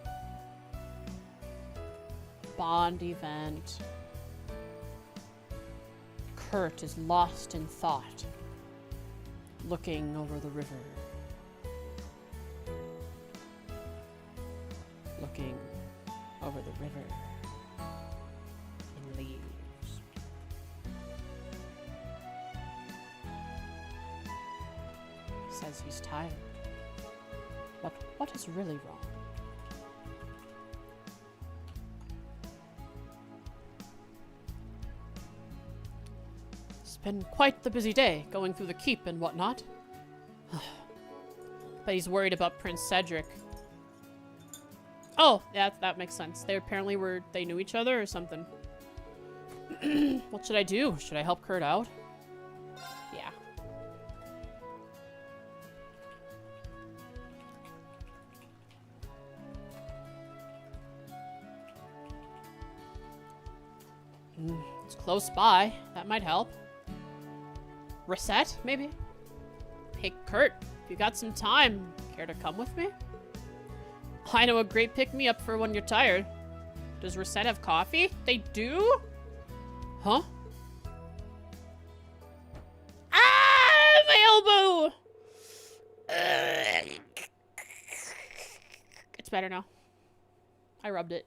Bond event. Kurt is lost in thought, looking over the river. Looking over the river in leaves. Says he's tired. But what is really wrong? It's been quite the busy day, going through the keep and whatnot. But he's worried about Prince Cedric. Oh, yeah, that makes sense. They apparently they knew each other or something. What should I do? Should I help Kurt out? Yeah. It's close by. That might help. Reset, maybe? Hey, Kurt, if you got some time, care to come with me? I know a great pick-me-up for when you're tired. Does Reset have coffee? They do? Huh? Ah! My elbow! It's better now. I rubbed it.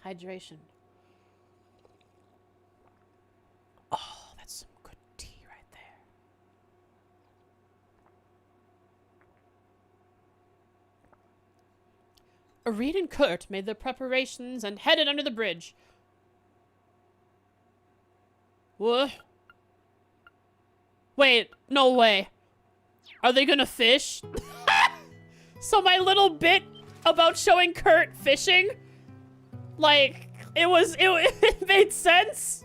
Hydration. Oh, that's some good tea right there. Arid and Kurt made their preparations and headed under the bridge. What? Wait, no way. Are they gonna fish? So my little bit about showing Kurt fishing. Like, it made sense.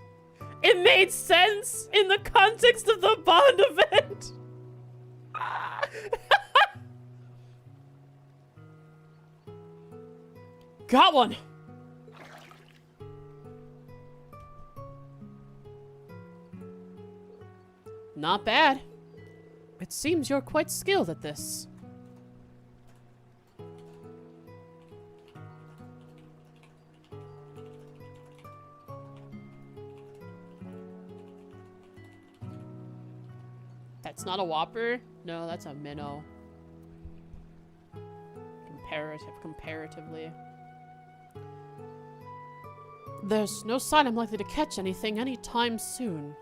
It made sense in the context of the Bond event. Got one. Not bad. It seems you're quite skilled at this. That's not a whopper? No, that's a minnow. Comparatively. There's no sign I'm likely to catch anything anytime soon.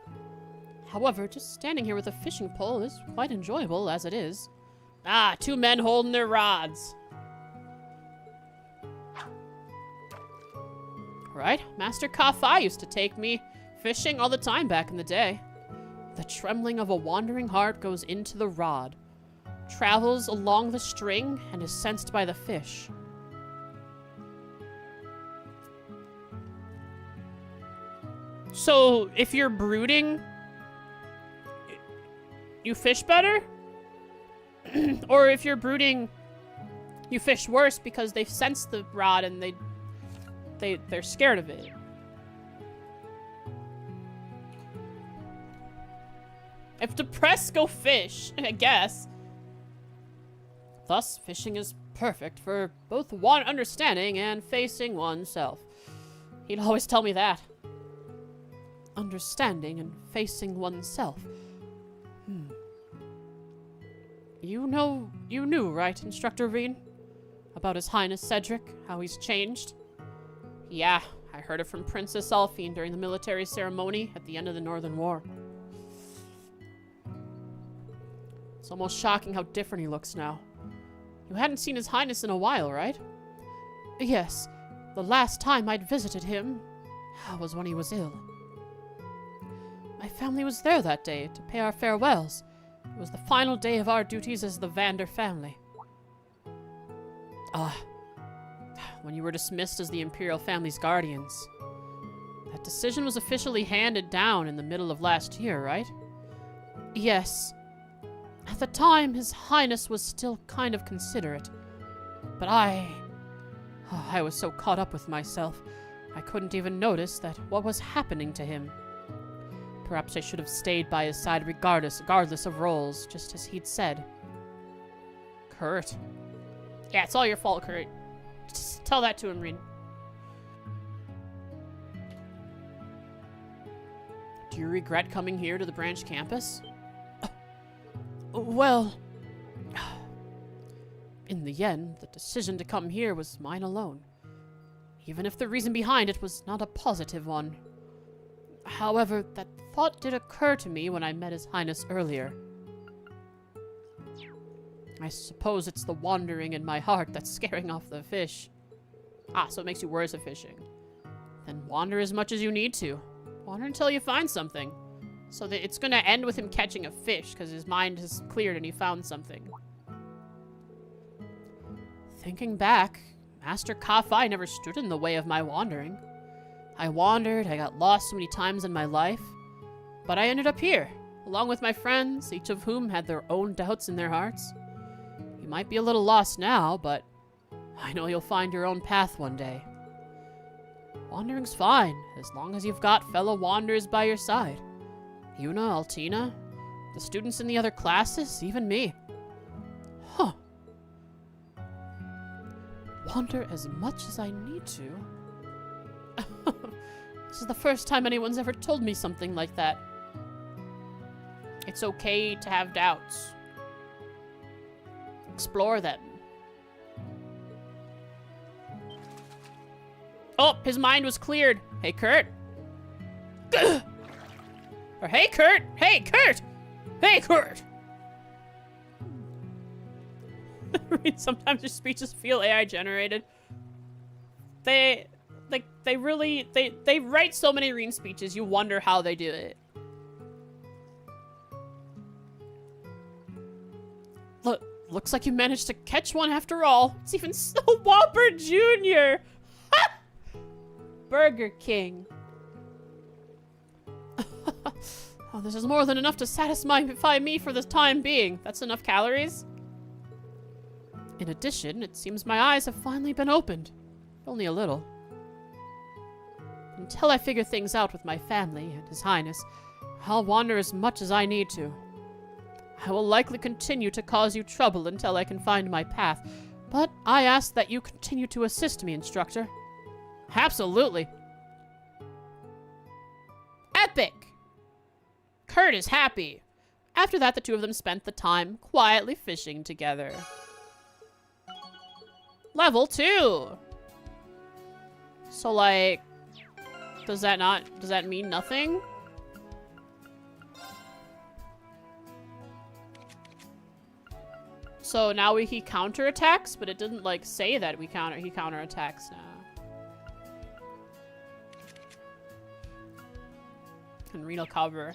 However, just standing here with a fishing pole is quite enjoyable as it is. Ah, 2 men holding their rods. Right, Master Ka-Fi used to take me fishing all the time back in the day. The trembling of a wandering heart goes into the rod, travels along the string, and is sensed by the fish. So, if you're brooding, you fish better? Or if you're brooding, you fish worse because they've sensed the rod and they're scared of it. If depressed, go fish, I guess. Thus, fishing is perfect for both one understanding and facing oneself. He'd always tell me that. Understanding and facing oneself. You knew, right, Instructor Reen? About His Highness Cedric, how he's changed? Yeah, I heard it from Princess Alphine during the military ceremony at the end of the Northern War. It's almost shocking how different he looks now. You hadn't seen His Highness in a while, right? Yes, the last time I'd visited him was when he was ill. My family was there that day to pay our farewells. It was the final day of our duties as the Vander family. When you were dismissed as the Imperial family's guardians. That decision was officially handed down in the middle of last year, right? Yes. At the time, His Highness was still kind of considerate. But I was so caught up with myself, I couldn't even notice that what was happening to him. Perhaps I should have stayed by his side regardless of roles, just as he'd said. Kurt. Yeah, it's all your fault, Kurt. Just tell that to him, Reen. Do you regret coming here to the branch campus? Well, in the end, the decision to come here was mine alone, even if the reason behind it was not a positive one. However, that thought did occur to me when I met His Highness earlier. I suppose it's the wandering in my heart that's scaring off the fish. So it makes you worse at fishing. Then wander as much as you need to. Wander until you find something. So that it's gonna end with him catching a fish, because his mind has cleared and he found something. Thinking back, Master Ka-Fi never stood in the way of my wandering. I wandered, I got lost so many times in my life, but I ended up here, along with my friends, each of whom had their own doubts in their hearts. You might be a little lost now, but I know you'll find your own path one day. Wandering's fine, as long as you've got fellow wanderers by your side. Yuna, Altina, the students in the other classes, even me. Huh. Wander as much as I need to? This is the first time anyone's ever told me something like that. It's okay to have doubts. Explore them. Oh, his mind was cleared. Hey, Kurt. Or hey, Kurt. Hey, Kurt. Hey, Kurt. Sometimes your speeches feel AI generated. They write so many Reen speeches, you wonder how they do it. Looks like you managed to catch one after all. It's even a Whopper Jr. Burger King. Oh, this is more than enough to satisfy me for the time being. That's enough calories? In addition, it seems my eyes have finally been opened. Only a little. Until I figure things out with my family and His Highness, I'll wander as much as I need to. I will likely continue to cause you trouble until I can find my path, but I ask that you continue to assist me, instructor. Absolutely. Epic! Kurt is happy. After that, the two of them spent the time quietly fishing together. Level 2! So, like, does that mean nothing? So now he counterattacks, but it didn't, like, say that he counterattacks now. And renal cover.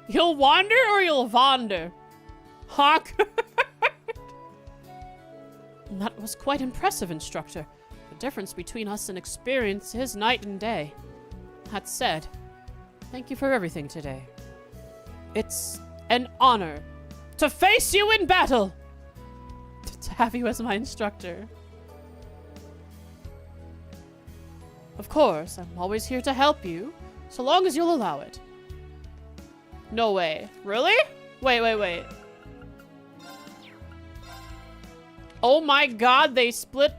You'll wander or you'll wander? Hawk. That was quite impressive, instructor. The difference between us in experience is night and day. That said, thank you for everything today. It's an honor to face you in battle! To have you as my instructor. Of course, I'm always here to help you, so long as you'll allow it. No way. Really? Wait. Oh my god, they split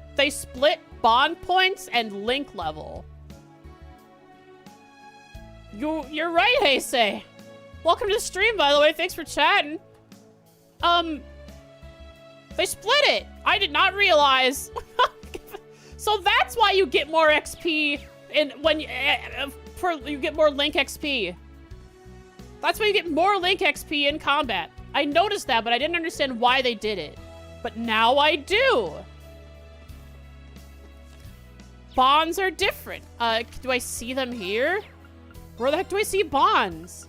bond points and link level. You're right, Heisei. Welcome to the stream, by the way. Thanks for chatting. They split it. I did not realize. So that's why you get more XP when you get more Link XP. That's why you get more Link XP in combat. I noticed that, but I didn't understand why they did it. But now I do. Bonds are different. Do I see them here? Where the heck do I see bonds?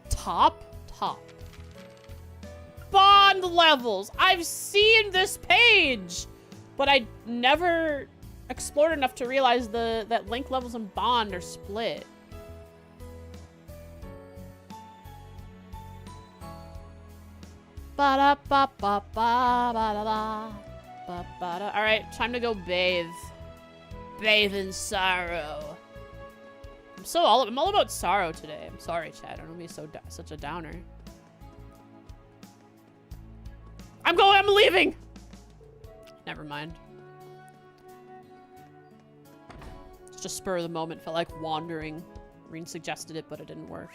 Top. Bond levels. I've seen this page, but I never explored enough to realize that link levels and bond are split. Alright, time to go bathe. Bathe in sorrow. I'm all about sorrow today. I'm sorry, chat. I don't want to be such a downer. I'm leaving! Never mind. It's just spur of the moment. Felt like wandering. Reen suggested it, but it didn't work.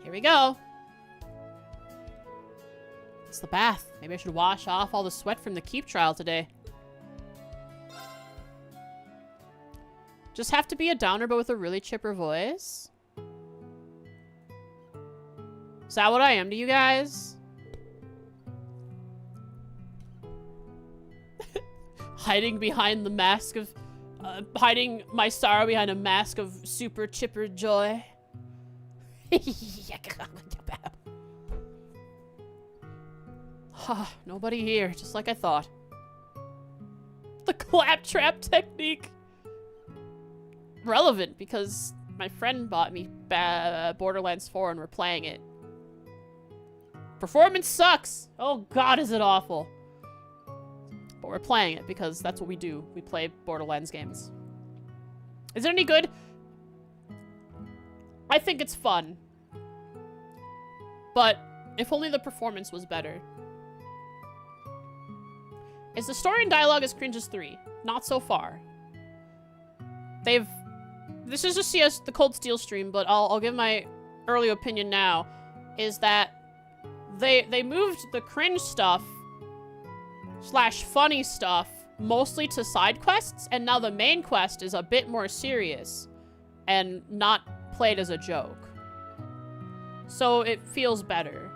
Here we go. It's the bath. Maybe I should wash off all the sweat from the keep trial today. Just have to be a downer, but with a really chipper voice. Is that what I am to you guys? Hiding behind the mask of... hiding my sorrow behind a mask of super chipper joy. Nobody here, just like I thought. The claptrap technique. Relevant, because my friend bought me Borderlands 4 and we're playing it. Performance sucks! Oh god, is it awful. But we're playing it because that's what we do. We play Borderlands games. Is it any good? I think it's fun. But if only the performance was better. Is the story and dialogue as cringe as 3? Not so far. This is just the Cold Steel stream, but I'll give my early opinion now. Is that they moved the cringe stuff / funny stuff mostly to side quests, and now the main quest is a bit more serious and not played as a joke. So it feels better.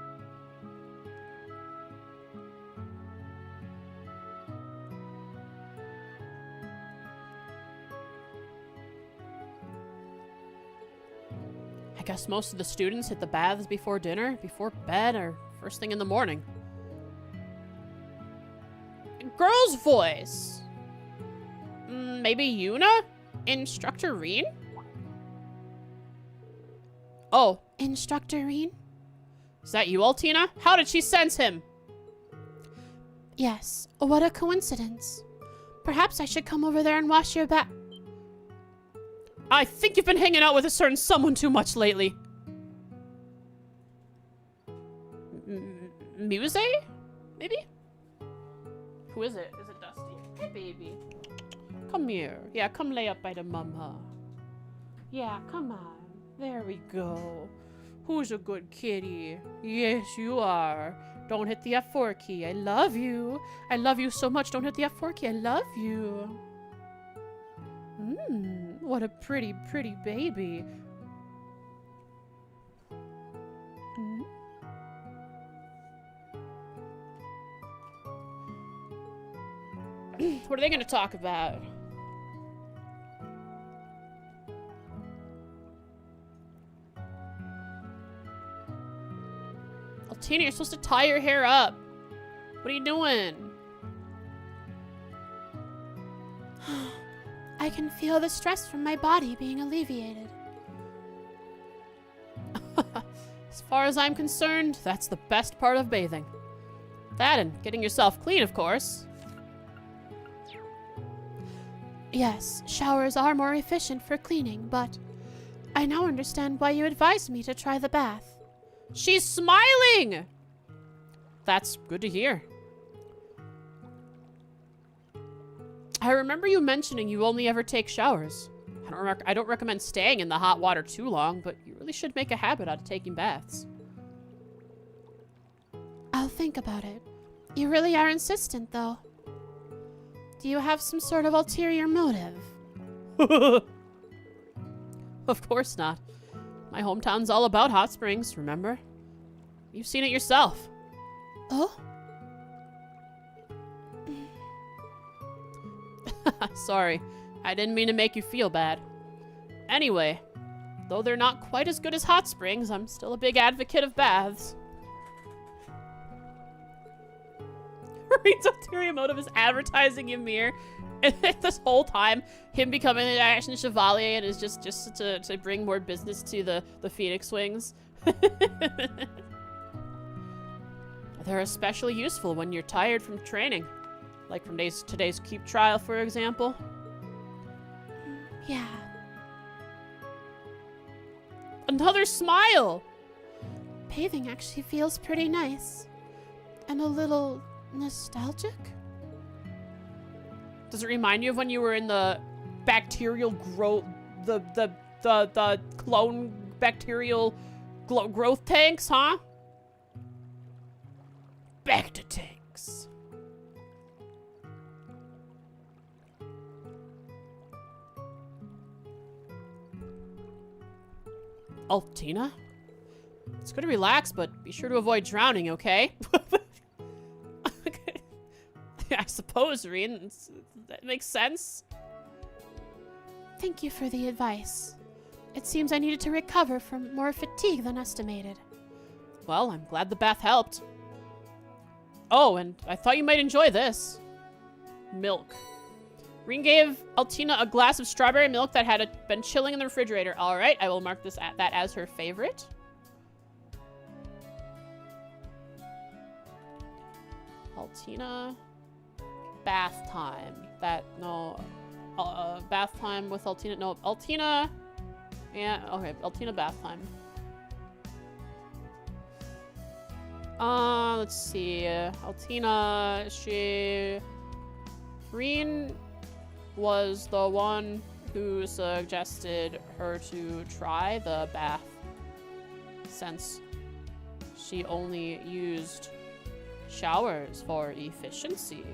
I guess most of the students hit the baths before dinner, before bed, or first thing in the morning. Girl's voice. Maybe Yuna? Instructor Reen? Oh. Instructor Reen? Is that you, Altina? How did she sense him? Yes. What a coincidence. Perhaps I should come over there and wash your back. I think you've been hanging out with a certain someone too much lately. Muse? Maybe? Who is it? Is it Dusty? Hey, baby. Come here. Yeah, come lay up by the mama. Yeah, come on. There we go. Who's a good kitty? Yes, you are. Don't hit the F4 key. I love you. I love you so much. Don't hit the F4 key. I love you. What a pretty, pretty baby. What are they going to talk about? Altina, you're supposed to tie your hair up. What are you doing? I can feel the stress from my body being alleviated. As far as I'm concerned, that's the best part of bathing. That and getting yourself clean, of course. Yes, showers are more efficient for cleaning, but I now understand why you advised me to try the bath. She's smiling! That's good to hear. I remember you mentioning you only ever take showers. I don't recommend staying in the hot water too long, but you really should make a habit out of taking baths. I'll think about it. You really are insistent, though. Do you have some sort of ulterior motive? Of course not. My hometown's all about hot springs, remember? You've seen it yourself. Oh? Sorry, I didn't mean to make you feel bad. Anyway, though they're not quite as good as hot springs, I'm still a big advocate of baths. Reen's ulterior motive is advertising Ymir, and this whole time, him becoming an action chevalier and is just to bring more business to the Phoenix Wings. They're especially useful when you're tired from training. Like from today's Keep trial, for example. Yeah. Another smile! Bathing actually feels pretty nice. And a little nostalgic? Does it remind you of when you were in the bacterial growth, the clone bacterial growth tanks, huh? Back to tanks. Altina? It's good to relax, but be sure to avoid drowning, okay? Okay. I suppose, Reen. That makes sense. Thank you for the advice. It seems I needed to recover from more fatigue than estimated. Well, I'm glad the bath helped. Oh, and I thought you might enjoy this. Milk. Reen gave Altina a glass of strawberry milk that had been chilling in the refrigerator. All right, I will mark that as her favorite. Altina. Bath time. Bath time with Altina. No, Altina. Yeah, okay, Altina bath time. Let's see. Altina, Reen was the one who suggested her to try the bath since she only used showers for efficiency.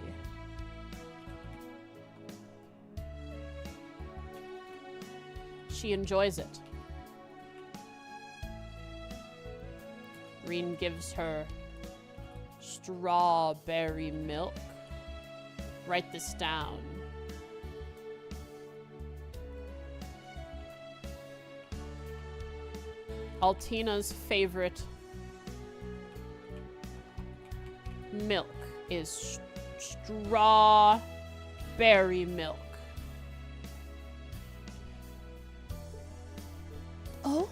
She enjoys it. Reen gives her strawberry milk. Write this down. Altina's favorite milk is strawberry milk. Oh?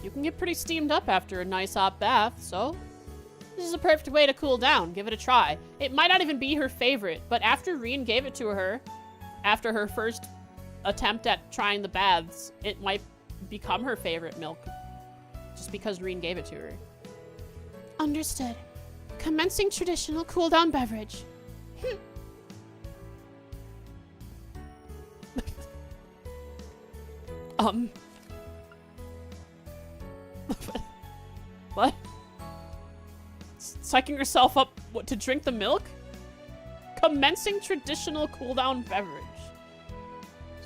You can get pretty steamed up after a nice hot bath, so this is a perfect way to cool down. Give it a try. It might not even be her favorite, but after Reen gave it to her, after her first attempt at trying the baths, it might become her favorite milk. Just because Reen gave it to her. Understood. Commencing traditional cool-down beverage. What? Psyching herself up to drink the milk? Commencing traditional cool-down beverage.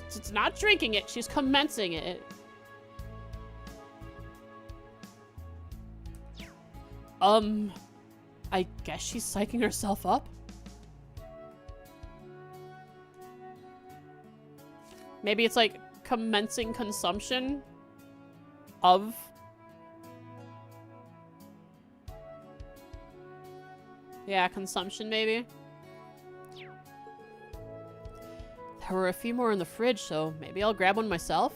It's not drinking it, she's commencing it. I guess she's psyching herself up? Maybe it's like commencing consumption of... Yeah, consumption maybe. There were a few more in the fridge, so maybe I'll grab one myself.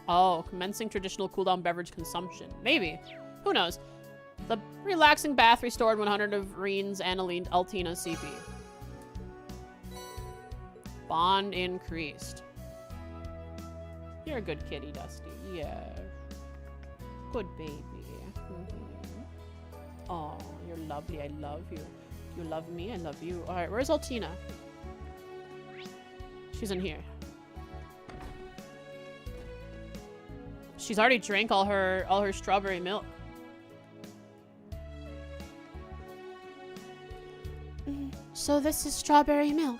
Oh, commencing traditional cool-down beverage consumption. Maybe. Who knows? The relaxing bath restored 100 of Reen's and Altina's CP. Bond increased. You're a good kitty, Dusty. Yeah. Good baby. Oh, you're lovely. I love you. You love me. I love you. All right, where's Altina? She's in here. She's already drank all her strawberry milk. So this is strawberry milk.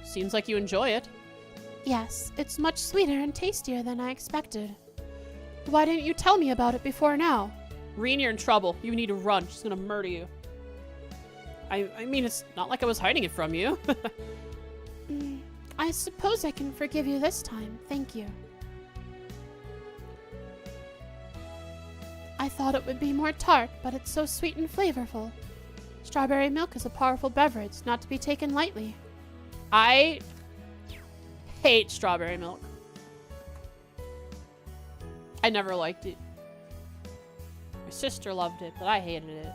Seems like you enjoy it. Yes, it's much sweeter and tastier than I expected. Why didn't you tell me about it before now? Reen, you're in trouble. You need to run. She's gonna murder you. I mean, it's not like I was hiding it from you. I suppose I can forgive you this time. Thank you. I thought it would be more tart, but it's so sweet and flavorful. Strawberry milk is a powerful beverage, not to be taken lightly. I hate strawberry milk. I never liked it. My sister loved it, but I hated it.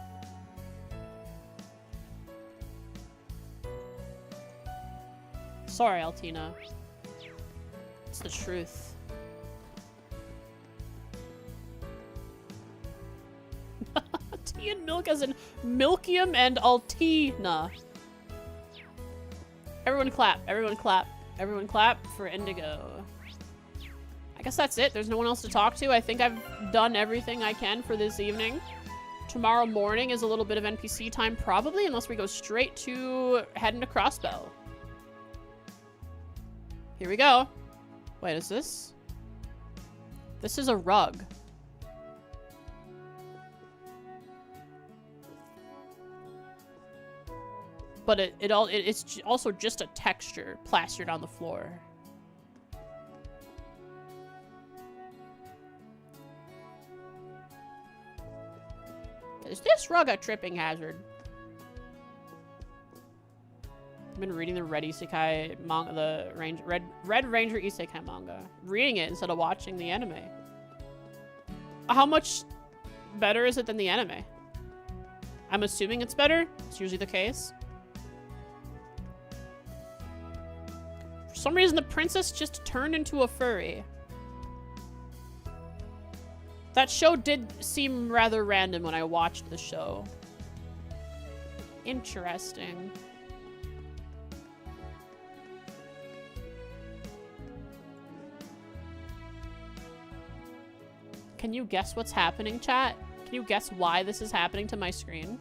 Sorry, Altina. It's the truth. Tea and milk as in Milkium and Altina. Everyone clap. Everyone clap. Everyone clap for Indigo. I guess that's it. There's no one else to talk to. I think I've done everything I can for this evening. Tomorrow morning is a little bit of NPC time, probably, unless we go straight to heading to Crossbell. Here we go. Wait, is this? This is a rug. But it's also just a texture plastered on the floor. Is this rug a tripping hazard? I've been reading the Red Isekai manga, the Red Ranger Isekai manga. Reading it instead of watching the anime. How much better is it than the anime? I'm assuming it's better. It's usually the case. For some reason, the princess just turned into a furry. That show did seem rather random when I watched the show. Interesting. Can you guess what's happening, chat? Can you guess why this is happening to my screen?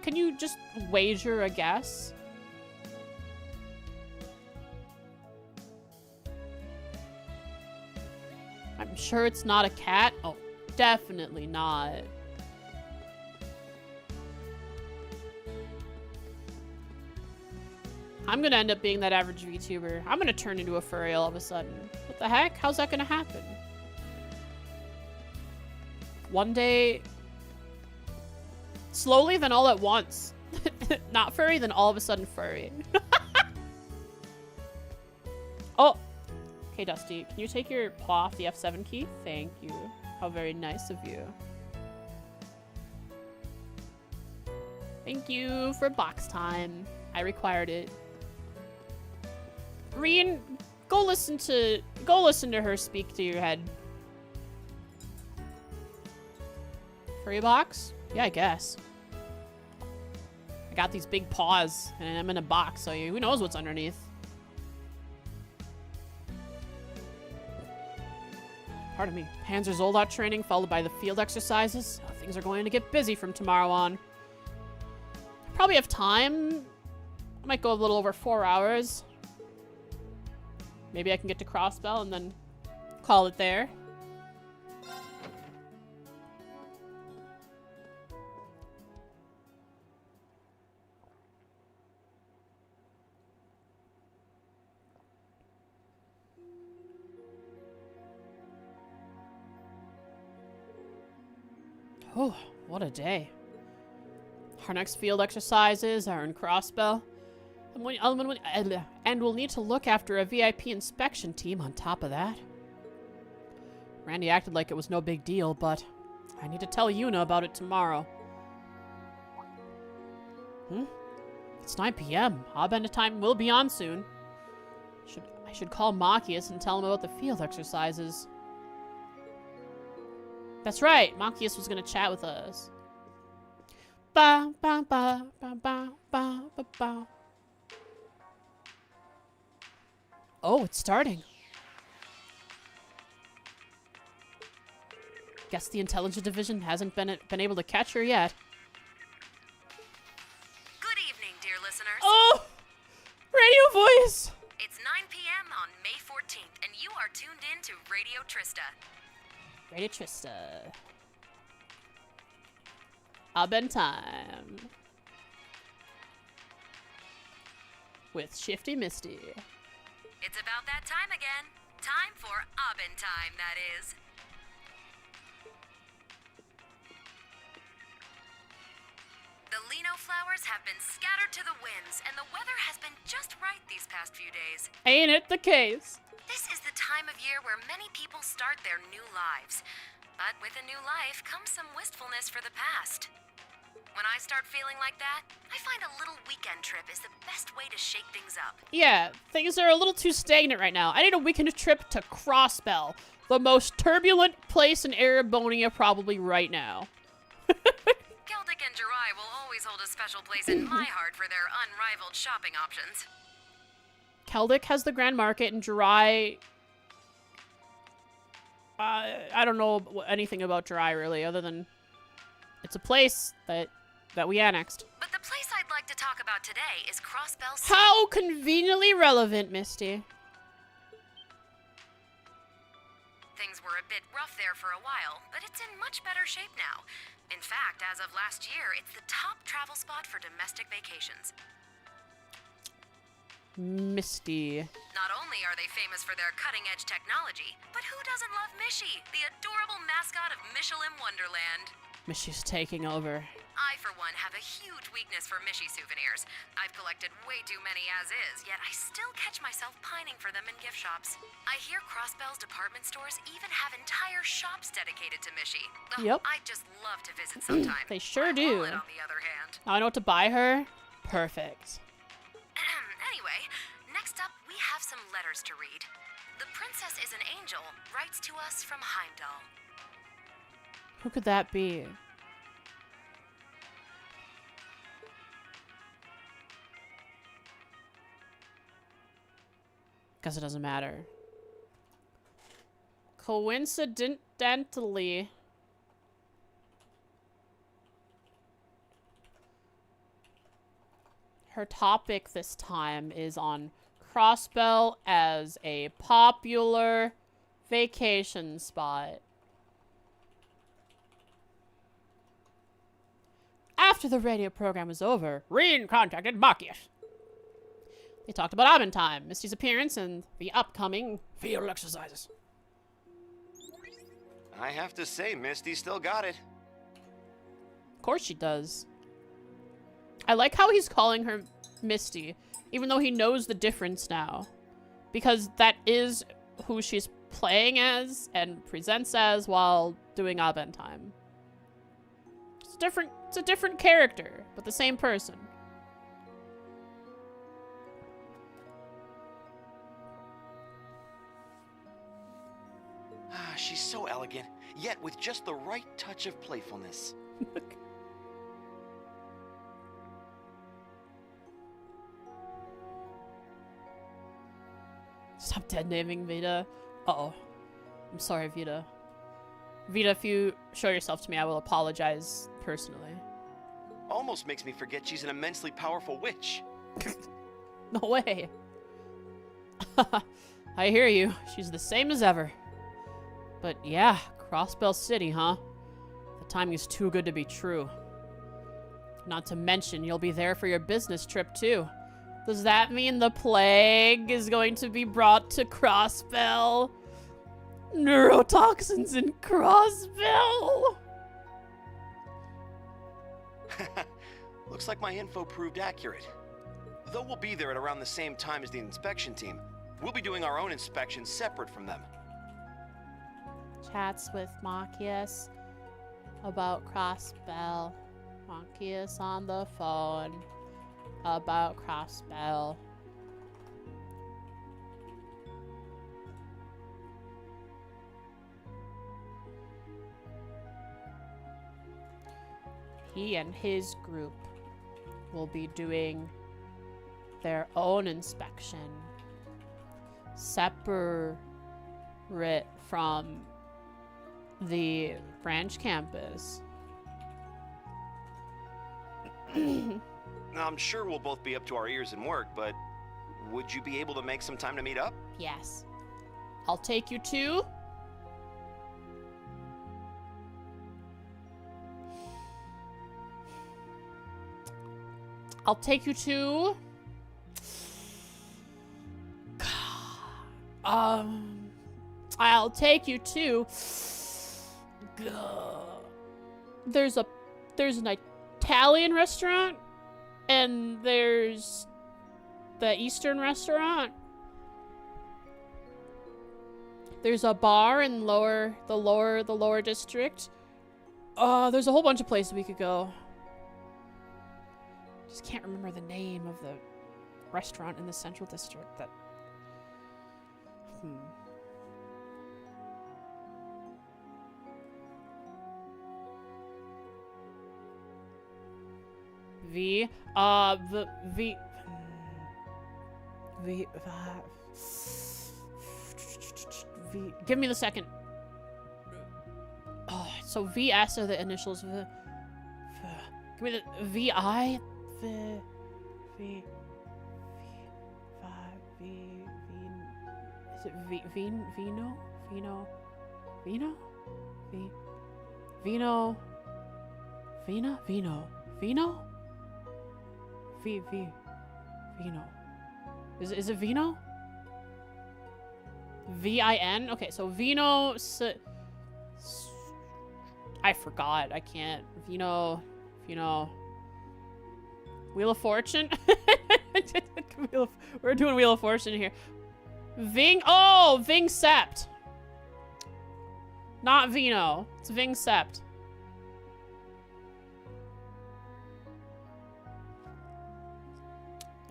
Can you just wager a guess? sure it's not a cat? Oh, definitely not. I'm gonna end up being that average VTuber. I'm gonna turn into a furry all of a sudden. What the heck? How's that gonna happen? One day... Slowly, then all at once. Not furry, then all of a sudden furry. Oh! Okay, Dusty, can you take your paw off the F7 key? Thank you. How very nice of you. Thank you for box time. I required it. Reen, go listen to her speak to your head. Furry box? Yeah, I guess. I got these big paws, and I'm in a box, so who knows what's underneath. Pardon me. Panzer's old-out training, followed by the field exercises. Oh, things are going to get busy from tomorrow on. Probably have time. I might go a little over 4 hours. Maybe I can get to Crossbell and then call it there. Oh, what a day. Our next field exercises are in Crossbell. And we'll need to look after a VIP inspection team on top of that. Randy acted like it was no big deal, but I need to tell Yuna about it tomorrow. It's 9 p.m. Abenda time will be on soon. I should call Machias and tell him about the field exercises. That's right, Machias was gonna chat with us. Ba ba ba ba ba ba ba ba. Oh, it's starting. Guess the intelligence division hasn't been able to catch her yet. Good evening, dear listeners. Oh! Radio voice! It's 9 p.m. on May 14th, and you are tuned in to Radio Trista. Radio Trista. Abend time. With Shifty Misty. It's about that time again. Time for Abend time, that is. The Lino flowers have been scattered to the winds, and the weather has been just right these past few days. Ain't it the case? This is the time of year where many people start their new lives. But with a new life comes some wistfulness for the past. When I start feeling like that, I find a little weekend trip is the best way to shake things up. Yeah, things are a little too stagnant right now. I need a weekend trip to Crossbell, the most turbulent place in Erebonia probably right now. Celtic and Jirai will always hold a special place in my heart for their unrivaled shopping options. Celtic has the Grand Market, and Jirai... I don't know anything about Jirai, really, other than... It's a place that we annexed. But the place I'd like to talk about today is Crossbell City. How conveniently relevant, Misty. Things were a bit rough there for a while, but it's in much better shape now. In fact, as of last year, it's the top travel spot for domestic vacations. Misty. Not only are they famous for their cutting-edge technology, but who doesn't love Mishy, the adorable mascot of Michelin Wonderland? Mishy's taking over. I, for one, have a huge weakness for Mishy souvenirs. I've collected way too many as is, yet I still catch myself pining for them in gift shops. I hear Crossbell's department stores even have entire shops dedicated to Mishy. Yep. I'd just love to visit sometime. They sure My do. wallet, on the other hand. Now I know what to buy her. Perfect. Anyway, next up, we have some letters to read. The Princess is an Angel writes to us from Heimdall. Who could that be? Guess it doesn't matter. Coincidentally, her topic this time is on Crossbell as a popular Vacation spot. After the radio program was over, Reen contacted Machias. They talked about Abend time, Misty's appearance, and the upcoming field exercises. I have to say, Misty still got it. Of course she does. I like how he's calling her Misty, even though he knows the difference now. Because that is who she's playing as and presents as while doing Abend time. It's a different character, but the same person. She's so elegant, yet with just the right touch of playfulness. Stop dead naming Vita. Uh-oh. I'm sorry, Vita. Vita, if you show yourself to me, I will apologize personally. Almost makes me forget she's an immensely powerful witch. No way. I hear you. She's the same as ever. But yeah, Crossbell City, huh? The timing is too good to be true. Not to mention, you'll be there for your business trip, too. Does that mean the plague is going to be brought to Crossbell? Neurotoxins in Crossbell! Looks like my info proved accurate. Though we'll be there at around the same time as the inspection team, we'll be doing our own inspection separate from them. Chats with Machias about Crossbell. Machias on the phone about Crossbell. He and his group will be doing their own inspection, separate from the branch campus. Now, I'm sure we'll both be up to our ears in work, but would you be able to make some time to meet up? Yes. I'll take you to... I'll take you to... I'll take you to... There's an Italian restaurant, and there's the Eastern restaurant. There's a bar in the lower district. There's a whole bunch of places we could go. Just can't remember the name of the restaurant in the Central District that... Give me the second. Oh, so VS are the initials. Give me the VI. Is it Vino? Is it Vino? VIN? Okay, so Vino... I forgot. I can't. Vino... Wheel of Fortune? We're doing Wheel of Fortune here. Vingsept. Not Vino. It's Vingsept.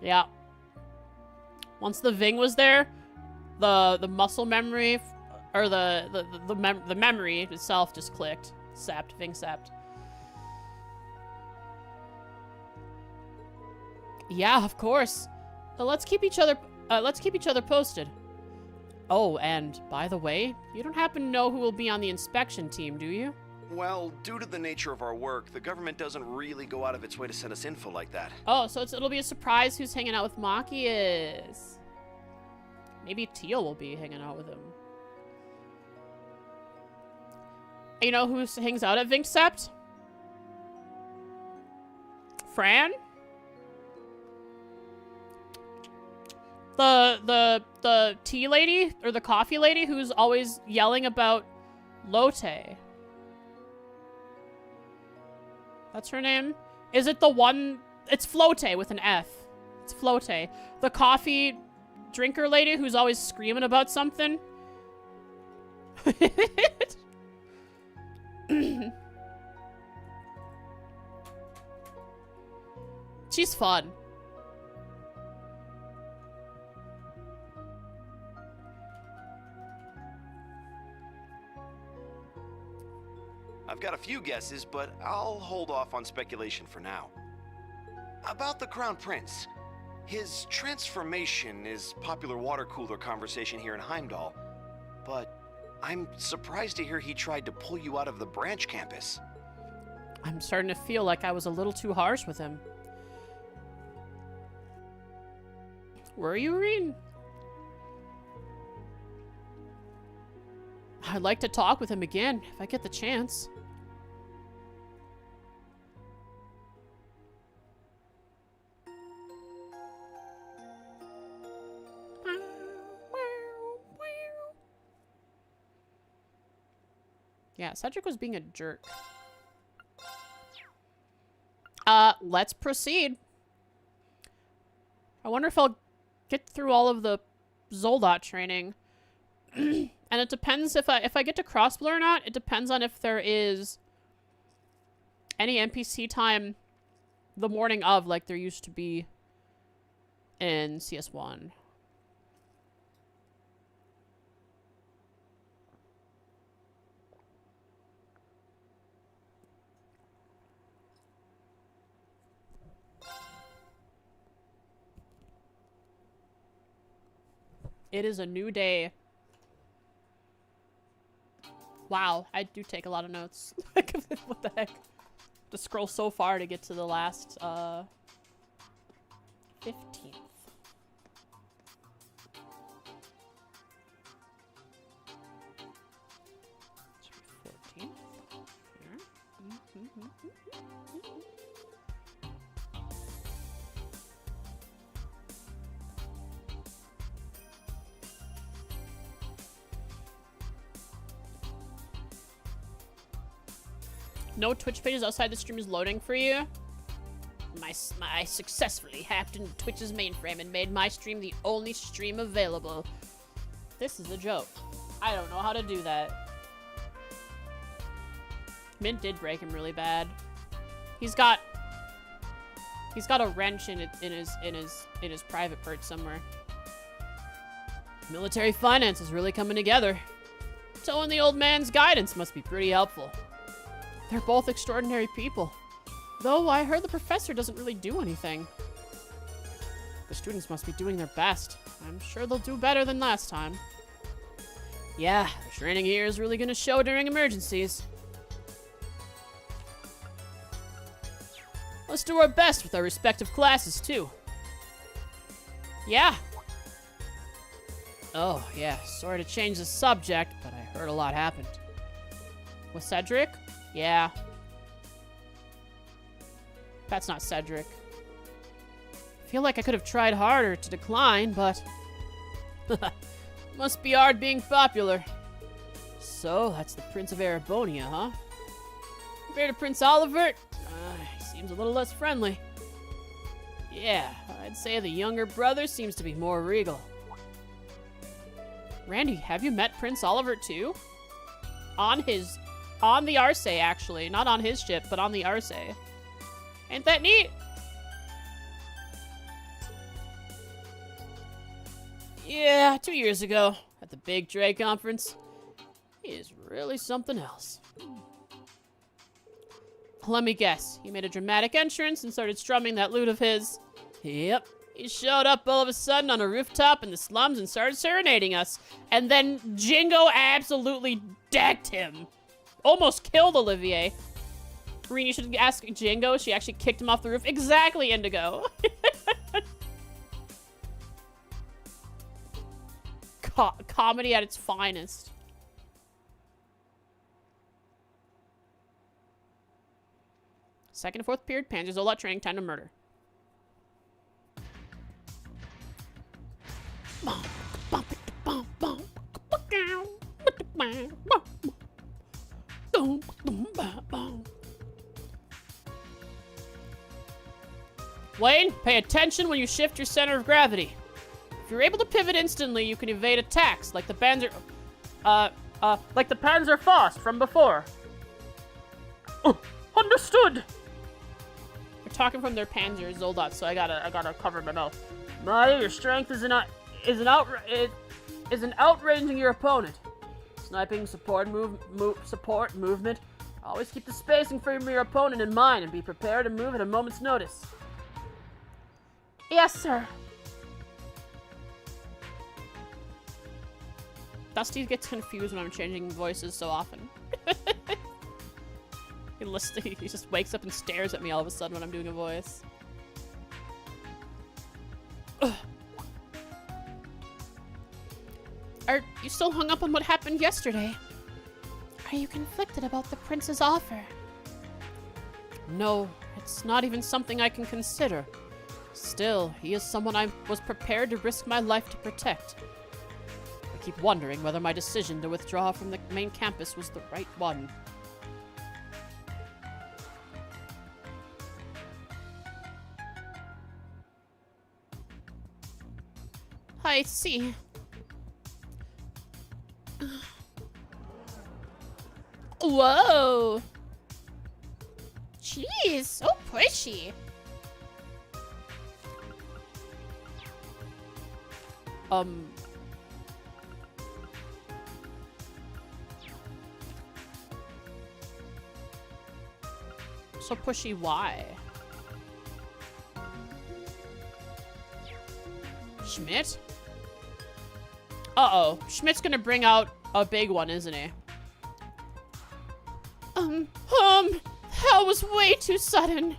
Yeah. Once the Ving was there, the muscle memory, or the memory itself just clicked. Sept, Vingsept. Yeah, of course. Let's keep each other posted. Oh, and by the way, you don't happen to know who will be on the inspection team, do you? Well, due to the nature of our work, the government doesn't really go out of its way to send us info like that. Oh, so it'll be a surprise who's hanging out with Machias. Maybe Teal will be hanging out with him. You know who hangs out at Vinksept? Fran? The tea lady or the coffee lady who's always yelling about Lotte. That's her name? Is it the one? It's Flote with an F. It's Flote. The coffee drinker lady who's always screaming about something. She's fun. I've got a few guesses, but I'll hold off on speculation for now. About the Crown Prince. His transformation is popular water cooler conversation here in Heimdall, but I'm surprised to hear he tried to pull you out of the branch campus. I'm starting to feel like I was a little too harsh with him. Were you, Reen? I'd like to talk with him again, if I get the chance. Yeah, Cedric was being a jerk. Let's proceed. I wonder if I'll get through all of the Zoldot training. And it depends if I get to Crossblur or not. It depends on if there is any NPC time the morning of, like there used to be in CS1. It is a new day. Wow, I do take a lot of notes. What the heck? To scroll so far to get to the last, 15th. Should be 14th. Here. No Twitch pages outside the stream is loading for you. I successfully hacked into Twitch's mainframe and made my stream the only stream available. This is a joke. I don't know how to do that. Mint did break him really bad. He's got a wrench in his private part somewhere. Military finance is really coming together. Towing the old man's guidance must be pretty helpful. They're both extraordinary people. Though I heard the professor doesn't really do anything. The students must be doing their best. I'm sure they'll do better than last time. Yeah, the training here is really gonna show during emergencies. Let's do our best with our respective classes, too. Yeah. Oh, yeah, sorry to change the subject, but I heard a lot happened. With Cedric? Yeah. That's not Cedric. I feel like I could have tried harder to decline, but... Must be hard being popular. So, that's the Prince of Erebonia, huh? Compared to Prince Oliver, he seems a little less friendly. Yeah, I'd say the younger brother seems to be more regal. Randy, have you met Prince Oliver too? On the Arce, actually. Not on his ship, but on the Arce. Ain't that neat? Yeah, 2 years ago, at the Big Dre conference. He is really something else. Let me guess. He made a dramatic entrance and started strumming that lute of his. Yep. He showed up all of a sudden on a rooftop in the slums and started serenading us. And then Jingo absolutely decked him. Almost killed Olivier. Reen, you should ask Jingo. She actually kicked him off the roof. Exactly, Indigo. Comedy at its finest. Second and fourth period, Panzer Zolot training, time to murder. Wayne, pay attention when you shift your center of gravity. If you're able to pivot instantly, you can evade attacks, like the Panzer... like the Panzerfaust from before. Oh, understood! They're talking from their Panzer Zoldots, so I gotta cover my mouth. Maya, your strength isn't outranging your opponent. Sniping, support movement. Always keep the spacing from your opponent in mind and be prepared to move at a moment's notice. Yes, sir. Dusty gets confused when I'm changing voices so often. He just wakes up and stares at me all of a sudden when I'm doing a voice. Ugh. Are you still hung up on what happened yesterday? Are you conflicted about the prince's offer? No, it's not even something I can consider. Still, he is someone I was prepared to risk my life to protect. I keep wondering whether my decision to withdraw from the main campus was the right one. I see. Whoa! Jeez, so pushy. So pushy, why? Schmidt? Uh-oh. Schmidt's gonna bring out a big one, isn't he? That was way too sudden.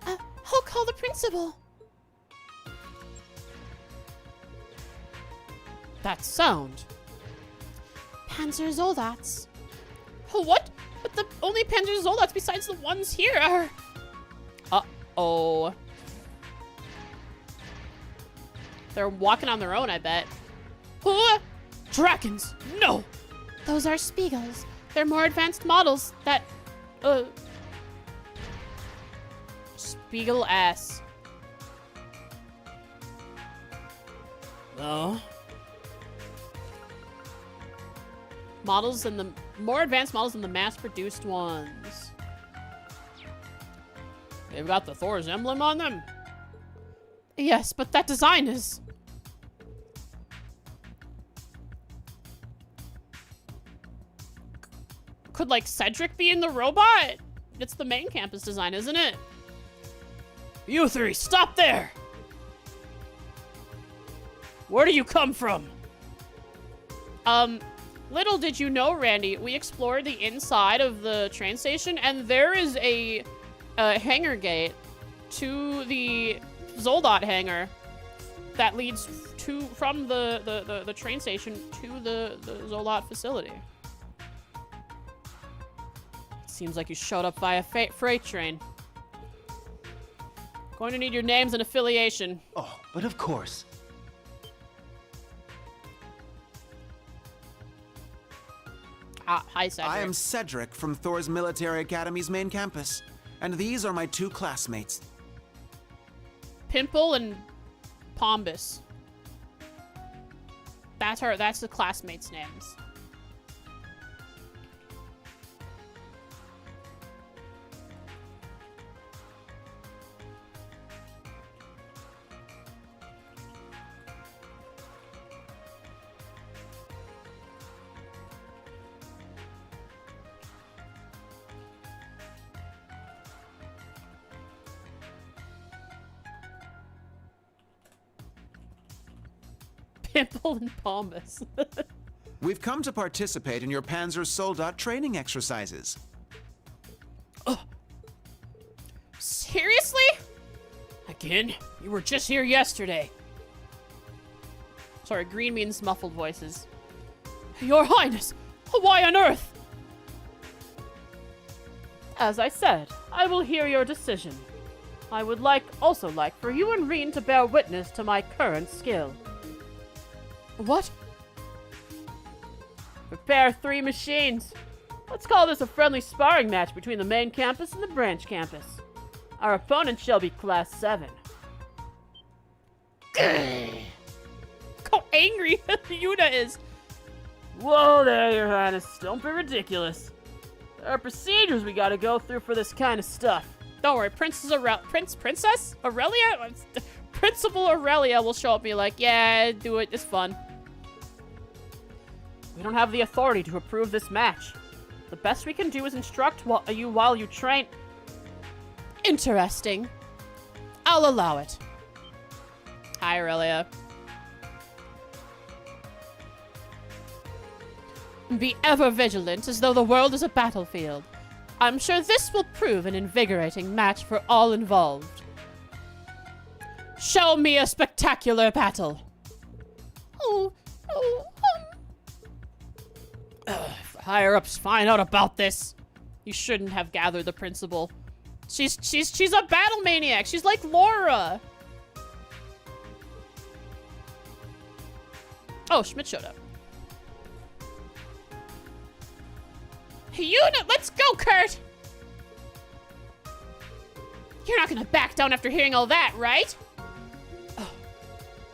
I'll call the principal. That sound. Panzer Zoldots. What? But the only Panzer Zoldots besides the ones here are... Uh-oh. They're walking on their own, I bet. Dragons! No! Those are Spiegels. They're more advanced models that... Spiegel ass. No. Models and the... More advanced models than the mass-produced ones. They've got the Thor's emblem on them. Yes, but that design is... Could, like, Cedric be in the robot? It's the main campus design, isn't it? You three, stop there! Where do you come from? Little did you know, Randy, we explored the inside of the train station, and there is a hangar gate to the Zoldot hangar that leads from the train station to the Zoldot facility. Seems like you showed up via freight train. Going to need your names and affiliation. Oh, but of course. Hi, Cedric. I am Cedric from Thor's Military Academy's main campus, and these are my two classmates. Pimple and Pombus. That's the classmates' names. Pimple and Pombus. We've come to participate in your Panzer Soldat training exercises. Seriously? Again? You were just here yesterday. Sorry, green means muffled voices. Your Highness! Why on earth? As I said, I will hear your decision. I would also like for you and Reen to bear witness to my current skill. What? Prepare 3 machines. Let's call this a friendly sparring match between the main campus and the branch campus. Our opponent shall be Class 7. How angry Yuna is. Whoa there, Your Highness. Don't be ridiculous. There are procedures we gotta go through for this kind of stuff. Don't worry, Princess Aurelia? Principal Aurelia will show up and be like, yeah, do it, it's fun. We don't have the authority to approve this match. The best we can do is instruct you while you train. Interesting. I'll allow it. Hi, Aurelia. Be ever vigilant, as though the world is a battlefield. I'm sure this will prove an invigorating match for all involved. Show me a spectacular battle. If higher-ups find out about this, you shouldn't have gathered the principal. She's a battle maniac. She's like Laura. Oh, Schmidt showed up. Yuna, let's go, Kurt! You're not gonna back down after hearing all that, right? Oh,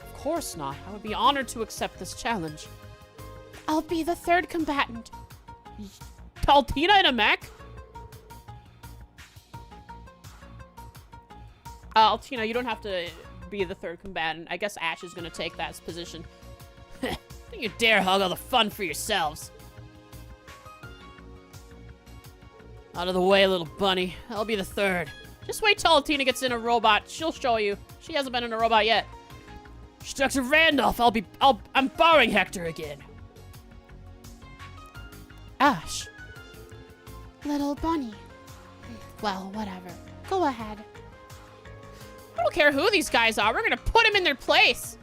of course not. I would be honored to accept this challenge. I'll be the 3rd combatant. Paltina in a mech? Altina, you don't have to be the 3rd combatant. I guess Ash is gonna take that position. Don't you dare hog all the fun for yourselves. Out of the way, little bunny. I'll be the 3rd. Just wait till Altina gets in a robot. She'll show you. She hasn't been in a robot yet. Dr. Randolph, I'm borrowing Hector again. Ash. Little bunny. Well, whatever. Go ahead. I don't care who these guys are. We're gonna put them in their place.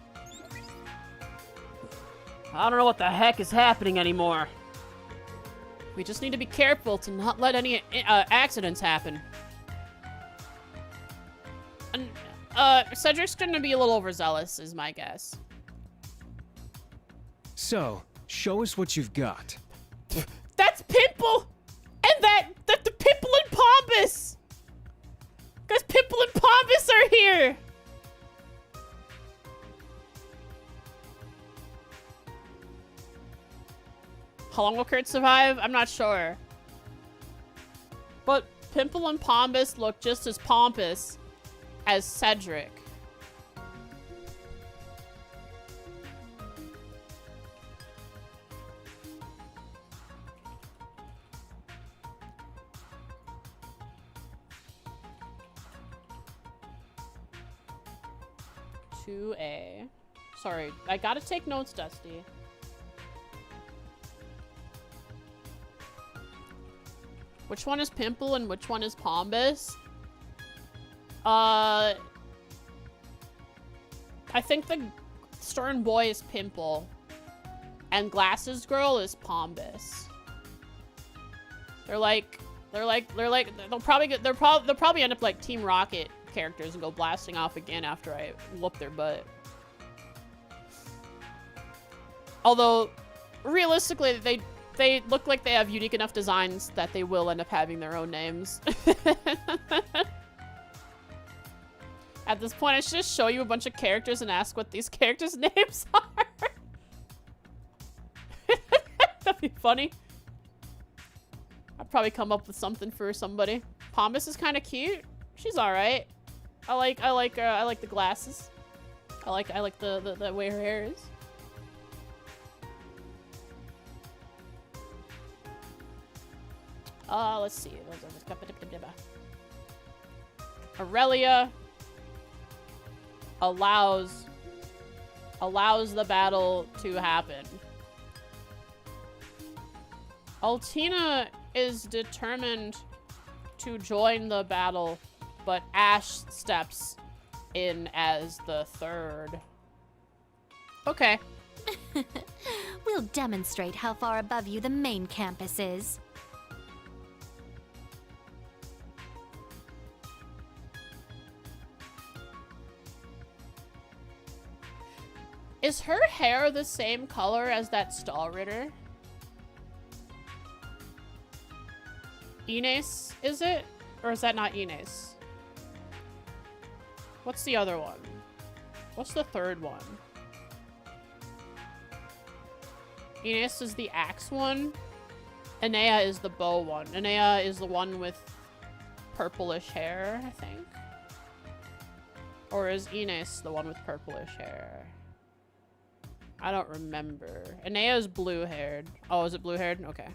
I don't know what the heck is happening anymore. We just need to be careful to not let any accidents happen. And, Cedric's gonna be a little overzealous, is my guess. So, show us what you've got. That's Pimple! And the Pimple and Pompous! Guys, Pimple and Pompous are here! How long will Kurt survive? I'm not sure. But Pimple and Pompous look just as pompous as Cedric. A. Sorry, I gotta take notes, Dusty. Which one is Pimple and which one is Pompous? I think the Stern Boy is Pimple, and Glasses Girl is Pompous. They'll probably end up like Team Rocket characters and go blasting off again after I whoop their butt. Although, realistically, they look like they have unique enough designs that they will end up having their own names. At this point, I should just show you a bunch of characters and ask what these characters' names are. That'd be funny. I'd probably come up with something for somebody. Pompous is kind of cute. She's all right. I like the glasses. I like the way her hair is. Let's see. Aurelia allows the battle to happen. Altina is determined to join the battle, but Ash steps in as the 3rd. Okay. We'll demonstrate how far above you the main campus is. Is her hair the same color as that Stall Ritter? Ines, is it? Or is that not Ines? What's the other one? What's the third one? Ines is the axe one. Enea is the bow one. Enea is the one with purplish hair, I think. Or is Ines the one with purplish hair? I don't remember. Enea is blue-haired. Oh, is it blue-haired? Okay.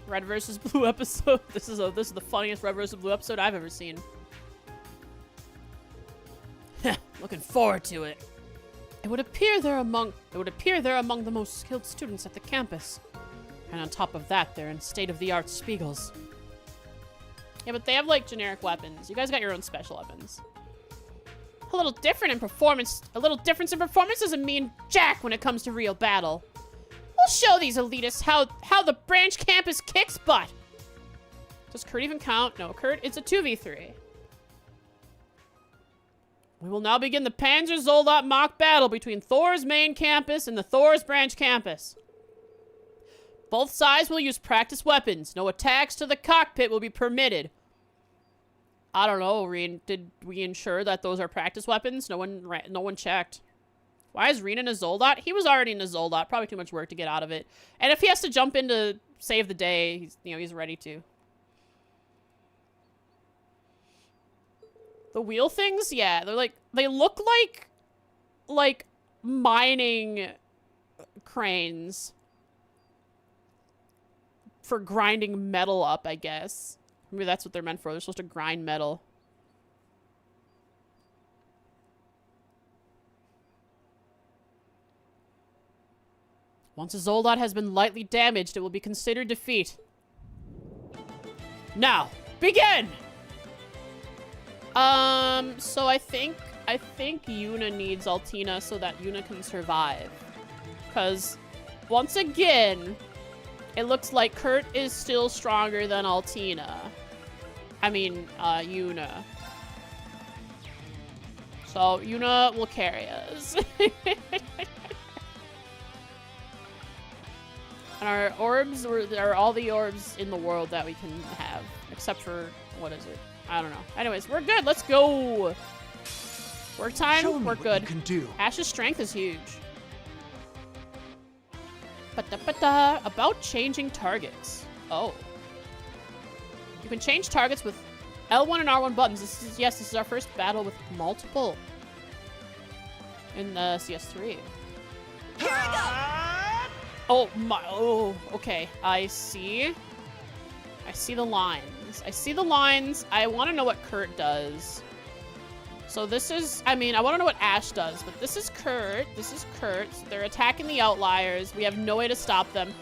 Red versus Blue episode. This is the funniest Red versus Blue episode I've ever seen. Looking forward to it. It would appear they're among the most skilled students at the campus. And on top of that, they're in state-of-the-art Spiegels. Yeah, but they have like generic weapons. You guys got your own special weapons. A little difference in performance doesn't mean jack when it comes to real battle. We'll show these elitists how the branch campus kicks butt. Does Kurt even count? No, Kurt, it's a 2v3. We will now begin the Panzer Soldat mock battle between Thor's main campus and the Thor's branch campus. Both sides will use practice weapons. No attacks to the cockpit will be permitted. I don't know, did we ensure that those are practice weapons? No one checked. Why is Reen in a Zoldat? He was already in a Zoldat. Probably too much work to get out of it. And if he has to jump in to save the day, he's ready to. The wheel things? Yeah, they look like mining cranes for grinding metal up, I guess. Maybe that's what they're meant for. They're supposed to grind metal. Once a Zoldat has been lightly damaged, it will be considered defeat. Now, begin! So I think Yuna needs Altina so that Yuna can survive. Because, once again, it looks like Kurt is still stronger than Altina. I mean, Yuna. So, Yuna will carry us. And our orbs, there are all the orbs in the world that we can have. Except for, what is it? I don't know. Anyways, we're good. Let's go. Work time, we're good. Can do. Ash's strength is huge. About changing targets. Oh. You can change targets with L1 and R1 buttons. This is our first battle with multiple in CS3. Here we go! Oh my, oh, okay. I see the lines. I want to know what Kurt does. So this is, I want to know what Ash does, but this is Kurt. So they're attacking the outliers. We have no way to stop them.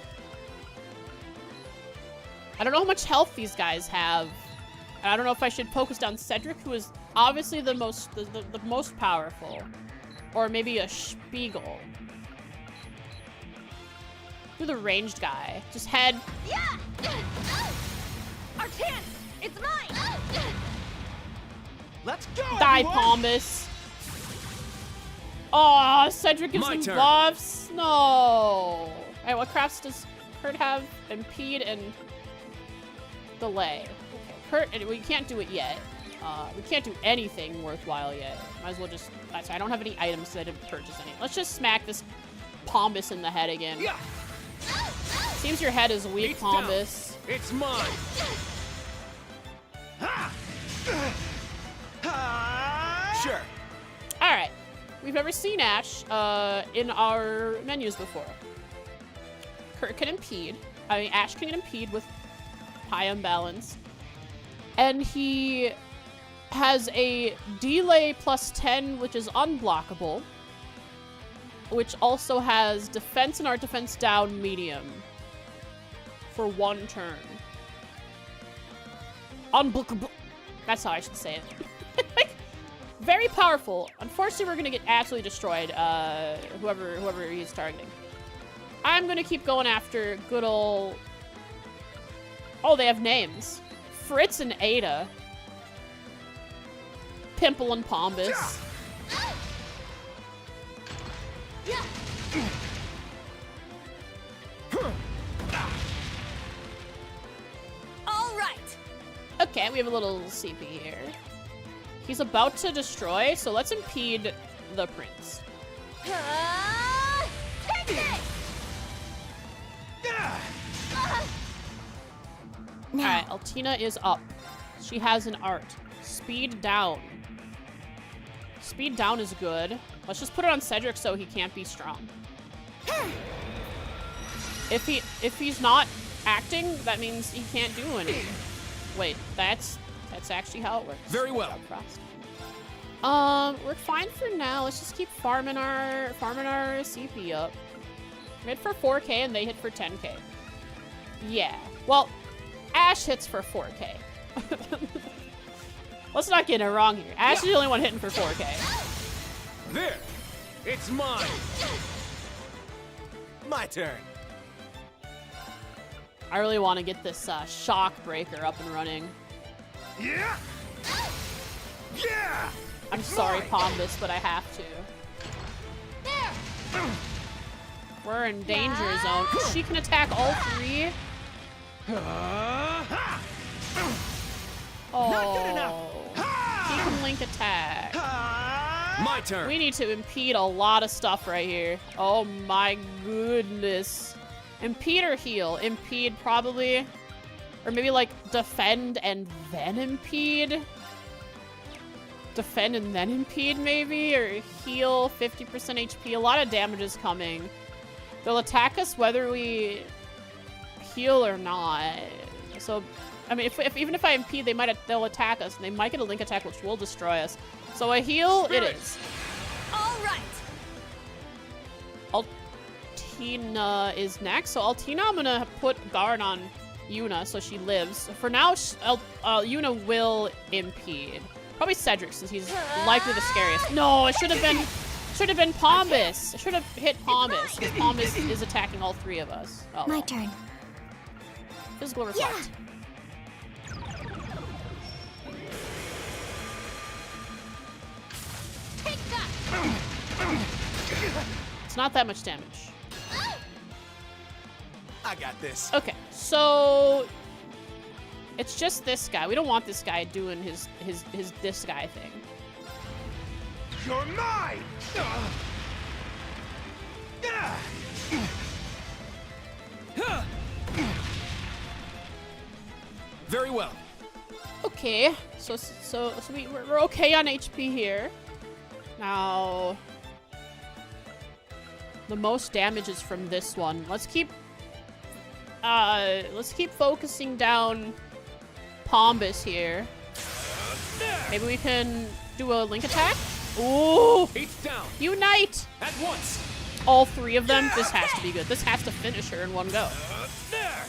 I don't know how much health these guys have. And I don't know if I should focus down Cedric, who is obviously the most powerful. Or maybe a Spiegel. Do the ranged guy. Just head. Yeah! Our chance! It's mine! Let's go! Die, everyone! Pombus. Oh, Cedric gives My them turn. buffs. No. All right, what crafts does Kurt have? Impede and delay. Okay, Kurt, we can't do it yet. We can't do anything worthwhile yet. Might as well just. I don't have any items so I didn't purchase any. Let's just smack this Pombus in the head again. Yeah. Seems your head is weak, It's down. Pombus. It's mine. Sure. All right. We've never seen Ash in our menus before. Kurt can impede. Ash can impede with high imbalance. And he has a delay +10, which is unblockable. Which also has defense and art defense down medium. For 1 turn. Unblockable. That's how I should say it. Like, very powerful. Unfortunately, we're gonna get absolutely destroyed. Whoever he's targeting. I'm gonna keep going after good ol' Oh, they have names. Fritz and Ada. Pimple and Pombus. All right. Okay, we have a little CP here. He's about to destroy, so let's impede the prince. Take this. Alright, Altina is up. She has an art. Speed down. Speed down is good. Let's just put it on Cedric so he can't be strong. If he's not acting, that means he can't do anything. Wait, that's actually how it works. Very well. We're fine for now. Let's just keep farming our CP up. We hit for 4K and they hit for 10K. Yeah. Well, Ash hits for 4K. Let's not get it wrong here. Ash is the only one hitting for 4K. There! It's mine! My turn. I really want to get this shock breaker up and running. Yeah! Yeah! I'm sorry, Pombus, but I have to. We're in danger zone. She can attack all three. Oh. Not good enough. He can link attack. My turn. We need to impede a lot of stuff right here. Oh my goodness. Impede or heal? Impede probably. Or maybe like defend and then impede? Defend and then impede maybe? Or heal 50% HP. A lot of damage is coming. They'll attack us whether we heal or not. So, I mean, even if I impede, they'll attack us, and they might get a link attack, which will destroy us. So a heal, it is. All right. Altina is next. So Altina, I'm gonna put guard on Yuna so she lives. For now, Yuna will impede. Probably Cedric, since he's likely the scariest. No, it should have been Pombus. I should have hit Pombus, because Pombus is attacking all three of us. Oh, My well. turn. Physical reflect. Take that. It's not that much damage. I got this. Okay, so it's just this guy. We don't want this guy doing his this guy thing. You're mine! Very well. Okay, so we're okay on HP here. Now, the most damage is from this one. Let's keep focusing down Pombus here. Maybe we can do a link attack. Ooh! Each down. Unite! At once. All three of them. This has to be good. This has to finish her in one go. There.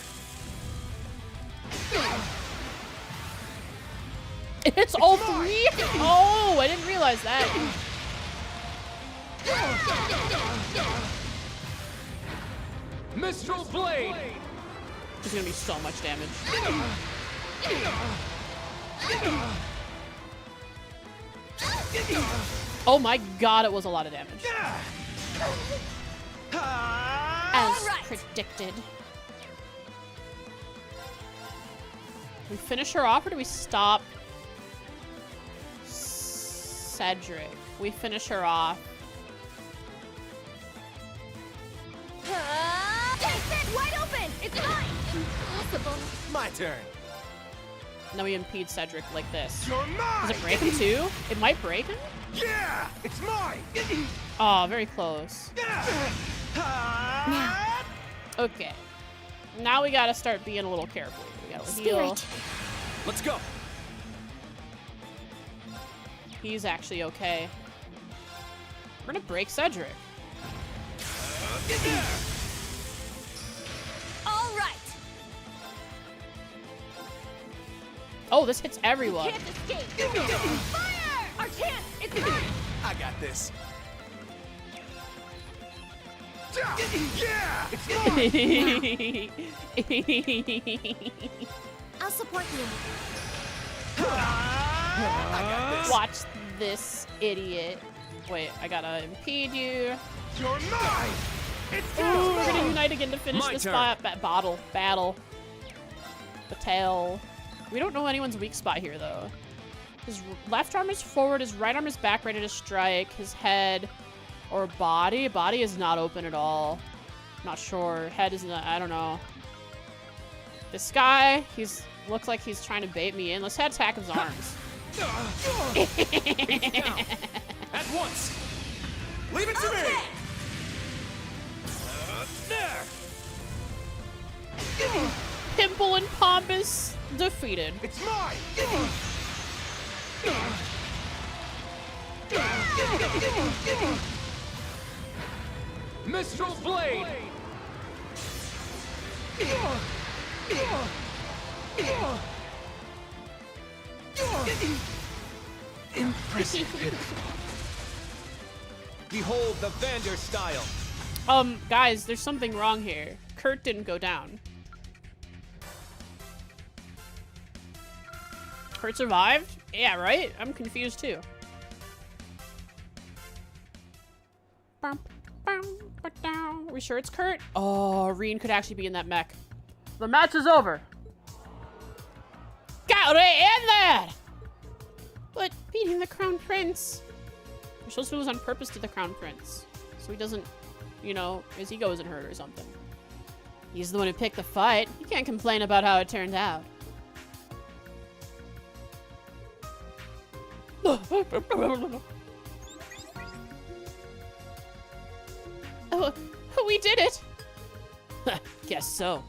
It's all three? Oh, I didn't realize that. Mistral Blade. There's gonna be so much damage. Oh my god, it was a lot of damage. As predicted. We finish her off, or do we stop Cedric? We finish her off. Wide open! It's mine! Impossible. My turn. Now we impede Cedric like this. You're mine! Does it break him too? It might break him? Yeah! It's mine! Oh, very close. Okay. Now we gotta start being a little careful. We gotta heal. Spirit. Let's go. He's actually okay. We're gonna break Cedric. All right. Oh, this hits everyone. Can't escape. Fire! Our chance! It's mine! I got this. Yeah! It's mine! I'll support you. Watch this idiot. Wait, I gotta impede you. You're mine! It's Ooh, we're gonna unite again to finish My this turn. battle. Battle. We don't know anyone's weak spot here, though. His left arm is forward, his right arm is back, ready to strike. His head or body. Body is not open at all. Not sure. Head is not, I don't know. This guy, looks like he's trying to bait me in. Let's attack his arms. At once. Leave it to me. There. Pimple and Pompous defeated. It's mine! Mistral Blade. Behold the Vander style. Guys, there's something wrong here. Kurt didn't go down. Kurt survived? Yeah, right? I'm confused too. Are we sure it's Kurt? Oh, Reen could actually be in that mech. The match is over. Got it in there! But beating the Crown Prince. We're supposed to lose on purpose to the Crown Prince. So he doesn't, you know, his ego isn't hurt or something. He's the one who picked the fight. You can't complain about how it turned out. Oh, we did it! Guess so.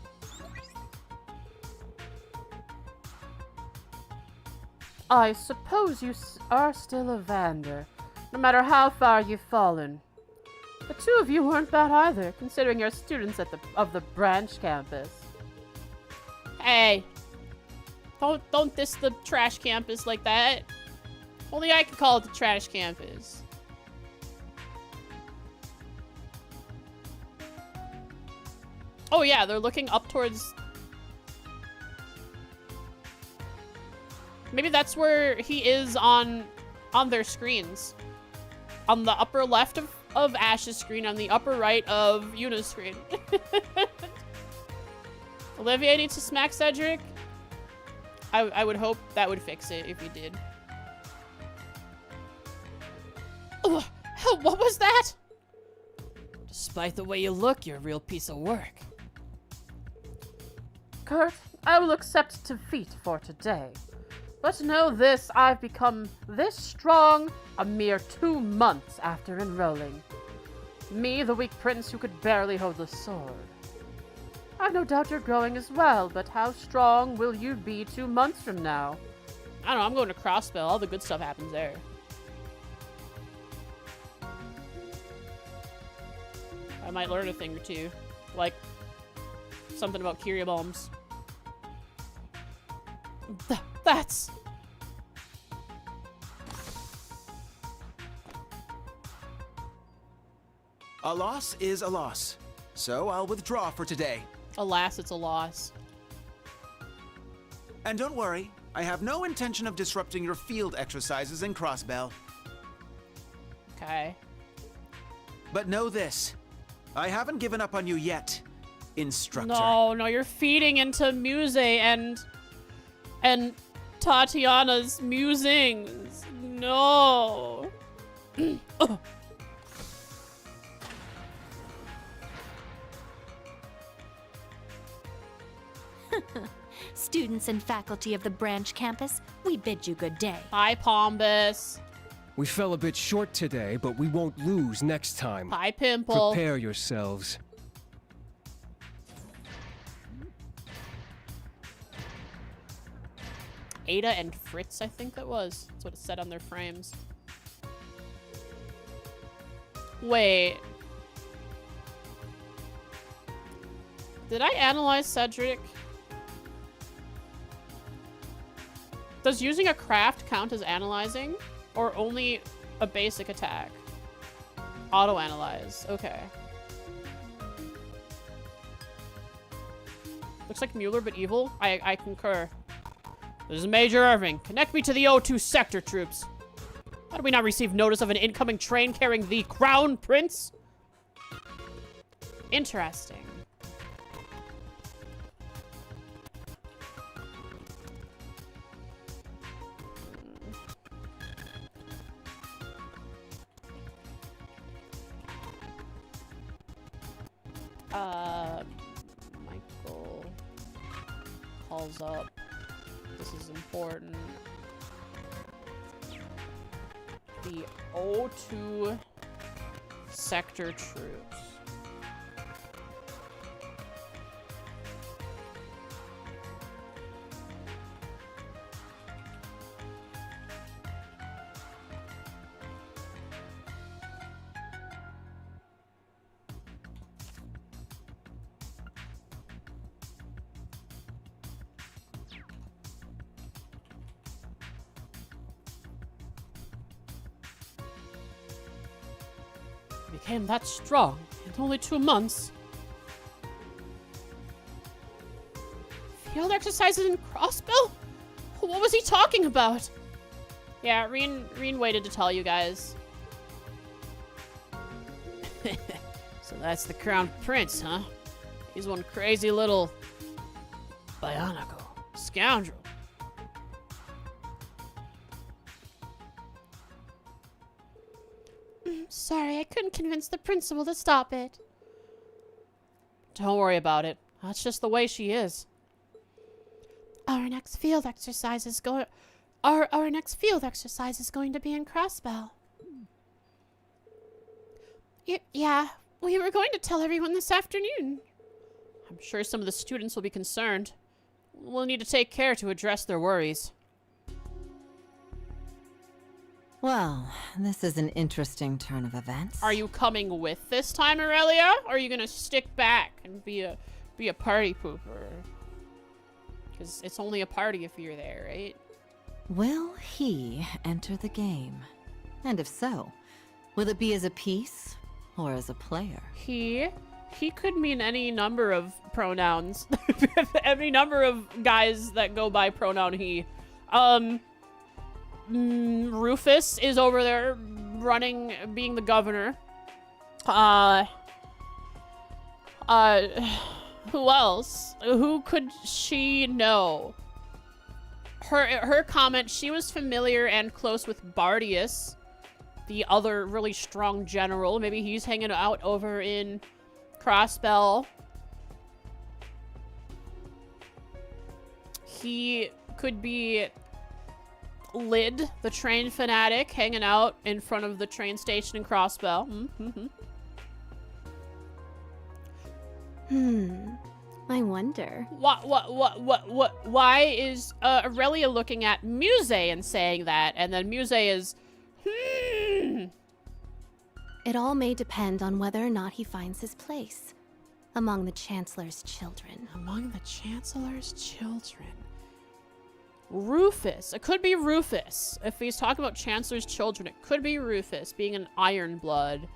I suppose you are still a Vander, no matter how far you've fallen. The two of you weren't bad either, considering you're students of the branch campus. Hey, don't diss the trash campus like that. Only I can call it the trash campus. Oh yeah, they're looking up towards... Maybe that's where he is on their screens. On the upper left of Ash's screen, on the upper right of Yuna's screen. Olivier needs to smack Cedric. I would hope that would fix it if he did. Oh, what was that? Despite the way you look, you're a real piece of work. Kurt, I will accept defeat for today. But know this, I've become this strong a mere 2 months after enrolling. Me, the weak prince who could barely hold the sword. I no doubt you're growing as well, but how strong will you be 2 months from now? I don't know, I'm going to Crossbell. All the good stuff happens there. I might learn a thing or two. Like, something about Kyria bombs. That's... A loss is a loss, so I'll withdraw for today. Alas, it's a loss. And don't worry, I have no intention of disrupting your field exercises in Crossbell. Okay. But know this, I haven't given up on you yet, Instructor. No, you're feeding into Muse and Tatiana's musings. No. Oh. Students and faculty of the branch campus, we bid you good day. Hi, Pombus. We fell a bit short today, but we won't lose next time. Hi, Pimple. Prepare yourselves. Ada and Fritz, I think that was. That's what it said on their frames. Wait. Did I analyze Cedric? Does using a craft count as analyzing? Or only a basic attack? Auto-analyze. Okay. Looks like Mueller, but evil. I concur. This is Major Irving. Connect me to the O2 sector troops. How do we not receive notice of an incoming train carrying the Crown Prince? Interesting. Michael calls up. This is important. The O2 sector troops. Became that strong in only 2 months. Field exercises in Crossbell? What was he talking about? Yeah, Reen waited to tell you guys. So that's the Crown Prince, huh? He's one crazy little bionicle scoundrel. Sorry, I couldn't convince the principal to stop it. Don't worry about it. That's just the way she is. Our next field exercise is going to be in Crossbell. Yeah, we were going to tell everyone this afternoon. I'm sure some of the students will be concerned. We'll need to take care to address their worries. Well, this is an interesting turn of events. Are you coming with this time, Aurelia? Or are you gonna stick back and be a party pooper? Because it's only a party if you're there, right? Will he enter the game? And if so, will it be as a piece or as a player? He could mean any number of pronouns. Any number of guys that go by pronoun he. Rufus is over there running, being the governor. Who else? Who could she know? Her comment, she was familiar and close with Bardius, the other really strong general. Maybe he's hanging out over in Crossbell. He could be Lyd, the train fanatic, hanging out in front of the train station in Crossbell. I wonder. Why is Aurelia looking at Muse and saying that, and then Muse is, It all may depend on whether or not he finds his place among the Chancellor's children. Among the Chancellor's children. Rufus. It could be Rufus. If he's talking about Chancellor's children, it could be Rufus, being an Ironblood.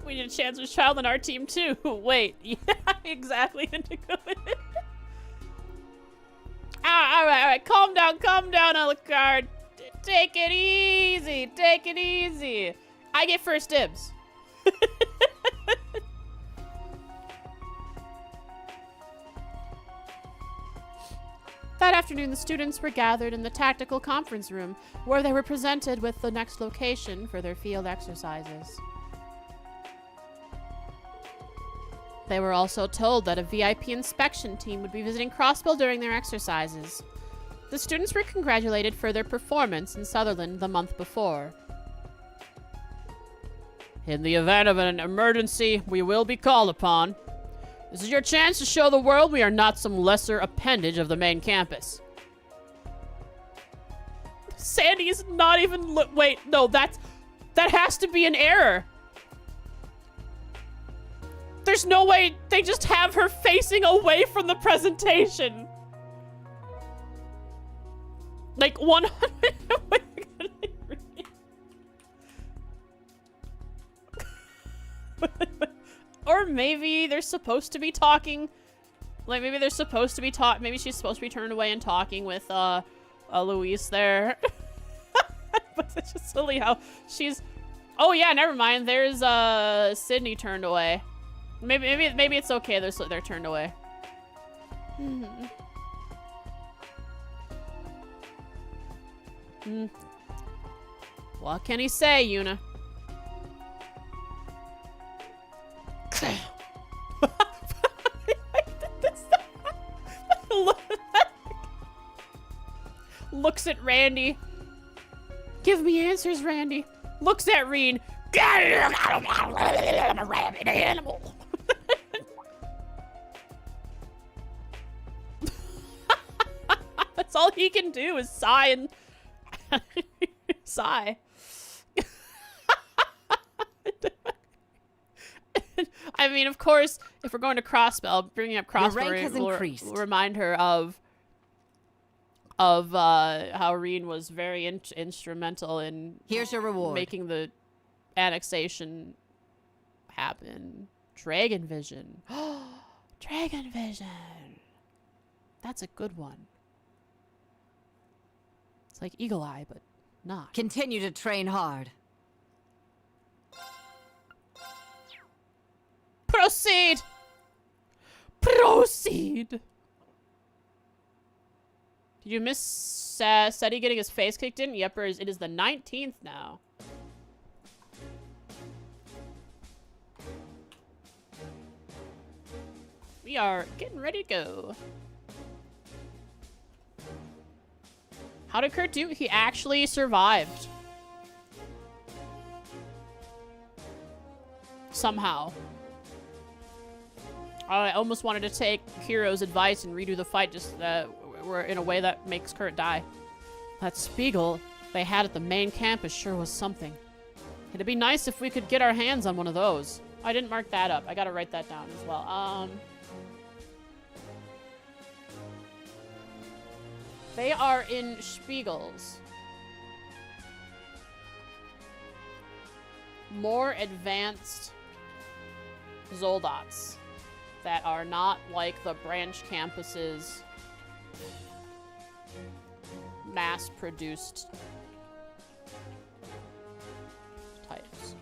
We need a Chancellor's child on our team too. Wait, yeah, exactly. Alright, calm down, Alucard. Take it easy. I get first dibs. That afternoon, the students were gathered in the tactical conference room, where they were presented with the next location for their field exercises. They were also told that a VIP inspection team would be visiting Crossbell during their exercises. The students were congratulated for their performance in Sutherland the month before. In the event of an emergency, we will be called upon. This is your chance to show the world we are not some lesser appendage of the main campus. Sandy is not even wait, no, that has to be an error. There's no way they just have her facing away from the presentation. Like 100. Or maybe they're supposed to be talking. Like, maybe they're supposed to be maybe she's supposed to be turned away and talking with, Luis there. But it's just silly how she's... Oh, yeah, never mind. There's, Sydney turned away. Maybe it's okay they're turned away. What can he say, Yuna? Looks at Randy. Give me answers, Randy. Looks at Reen. I'm a rabid animal. That's all he can do is sigh and sigh. I mean, of course, if we're going to Crossbell, bringing up Crossbell will remind her of how Reen was very instrumental in here's your reward, making the annexation happen. Dragon Vision. Dragon Vision. That's a good one. It's like Eagle Eye, but not. Continue to train hard. Proceed! Proceed! Did you miss Seti getting his face kicked in? Yep, it is the 19th now. We are getting ready to go. How did Kurt do? He actually survived. Somehow. I almost wanted to take Hiro's advice and redo the fight just in a way that makes Kurt die. That Spiegel they had at the main campus sure was something. It'd be nice if we could get our hands on one of those. I didn't mark that up. I gotta write that down as well. They are in Spiegels. More advanced Zoldots that are not like the branch campuses mass-produced types.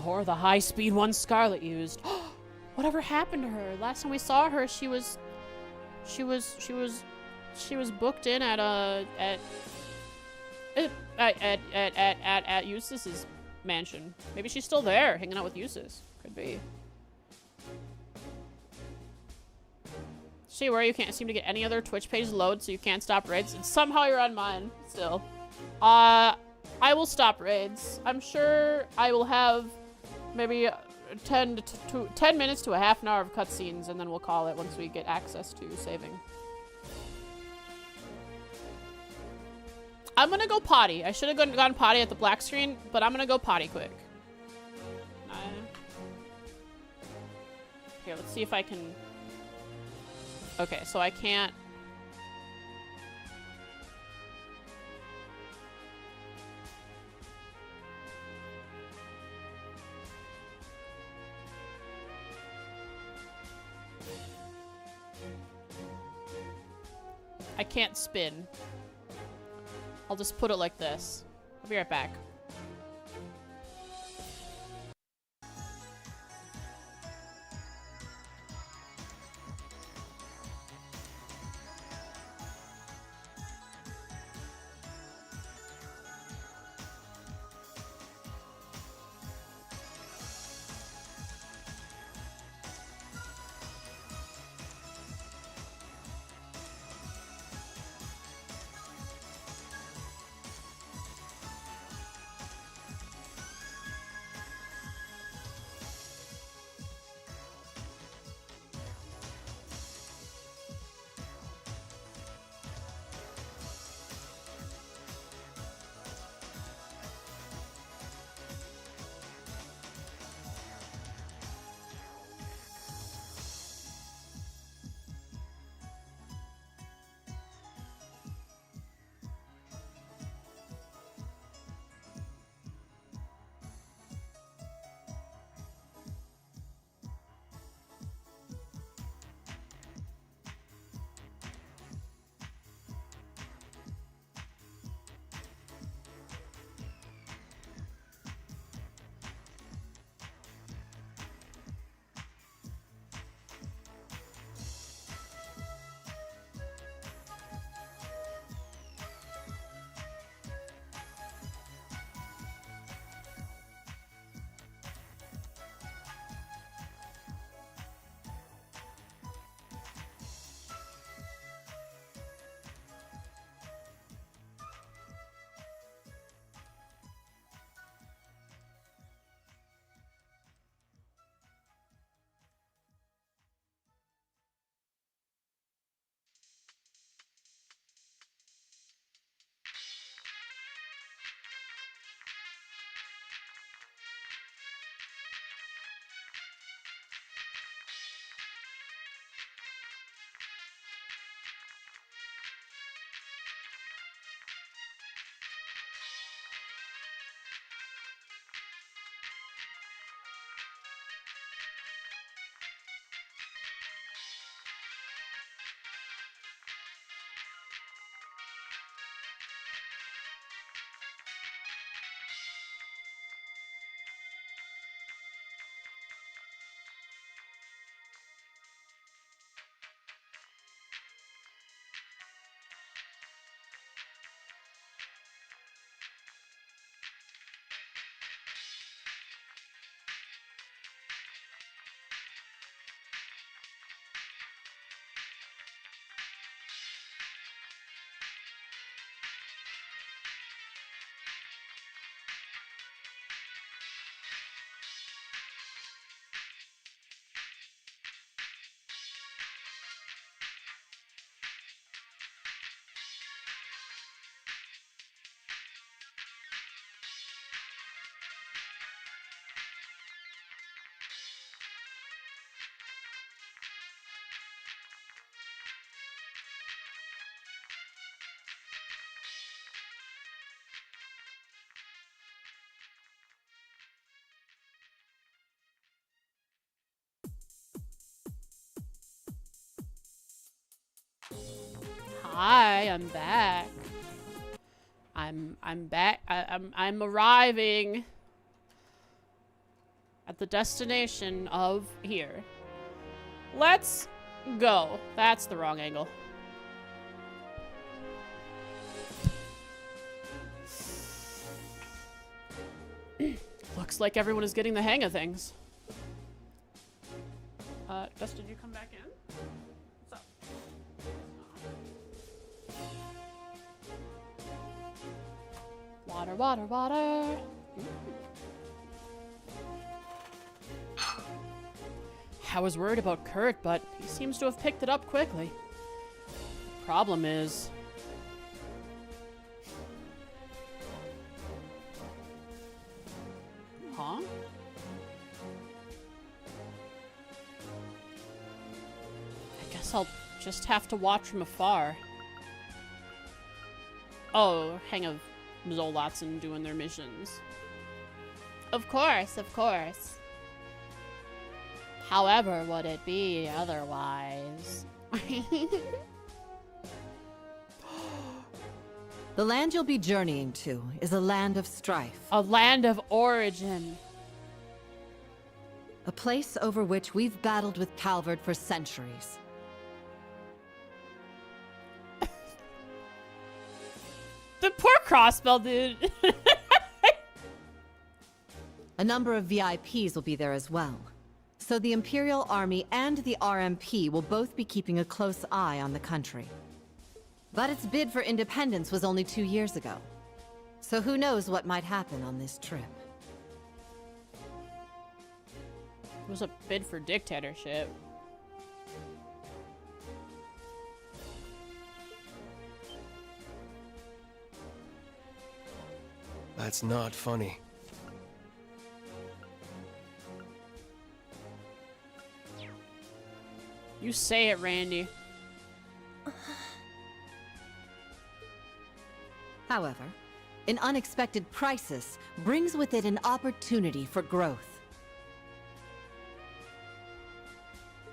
Or the high-speed one Scarlet used. Whatever happened to her? Last time we saw her, she was booked in at Eustace's mansion. Maybe she's still there, hanging out with Eustace. Could be. See where you can't seem to get any other Twitch page load, so you can't stop raids. And somehow you're on mine still. I will stop raids. I'm sure I will have maybe 10 minutes to a half an hour of cutscenes, and then we'll call it once we get access to saving. I'm gonna go potty. I should have gone potty at the black screen, but I'm gonna go potty quick. Here, let's see if I can... Okay, so I can't... I can't spin. I'll just put it like this. I'll be right back. I'm back. I'm back. I'm arriving at the destination of here. Let's go. That's the wrong angle. Looks like everyone is getting the hang of things. Gus, did you come back in? What's up? Water, water, water. I was worried about Kurt, but he seems to have picked it up quickly. Problem is... Huh? I guess I'll just have to watch from afar. Oh, hang of Zolots and doing their missions. Of course, of course. However would it be otherwise? The land you'll be journeying to is a land of strife. A land of origin. A place over which we've battled with Calvard for centuries. The poor Crossbell dude. A number of VIPs will be there as well. So the Imperial Army and the RMP will both be keeping a close eye on the country. But its bid for independence was only 2 years ago. So who knows what might happen on this trip. It was a bid for dictatorship. That's not funny. You say it, Randy. However, an unexpected crisis brings with it an opportunity for growth.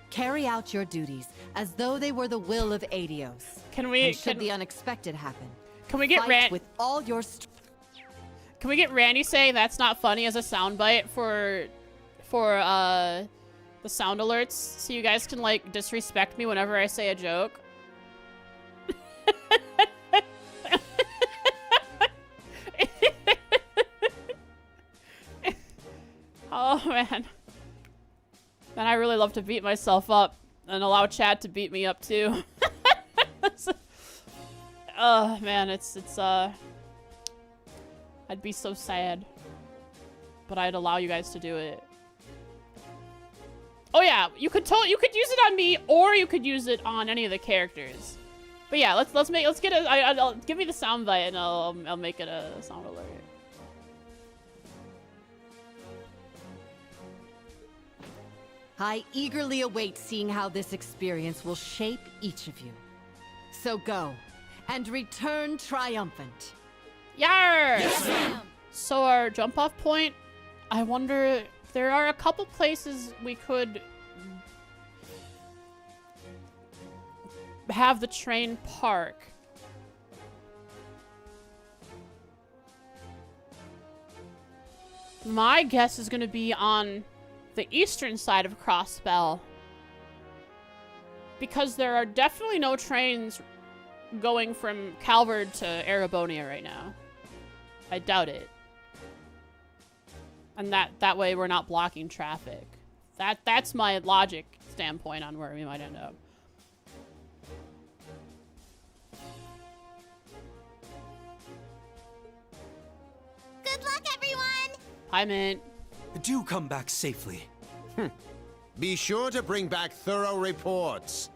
Carry out your duties as though they were the will of Aidios. Can we? And should the unexpected happen, can we get Randy with all your? Can we get Randy saying that's not funny as a soundbite for the sound alerts, so you guys can like disrespect me whenever I say a joke? Oh man. Man, I really love to beat myself up and allow Chad to beat me up too. Oh man, it's I'd be so sad. But I'd allow you guys to do it. Oh yeah, you could use it on me, or you could use it on any of the characters. But yeah, let's get a. I'll give me the sound bite and I'll make it a sound alert. I eagerly await seeing how this experience will shape each of you. So go, and return triumphant. Yar! Yes, ma'am! So our jump-off point, I wonder, there are a couple places we could have the train park. My guess is going to be on the eastern side of Crossbell, because there are definitely no trains going from Calvard to Erebonia right now. I doubt it. And that way we're not blocking traffic. That's my logic standpoint on where we might end up. Good luck, everyone! Hi, Mint. Do come back safely. Be sure to bring back thorough reports.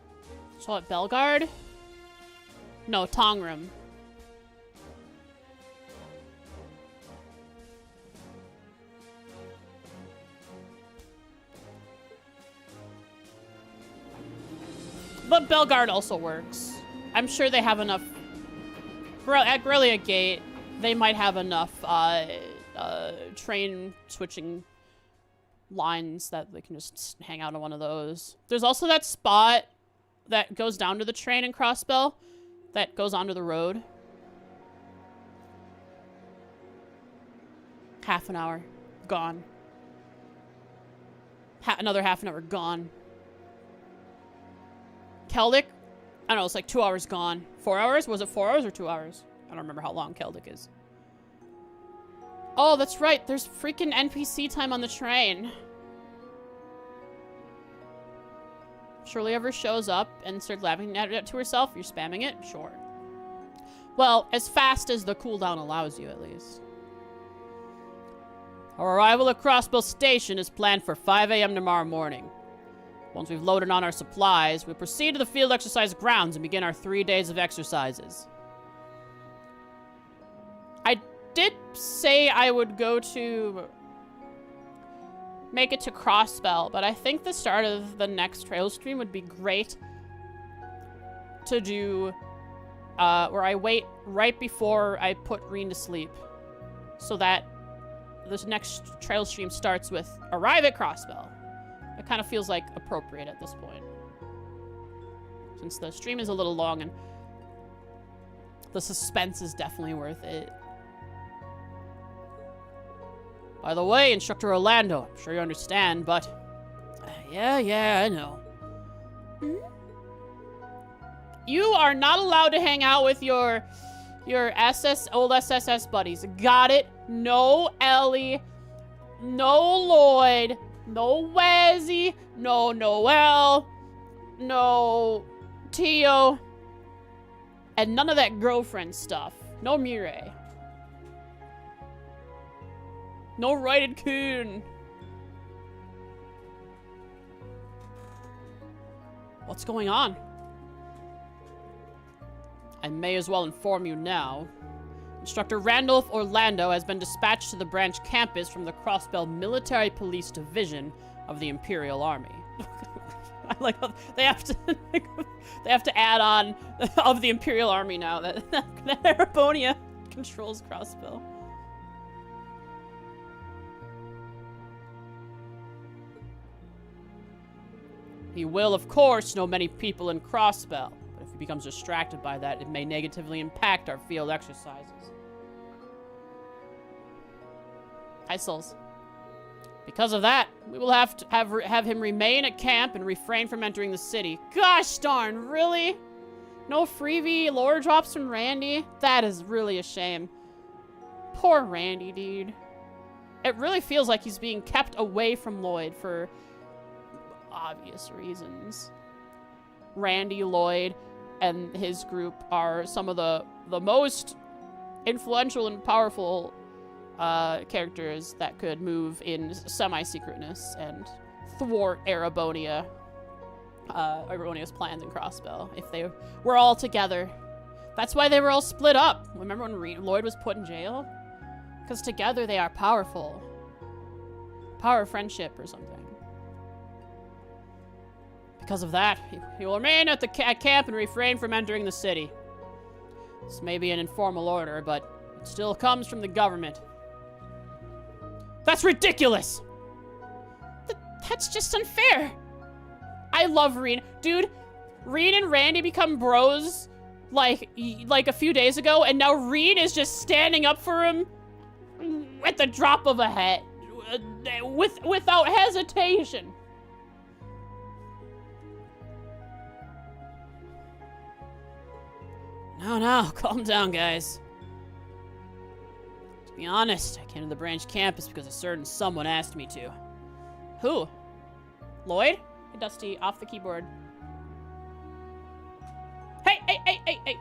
So at Belgard? No, Tongram. But Belgard also works. I'm sure they have enough. At Grellia Gate, they might have enough train switching lines that they can just hang out on one of those. There's also that spot that goes down to the train in Crossbell that goes onto the road. Half an hour. Gone. Another half an hour. Gone. Keldic? I don't know, it's like 2 hours gone. 4 hours? Was it 4 hours or 2 hours? I don't remember how long Keldic is. Oh, that's right. There's freaking NPC time on the train. Shirley ever shows up and starts laughing at it to herself. You're spamming it? Sure. Well, as fast as the cooldown allows you, at least. Our arrival at Crossbell Station is planned for 5 a.m. tomorrow morning. Once we've loaded on our supplies, we'll proceed to the field exercise grounds and begin our 3 days of exercises. I did say I would go to... make it to Crossbell, but I think the start of the next trail stream would be great to do, where I wait right before I put Reen to sleep, so that this next trail stream starts with arrive at Crossbell. It kind of feels like appropriate at this point, since the stream is a little long and the suspense is definitely worth it. By the way, Instructor Orlando, I'm sure you understand, but... Yeah, I know. You are not allowed to hang out with your old SSS buddies. Got it? No Ellie, no Lloyd, no Wazzy, no Noel, no Tio, and none of that girlfriend stuff. No Mireille. No Righted Coon. What's going on? I may as well inform you now. Instructor Randolph Orlando has been dispatched to the branch campus from the Crossbell Military Police Division of the Imperial Army. I like how they have to add on of the Imperial Army now that Erebonia controls Crossbell. He will, of course, know many people in Crossbell, but if he becomes distracted by that, it may negatively impact our field exercises. Hi, Souls. Because of that, we will have to have him remain at camp and refrain from entering the city. Gosh darn, really? No freebie lore drops from Randy? That is really a shame. Poor Randy, dude. It really feels like he's being kept away from Lloyd for obvious reasons. Randy, Lloyd, and his group are some of the most influential and powerful characters that could move in semi-secretness and thwart Erebonia's plans in Crossbell if they were all together. That's why they were all split up. Remember when Lloyd was put in jail? Because together they are powerful. Power of friendship or something. Because of that, he will remain at the camp and refrain from entering the city. This may be an informal order, but it still comes from the government. That's ridiculous! That's just unfair! I love Reen. Dude, Reen and Randy become bros like a few days ago, and now Reen is just standing up for him at the drop of a hat. Without hesitation. No, calm down, guys. To be honest, I came to the branch campus because a certain someone asked me to. Who? Lloyd? Hey, Dusty, off the keyboard. Hey!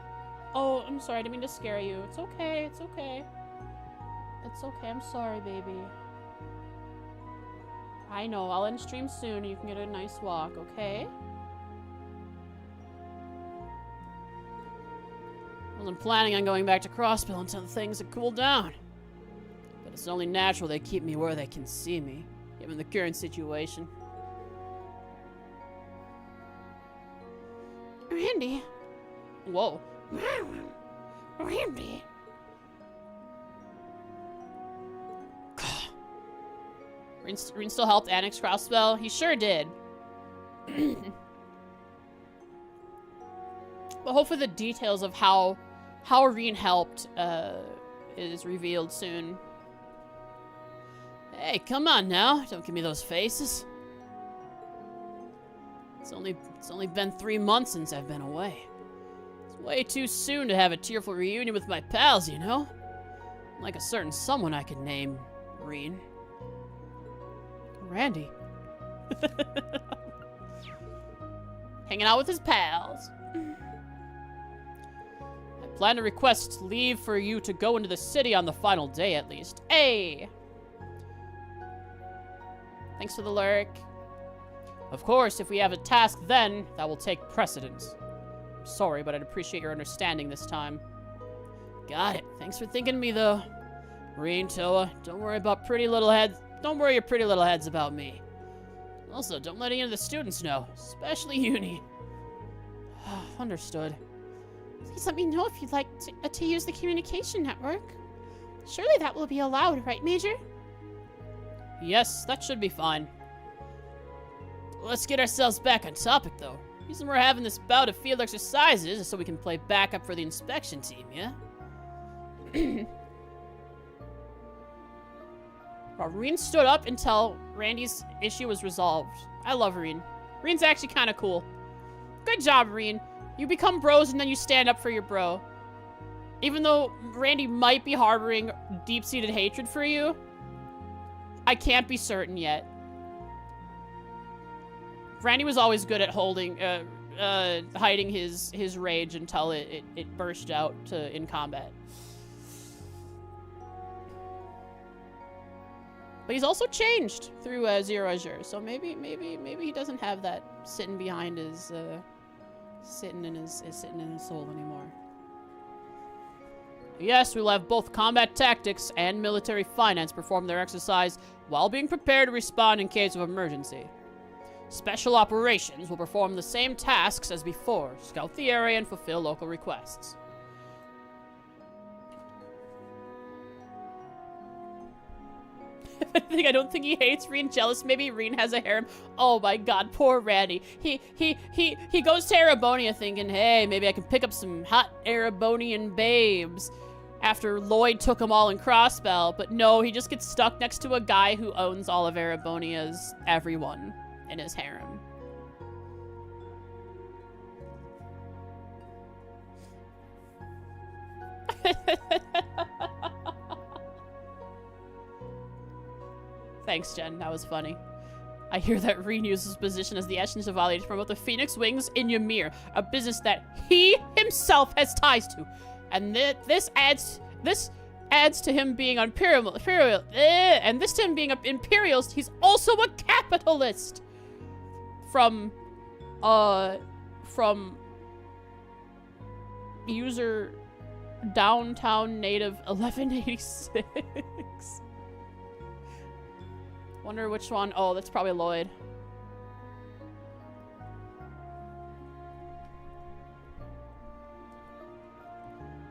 Oh, I'm sorry, I didn't mean to scare you. It's okay, it's okay. It's okay, I'm sorry, baby. I know, I'll end stream soon. You can get a nice walk, okay? I wasn't planning on going back to Crossbell until things had cooled down. But it's only natural they keep me where they can see me, given the current situation. Randy. Whoa. Randy. Reen still helped annex Crossbell? He sure did. But hopefully the details of how Rean helped is revealed soon. Hey, come on now. Don't give me those faces. It's only been 3 months since I've been away. It's way too soon to have a tearful reunion with my pals, you know? Like a certain someone I could name Rean. Randy. Hanging out with his pals. I plan to request leave for you to go into the city on the final day, at least. Hey! Thanks for the lurk. Of course, if we have a task then, that will take precedence. I'm sorry, but I'd appreciate your understanding this time. Got it. Thanks for thinking of me, though. Rean, Toa, don't worry about pretty little heads. Don't worry your pretty little heads about me. Also, don't let any of the students know, especially Uni. Understood. Please let me know if you'd like to use the communication network. Surely that will be allowed, right, Major? Yes, that should be fine. Let's get ourselves back on topic, though. The reason we're having this bout of field exercises is so we can play backup for the inspection team, yeah? Well, Rean stood up until Randy's issue was resolved. I love Rean. Rean's actually kind of cool. Good job, Rean. You become bros and then you stand up for your bro. Even though Randy might be harboring deep-seated hatred for you, I can't be certain yet. Randy was always good at hiding his rage until it burst out in combat. But he's also changed through Zero Azure, so maybe he doesn't have that sitting behind his sitting in his soul anymore. Yes, we'll have both combat tactics and military finance perform their exercise while being prepared to respond in case of emergency. Special operations will perform the same tasks as before, scout the area and fulfill local requests. I don't think he hates Rean. Jealous. Maybe Rean has a harem. Oh my god, poor Randy. He goes to Erebonia thinking, hey, maybe I can pick up some hot Erebonian babes. After Lloyd took them all in Crossbell, but no, he just gets stuck next to a guy who owns all of Erebonia's everyone in his harem. Thanks, Jen. That was funny. I hear that Rean uses his position as the Eshin Chevalier to promote the Phoenix Wings in Ymir, a business that he himself has ties to. And this adds to him being imperial. And this to him being an imperialist, he's also a capitalist. From user downtown native 1186. Wonder which one. Oh, that's probably Lloyd.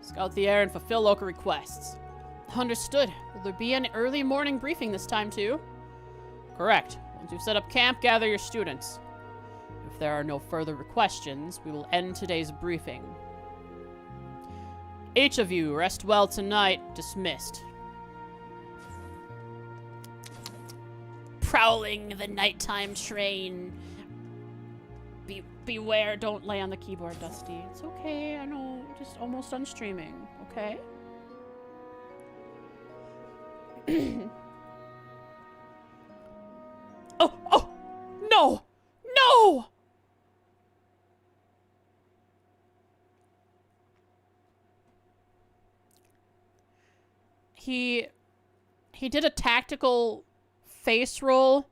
Scout the air and fulfill local requests. Understood. Will there be an early morning briefing this time too? Correct. Once you've set up camp, gather your students. If there are no further questions, we will end today's briefing. Each of you rest well tonight. Dismissed. Prowling the nighttime train. Beware, don't lay on the keyboard, Dusty. It's okay, I know, just almost done streaming, okay? Oh, no! No! He did a tactical face roll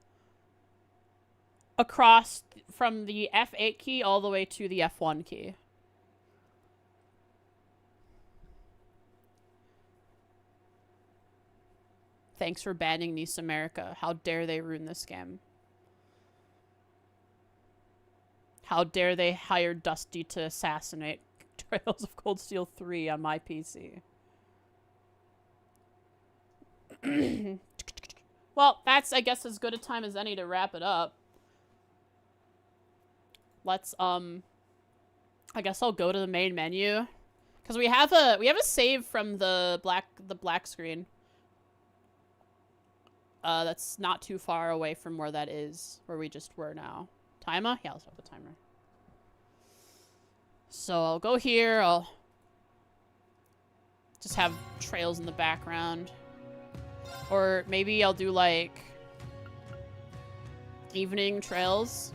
across from the F8 key all the way to the F1 key. Thanks for banning Nice America. How dare they ruin this game? How dare they hire Dusty to assassinate Trails of Cold Steel 3 on my PC? Well, that's, I guess, as good a time as any to wrap it up. Let's I guess I'll go to the main menu. Because we have a save from the black screen. That's not too far away from where that is, where we just were now. Timer? Yeah, let's have the timer. So I'll go here, I'll just have trails in the background. Or maybe I'll do like evening trails.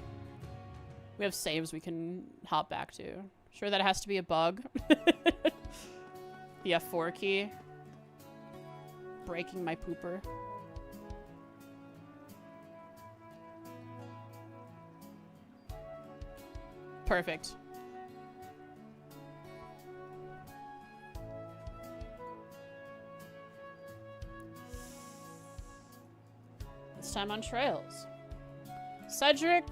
We have saves we can hop back to. Sure that has to be a bug. The F4 key. Breaking my pooper. Perfect. This time on trails. Cedric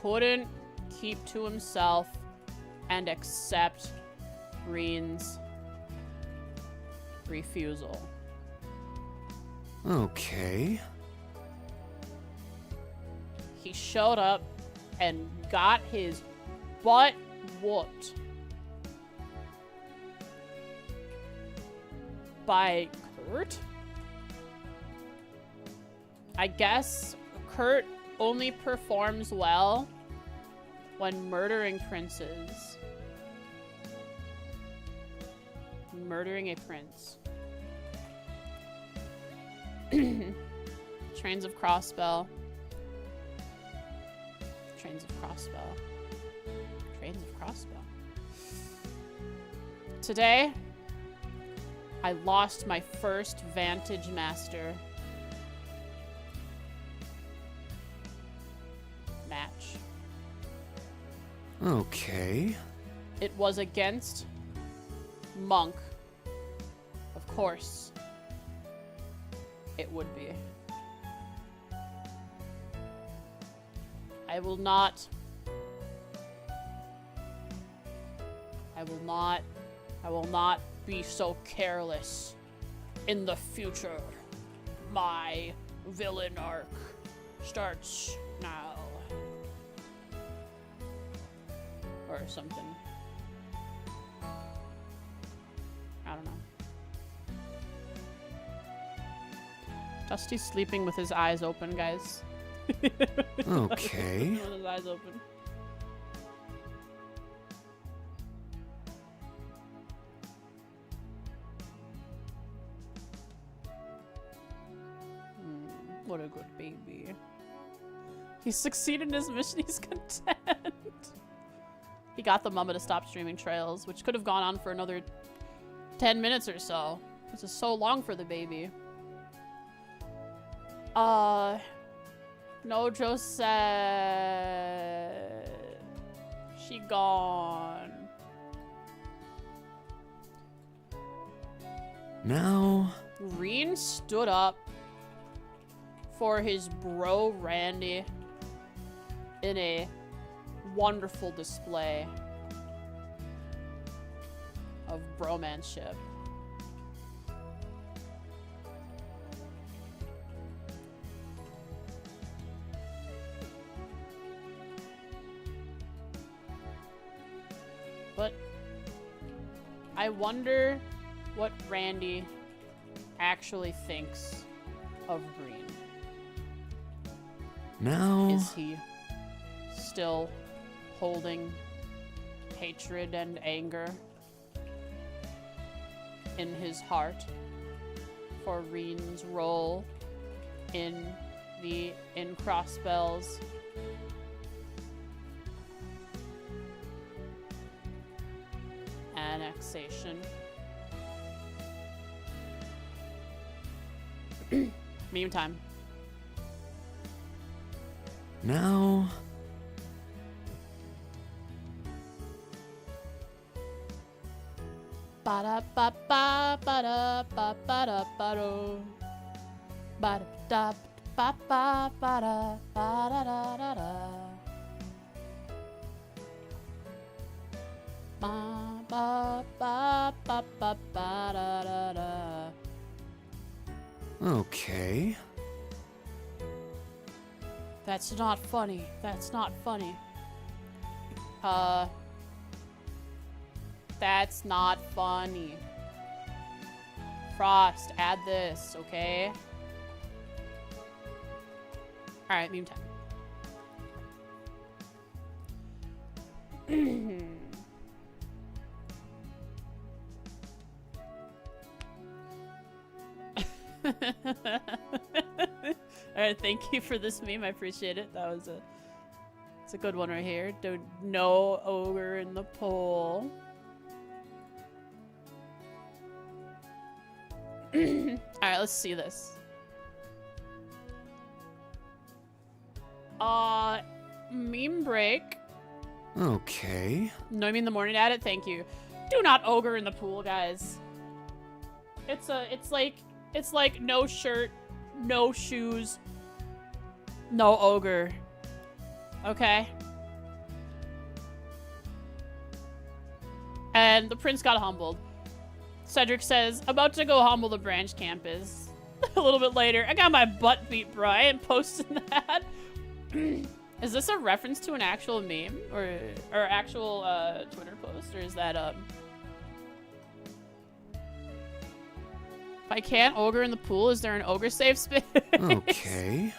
couldn't keep to himself and accept Reen's refusal. Okay. He showed up and got his butt whooped by Kurt. I guess Kurt only performs well when murdering princes. Murdering a prince. Trains of Crossbell. Trains of Crossbell. Trains of Crossbell. Today, I lost my first Vantage Master match. Okay. It was against Monk. Of course. It would be. I will not be so careless in the future. My villain arc starts now. Or something. I don't know. Dusty's sleeping with his eyes open, guys. Okay. With his eyes open. What a good baby. He succeeded in his mission, he's content. He got the mama to stop streaming trails, which could have gone on for another 10 minutes or so. This is so long for the baby. Nojo said she gone. Now Reen stood up for his bro Randy in a wonderful display of bromanship. But I wonder what Randy actually thinks of Green. Now Is he still holding hatred and anger in his heart for Reen's role in Crossbell's annexation? Meme time. Now Ba da ba ba ba da ba ba da ba do. Ba da ba ba ba da ba da da da da. Ba ba ba ba ba ba da da da. Okay. That's not funny. That's not funny. That's not funny. Frost, add this, okay? Alright, meme time. Alright, thank you for this meme. I appreciate it. That was it's a good one right here. No ogre in the pool. Alright, let's see this. Meme break. Okay. No, I mean the morning at it. Thank you. Do not ogre in the pool, guys. It's like no shirt, no shoes, no ogre. Okay. And the prince got humbled. Cedric says, about to go humble the branch campus. A little bit later, I got my butt beat, bro. I ain't posting that. Is this a reference to an actual meme or actual Twitter post, or is that If I can't ogre in the pool, is there an ogre safe space? Okay.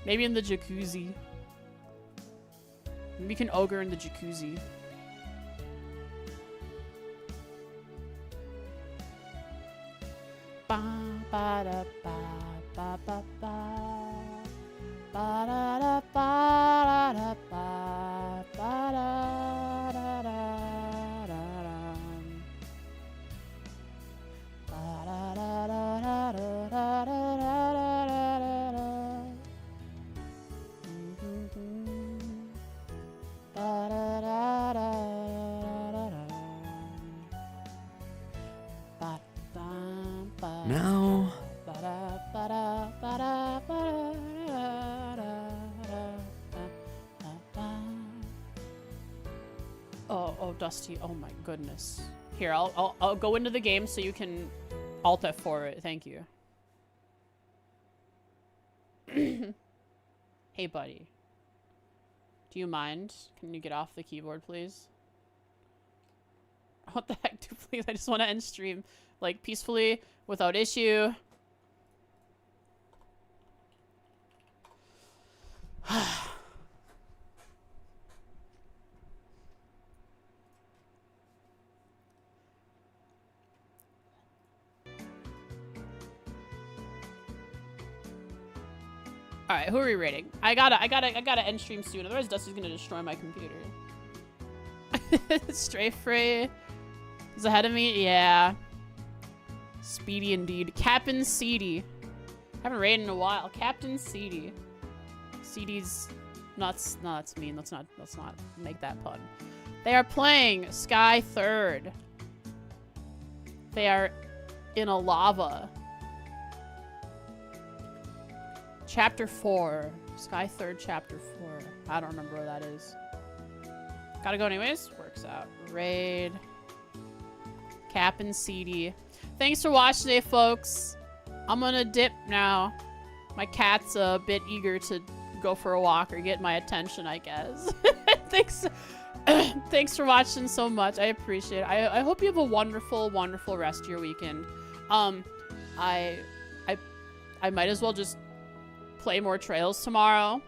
Maybe in the jacuzzi. Maybe we can ogre in the jacuzzi. Ba ba da ba ba ba ba ba da da ba da ba ba da da da da ba da da da da da da da ba da da da. Now. Oh, Dusty. Oh my goodness. Here, I'll go into the game so you can Alt F4 it. Thank you. Hey, buddy. Do you mind? Can you get off the keyboard, please? What the heck, dude, please? I just want to end stream, like, peacefully, without issue. Alright, who are we rating? I gotta end stream soon, otherwise Dusty's gonna destroy my computer. Strafe Frey is ahead of me? Yeah. Speedy indeed. Captain Seedy. Haven't rated in a while. Captain Seedy. Seedy's nuts. No, that's mean. Let's not make that pun. They are playing Sky Third. They are in a lava. Chapter 4. Sky Third, Chapter 4. I don't remember where that is. Gotta go anyways. Works out. Raid. Cap and Seedy. Thanks for watching today, folks. I'm gonna dip now. My cat's a bit eager to go for a walk or get my attention, I guess. Thanks for watching so much. I appreciate it. I hope you have a wonderful, wonderful rest of your weekend. I might as well just play more Trails tomorrow.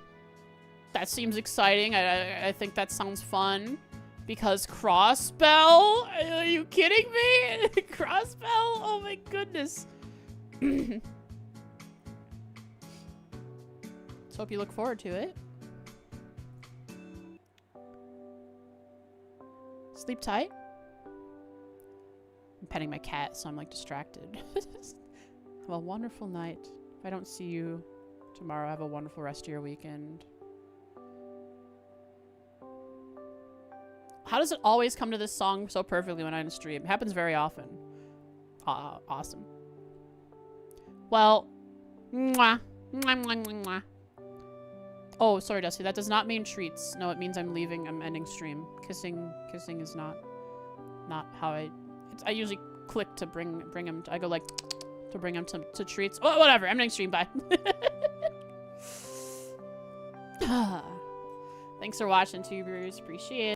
That seems exciting. I think that sounds fun. Because Crossbell? Are you kidding me? Crossbell? Oh my goodness. Let's hope you look forward to it. Sleep tight. I'm petting my cat, so I'm like distracted. Have a wonderful night. If I don't see you tomorrow, have a wonderful rest of your weekend. How does it always come to this song so perfectly when I'm stream? It happens very often. Awesome. Well, mwah. Mwah, mwah, mwah, mwah. Oh, sorry, Dusty. That does not mean treats. No, it means I'm leaving. I'm ending stream. Kissing is not how I usually click to bring him. I go like to bring him to treats. Oh, whatever. I'm ending stream. Bye. Thanks for watching, tubers. Appreciate it.